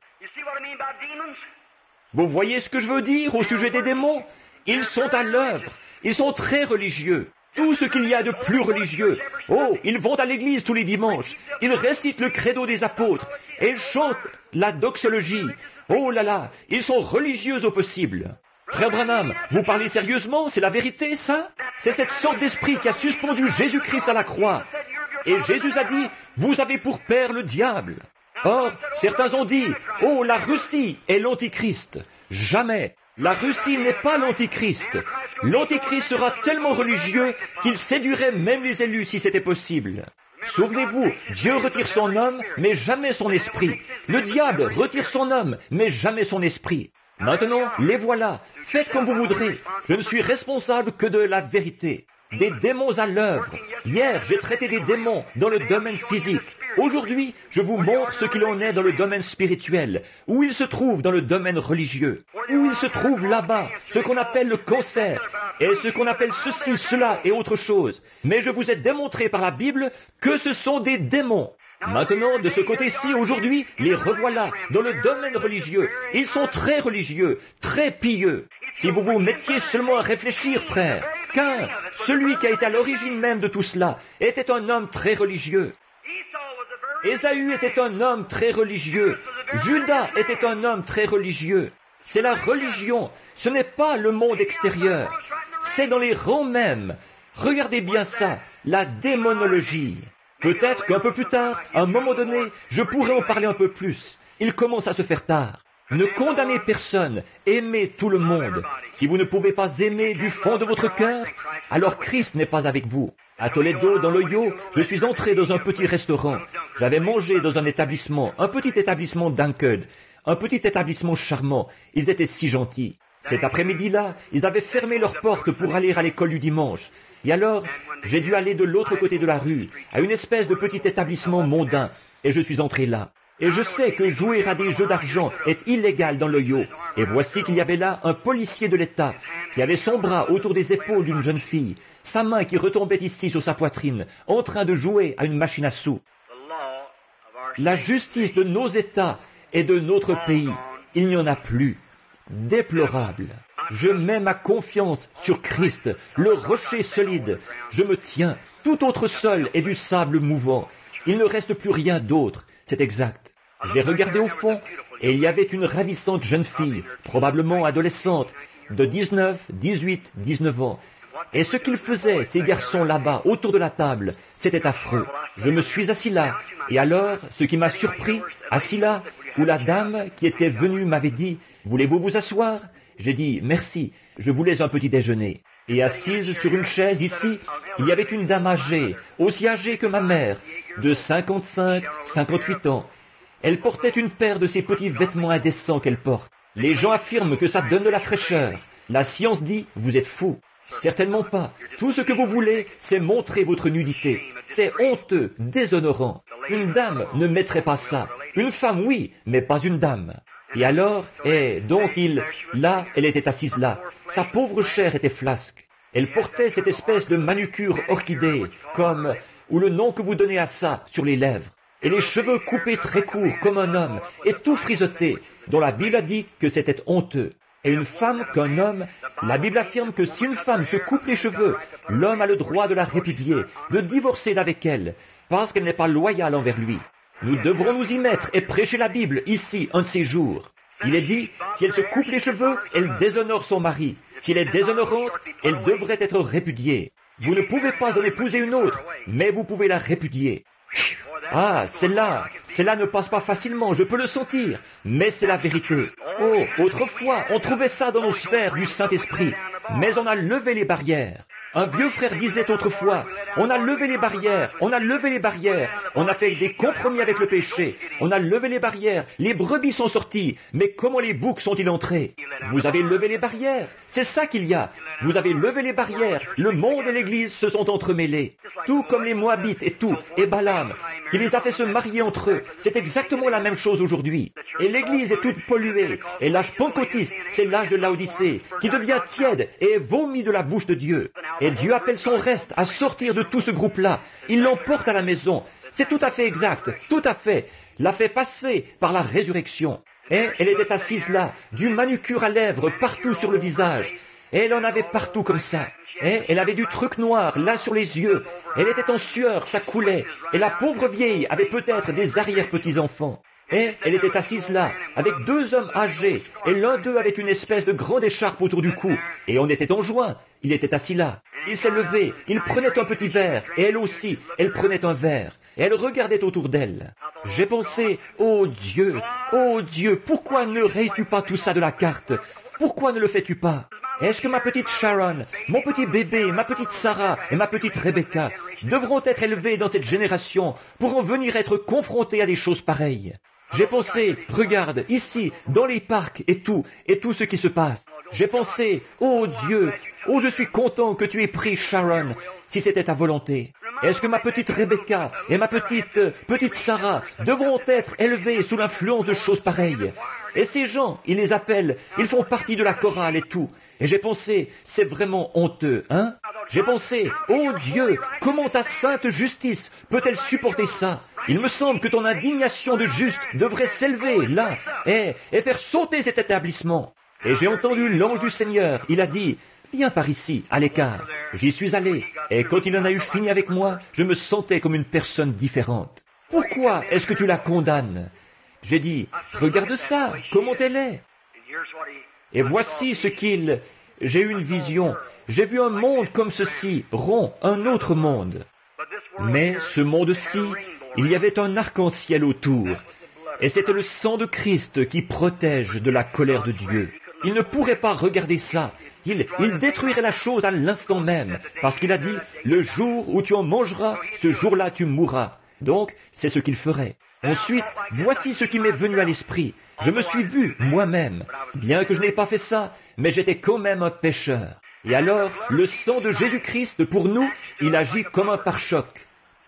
Vous voyez ce que je veux dire au sujet des démons? Ils sont à l'œuvre. Ils sont très religieux. Tout ce qu'il y a de plus religieux. Oh, ils vont à l'église tous les dimanches. Ils récitent le credo des apôtres. Et ils chantent la doxologie. Oh là là, ils sont religieux au possible. Frère Branham, vous parlez sérieusement? C'est la vérité, ça? C'est cette sorte d'esprit qui a suspendu Jésus-Christ à la croix. Et Jésus a dit, vous avez pour père le diable. Or, certains ont dit, oh, la Russie est l'Antichrist. Jamais. La Russie n'est pas l'Antichrist. L'Antichrist sera tellement religieux qu'il séduirait même les élus si c'était possible. Souvenez-vous, Dieu retire son homme, mais jamais son esprit. Le diable retire son homme, mais jamais son esprit. Maintenant, les voilà. Faites comme vous voudrez. Je ne suis responsable que de la vérité. Des démons à l'œuvre. Hier, j'ai traité des démons dans le domaine physique. Aujourd'hui, je vous montre ce qu'il en est dans le domaine spirituel, où il se trouve dans le domaine religieux, où il se trouve là-bas, ce qu'on appelle le cancer, et ce qu'on appelle ceci, cela et autre chose. Mais je vous ai démontré par la Bible que ce sont des démons. Maintenant, de ce côté-ci, aujourd'hui, les revoilà dans le domaine religieux. Ils sont très religieux, très pieux. Si vous vous mettiez seulement à réfléchir, frère, car celui qui a été à l'origine même de tout cela était un homme très religieux. Ésaü était un homme très religieux. Judas était un homme très religieux. C'est la religion, ce n'est pas le monde extérieur. C'est dans les rangs mêmes. Regardez bien ça, la démonologie. Peut-être qu'un peu plus tard, à un moment donné, je pourrais en parler un peu plus. Il commence à se faire tard. Ne condamnez personne, aimez tout le monde. Si vous ne pouvez pas aimer du fond de votre cœur, alors Christ n'est pas avec vous. À Toledo, dans l'Ohio, je suis entré dans un petit restaurant. J'avais mangé dans un établissement, un petit établissement d'Ankud, un petit établissement charmant. Ils étaient si gentils. Cet après-midi-là, ils avaient fermé leurs portes pour aller à l'école du dimanche. Et alors, j'ai dû aller de l'autre côté de la rue, à une espèce de petit établissement mondain, et je suis entré là. Et je sais que jouer à des jeux d'argent est illégal dans l'Ohio. Et voici qu'il y avait là un policier de l'État qui avait son bras autour des épaules d'une jeune fille, sa main qui retombait ici sur sa poitrine, en train de jouer à une machine à sous. La justice de nos États et de notre pays, il n'y en a plus. Déplorable. Je mets ma confiance sur Christ, le rocher solide. Je me tiens. Tout autre sol est du sable mouvant. Il ne reste plus rien d'autre. C'est exact. J'ai regardé au fond et il y avait une ravissante jeune fille, probablement adolescente, de 19, 18, 19 ans. Et ce qu'ils faisaient, ces garçons là-bas, autour de la table, c'était affreux. Je me suis assis là. Et alors, ce qui m'a surpris, assis là, où la dame qui était venue m'avait dit « Voulez-vous vous asseoir ?» J'ai dit « Merci, je voulais un petit déjeuner. » Et assise sur une chaise ici, il y avait une dame âgée, aussi âgée que ma mère, de 55, 58 ans. Elle portait une paire de ces petits vêtements indécents qu'elle porte. Les gens affirment que ça donne de la fraîcheur. La science dit « Vous êtes fous ». Certainement pas. Tout ce que vous voulez, c'est montrer votre nudité. C'est honteux, déshonorant. Une dame ne mettrait pas ça. Une femme, oui, mais pas une dame. Et alors, donc là, elle était assise là. Sa pauvre chair était flasque. Elle portait cette espèce de manucure orchidée, ou le nom que vous donnez à ça, sur les lèvres. Et les cheveux coupés très courts comme un homme, et tout frisoté, dont la Bible a dit que c'était honteux. Et une femme qu'un homme, la Bible affirme que si une femme se coupe les cheveux, l'homme a le droit de la répudier, de divorcer d'avec elle, parce qu'elle n'est pas loyale envers lui. Nous devrons nous y mettre et prêcher la Bible ici, un de ces jours. Il est dit, si elle se coupe les cheveux, elle déshonore son mari. Si elle est déshonorante, elle devrait être répudiée. Vous ne pouvez pas en épouser une autre, mais vous pouvez la répudier. Ah, celle-là ne passe pas facilement, je peux le sentir, mais c'est la vérité. Oh, autrefois, on trouvait ça dans nos sphères du Saint-Esprit, mais on a levé les barrières. Un vieux frère disait autrefois, on a levé les barrières, on a levé les barrières, on a fait des compromis avec le péché, on a levé les barrières, les brebis sont sorties, mais comment les boucs sont-ils entrés? Vous avez levé les barrières, c'est ça qu'il y a. Vous avez levé les barrières, le monde et l'Église se sont entremêlés. Tout comme les Moabites et Balaam, qui les a fait se marier entre eux, c'est exactement la même chose aujourd'hui. Et l'Église est toute polluée, et l'âge pentecôtiste, c'est l'âge de Laodicée, qui devient tiède et est vomi de la bouche de Dieu. Et Dieu appelle son reste à sortir de tout ce groupe-là. Il l'emporte à la maison. C'est tout à fait exact, tout à fait. L'a fait passer par la résurrection. Et elle était assise là, du manucure à lèvres partout sur le visage. Et elle en avait partout comme ça. Et elle avait du truc noir là sur les yeux. Elle était en sueur, ça coulait. Et la pauvre vieille avait peut-être des arrière-petits-enfants. Et elle était assise là, avec deux hommes âgés, et l'un d'eux avait une espèce de grande écharpe autour du cou, et on était en juin, il était assis là. Il s'est levé, il prenait un petit verre, et elle aussi, elle prenait un verre, et elle regardait autour d'elle. J'ai pensé, oh Dieu, pourquoi ne rayes-tu pas tout ça de la carte? Pourquoi ne le fais-tu pas? Est-ce que ma petite Sharon, mon petit bébé, ma petite Sarah et ma petite Rebecca devront être élevés dans cette génération pour en venir être confrontés à des choses pareilles? J'ai pensé, regarde, ici, dans les parcs et tout ce qui se passe. J'ai pensé, oh Dieu, oh je suis content que tu aies pris Sharon, si c'était ta volonté. Est-ce que ma petite Rebecca et ma petite Sarah devront être élevées sous l'influence de choses pareilles? Et ces gens, ils les appellent, ils font partie de la chorale et tout. Et j'ai pensé, c'est vraiment honteux, hein? J'ai pensé, oh Dieu, comment ta sainte justice peut-elle supporter ça? Il me semble que ton indignation de juste devrait s'élever là et faire sauter cet établissement. Et j'ai entendu l'ange du Seigneur, il a dit, viens par ici, à l'écart. J'y suis allé, et quand il en a eu fini avec moi, je me sentais comme une personne différente. Pourquoi est-ce que tu la condamnes? J'ai dit, regarde ça, comment elle est. Et voici ce qu'il... J'ai eu une vision, j'ai vu un monde comme ceci, rond, un autre monde. Mais ce monde-ci, il y avait un arc-en-ciel autour, et c'était le sang de Christ qui protège de la colère de Dieu. Il ne pourrait pas regarder ça, il détruirait la chose à l'instant même, parce qu'il a dit, le jour où tu en mangeras, ce jour-là tu mourras. Donc, c'est ce qu'il ferait. Ensuite, voici ce qui m'est venu à l'esprit. Je me suis vu moi-même, bien que je n'ai pas fait ça, mais j'étais quand même un pécheur. Et alors, le sang de Jésus-Christ, pour nous, il agit comme un pare-choc.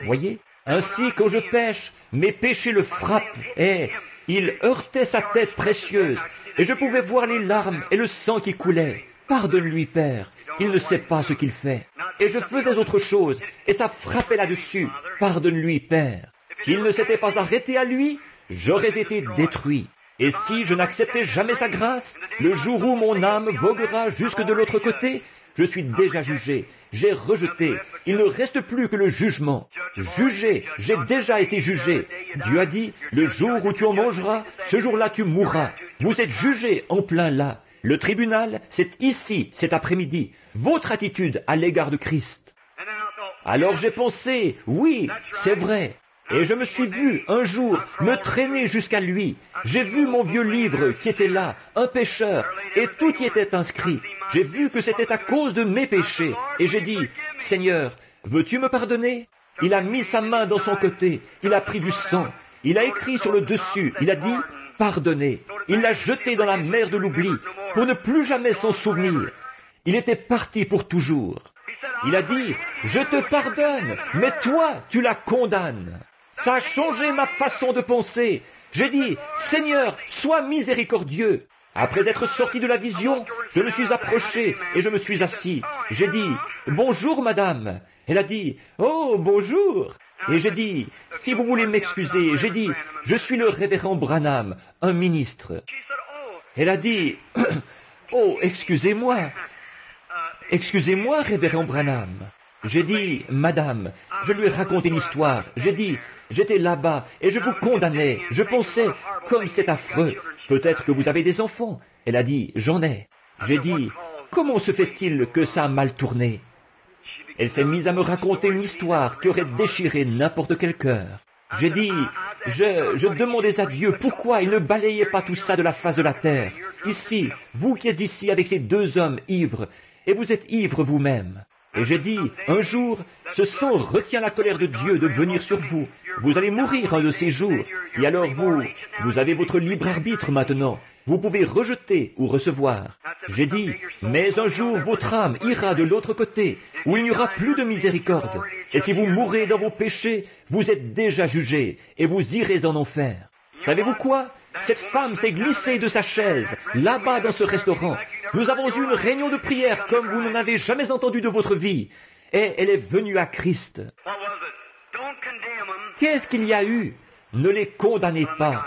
Voyez? Ainsi, quand je pêche, mes péchés le frappent, et il heurtait sa tête précieuse, et je pouvais voir les larmes et le sang qui coulait. Pardonne-lui, Père, il ne sait pas ce qu'il fait. Et je faisais autre chose, et ça frappait là-dessus. Pardonne-lui, Père. S'il ne s'était pas arrêté à lui, j'aurais été détruit. Et si je n'acceptais jamais sa grâce, le jour où mon âme voguera jusque de l'autre côté, je suis déjà jugé, j'ai rejeté, il ne reste plus que le jugement. Jugé, j'ai déjà été jugé. Dieu a dit, le jour où tu en mangeras, ce jour-là tu mourras. Vous êtes jugé en plein là. Le tribunal, c'est ici, cet après-midi. Votre attitude à l'égard de Christ. Alors j'ai pensé, oui, c'est vrai. Et je me suis vu, un jour, me traîner jusqu'à lui. J'ai vu mon vieux livre qui était là, un pécheur, et tout y était inscrit. J'ai vu que c'était à cause de mes péchés. Et j'ai dit, Seigneur, veux-tu me pardonner? Il a mis sa main dans son côté, il a pris du sang, il a écrit sur le dessus, il a dit, pardonnez. Il l'a jeté dans la mer de l'oubli, pour ne plus jamais s'en souvenir. Il était parti pour toujours. Il a dit, je te pardonne, mais toi, tu la condamnes. Ça a changé ma façon de penser. J'ai dit, Seigneur, sois miséricordieux. Après être sorti de la vision, je me suis approché et je me suis assis. J'ai dit, « Bonjour, madame ». Elle a dit, « Oh, bonjour ». Et j'ai dit, « Si vous voulez m'excuser », j'ai dit, « Je suis le révérend Branham, un ministre ». Elle a dit, « Oh, excusez-moi. Excusez-moi, révérend Branham. » J'ai dit, « Madame, je lui ai raconté l'histoire. J'ai dit, j'étais là-bas et je vous condamnais. Je pensais, comme c'est affreux, peut-être que vous avez des enfants. » Elle a dit, « J'en ai. » J'ai dit, « Comment se fait-il que ça a mal tourné ?» Elle s'est mise à me raconter une histoire qui aurait déchiré n'importe quel cœur. J'ai dit, je demandais à Dieu pourquoi il ne balayait pas tout ça de la face de la terre. Ici, vous qui êtes ici avec ces deux hommes ivres, et vous êtes ivres vous-même. Et j'ai dit, un jour, ce sang retient la colère de Dieu de venir sur vous. Vous allez mourir un de ces jours. Et alors vous avez votre libre arbitre maintenant. Vous pouvez rejeter ou recevoir. J'ai dit, mais un jour votre âme ira de l'autre côté, où il n'y aura plus de miséricorde. Et si vous mourrez dans vos péchés, vous êtes déjà jugés, et vous irez en enfer. Savez-vous quoi? Cette femme s'est glissée de sa chaise, là-bas dans ce restaurant. Nous avons eu une réunion de prière comme vous n'en avez jamais entendu de votre vie. Et elle est venue à Christ. Qu'est-ce qu'il y a eu? Ne les condamnez pas.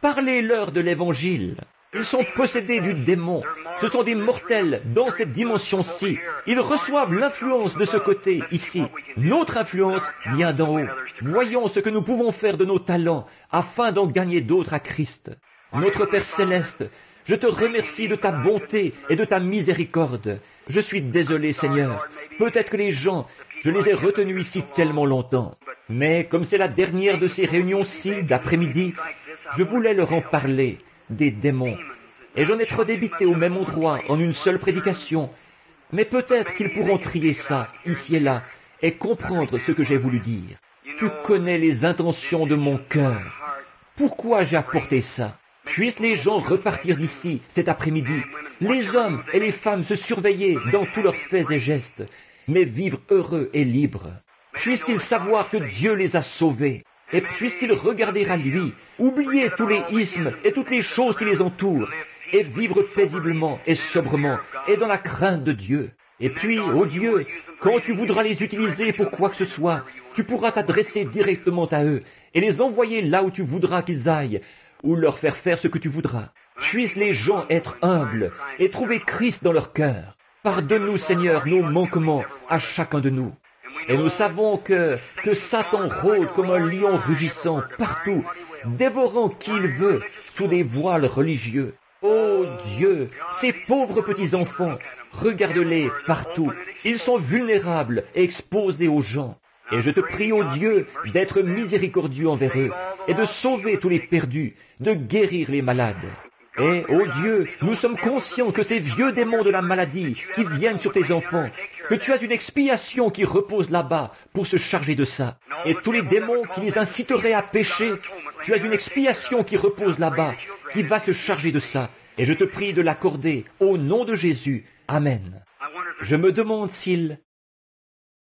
Parlez-leur de l'Évangile. Ils sont possédés du démon. Ce sont des mortels dans cette dimension-ci. Ils reçoivent l'influence de ce côté, ici. Notre influence vient d'en haut. Voyons ce que nous pouvons faire de nos talents afin d'en gagner d'autres à Christ. Notre Père Céleste, je te remercie de ta bonté et de ta miséricorde. Je suis désolé, Seigneur. Peut-être que les gens, je les ai retenus ici tellement longtemps. Mais comme c'est la dernière de ces réunions-ci d'après-midi, je voulais leur en parler, des démons. Et j'en ai trop débité au même endroit, en une seule prédication. Mais peut-être qu'ils pourront trier ça, ici et là, et comprendre ce que j'ai voulu dire. Tu connais les intentions de mon cœur. Pourquoi j'ai apporté ça? Puissent les gens repartir d'ici cet après-midi, les hommes et les femmes se surveiller dans tous leurs faits et gestes, mais vivre heureux et libres. Puissent-ils savoir que Dieu les a sauvés, et puissent-ils regarder à lui, oublier tous les ismes et toutes les choses qui les entourent, et vivre paisiblement et sobrement, et dans la crainte de Dieu. Et puis, ô Dieu, quand tu voudras les utiliser pour quoi que ce soit, tu pourras t'adresser directement à eux, et les envoyer là où tu voudras qu'ils aillent, ou leur faire faire ce que tu voudras. Puissent les gens être humbles et trouver Christ dans leur cœur. Pardonne-nous, Seigneur, nos manquements à chacun de nous. Et nous savons que Satan rôde comme un lion rugissant partout, dévorant qui il veut sous des voiles religieux. Ô Dieu, ces pauvres petits-enfants, regarde-les partout. Ils sont vulnérables et exposés aux gens. Et je te prie, ô Dieu, d'être miséricordieux envers eux et de sauver tous les perdus, de guérir les malades. Et, ô Dieu, nous sommes conscients que ces vieux démons de la maladie qui viennent sur tes enfants, que tu as une expiation qui repose là-bas pour se charger de ça. Et tous les démons qui les inciteraient à pécher, tu as une expiation qui repose là-bas, qui va se charger de ça. Et je te prie de l'accorder au nom de Jésus. Amen. Je me demande s'il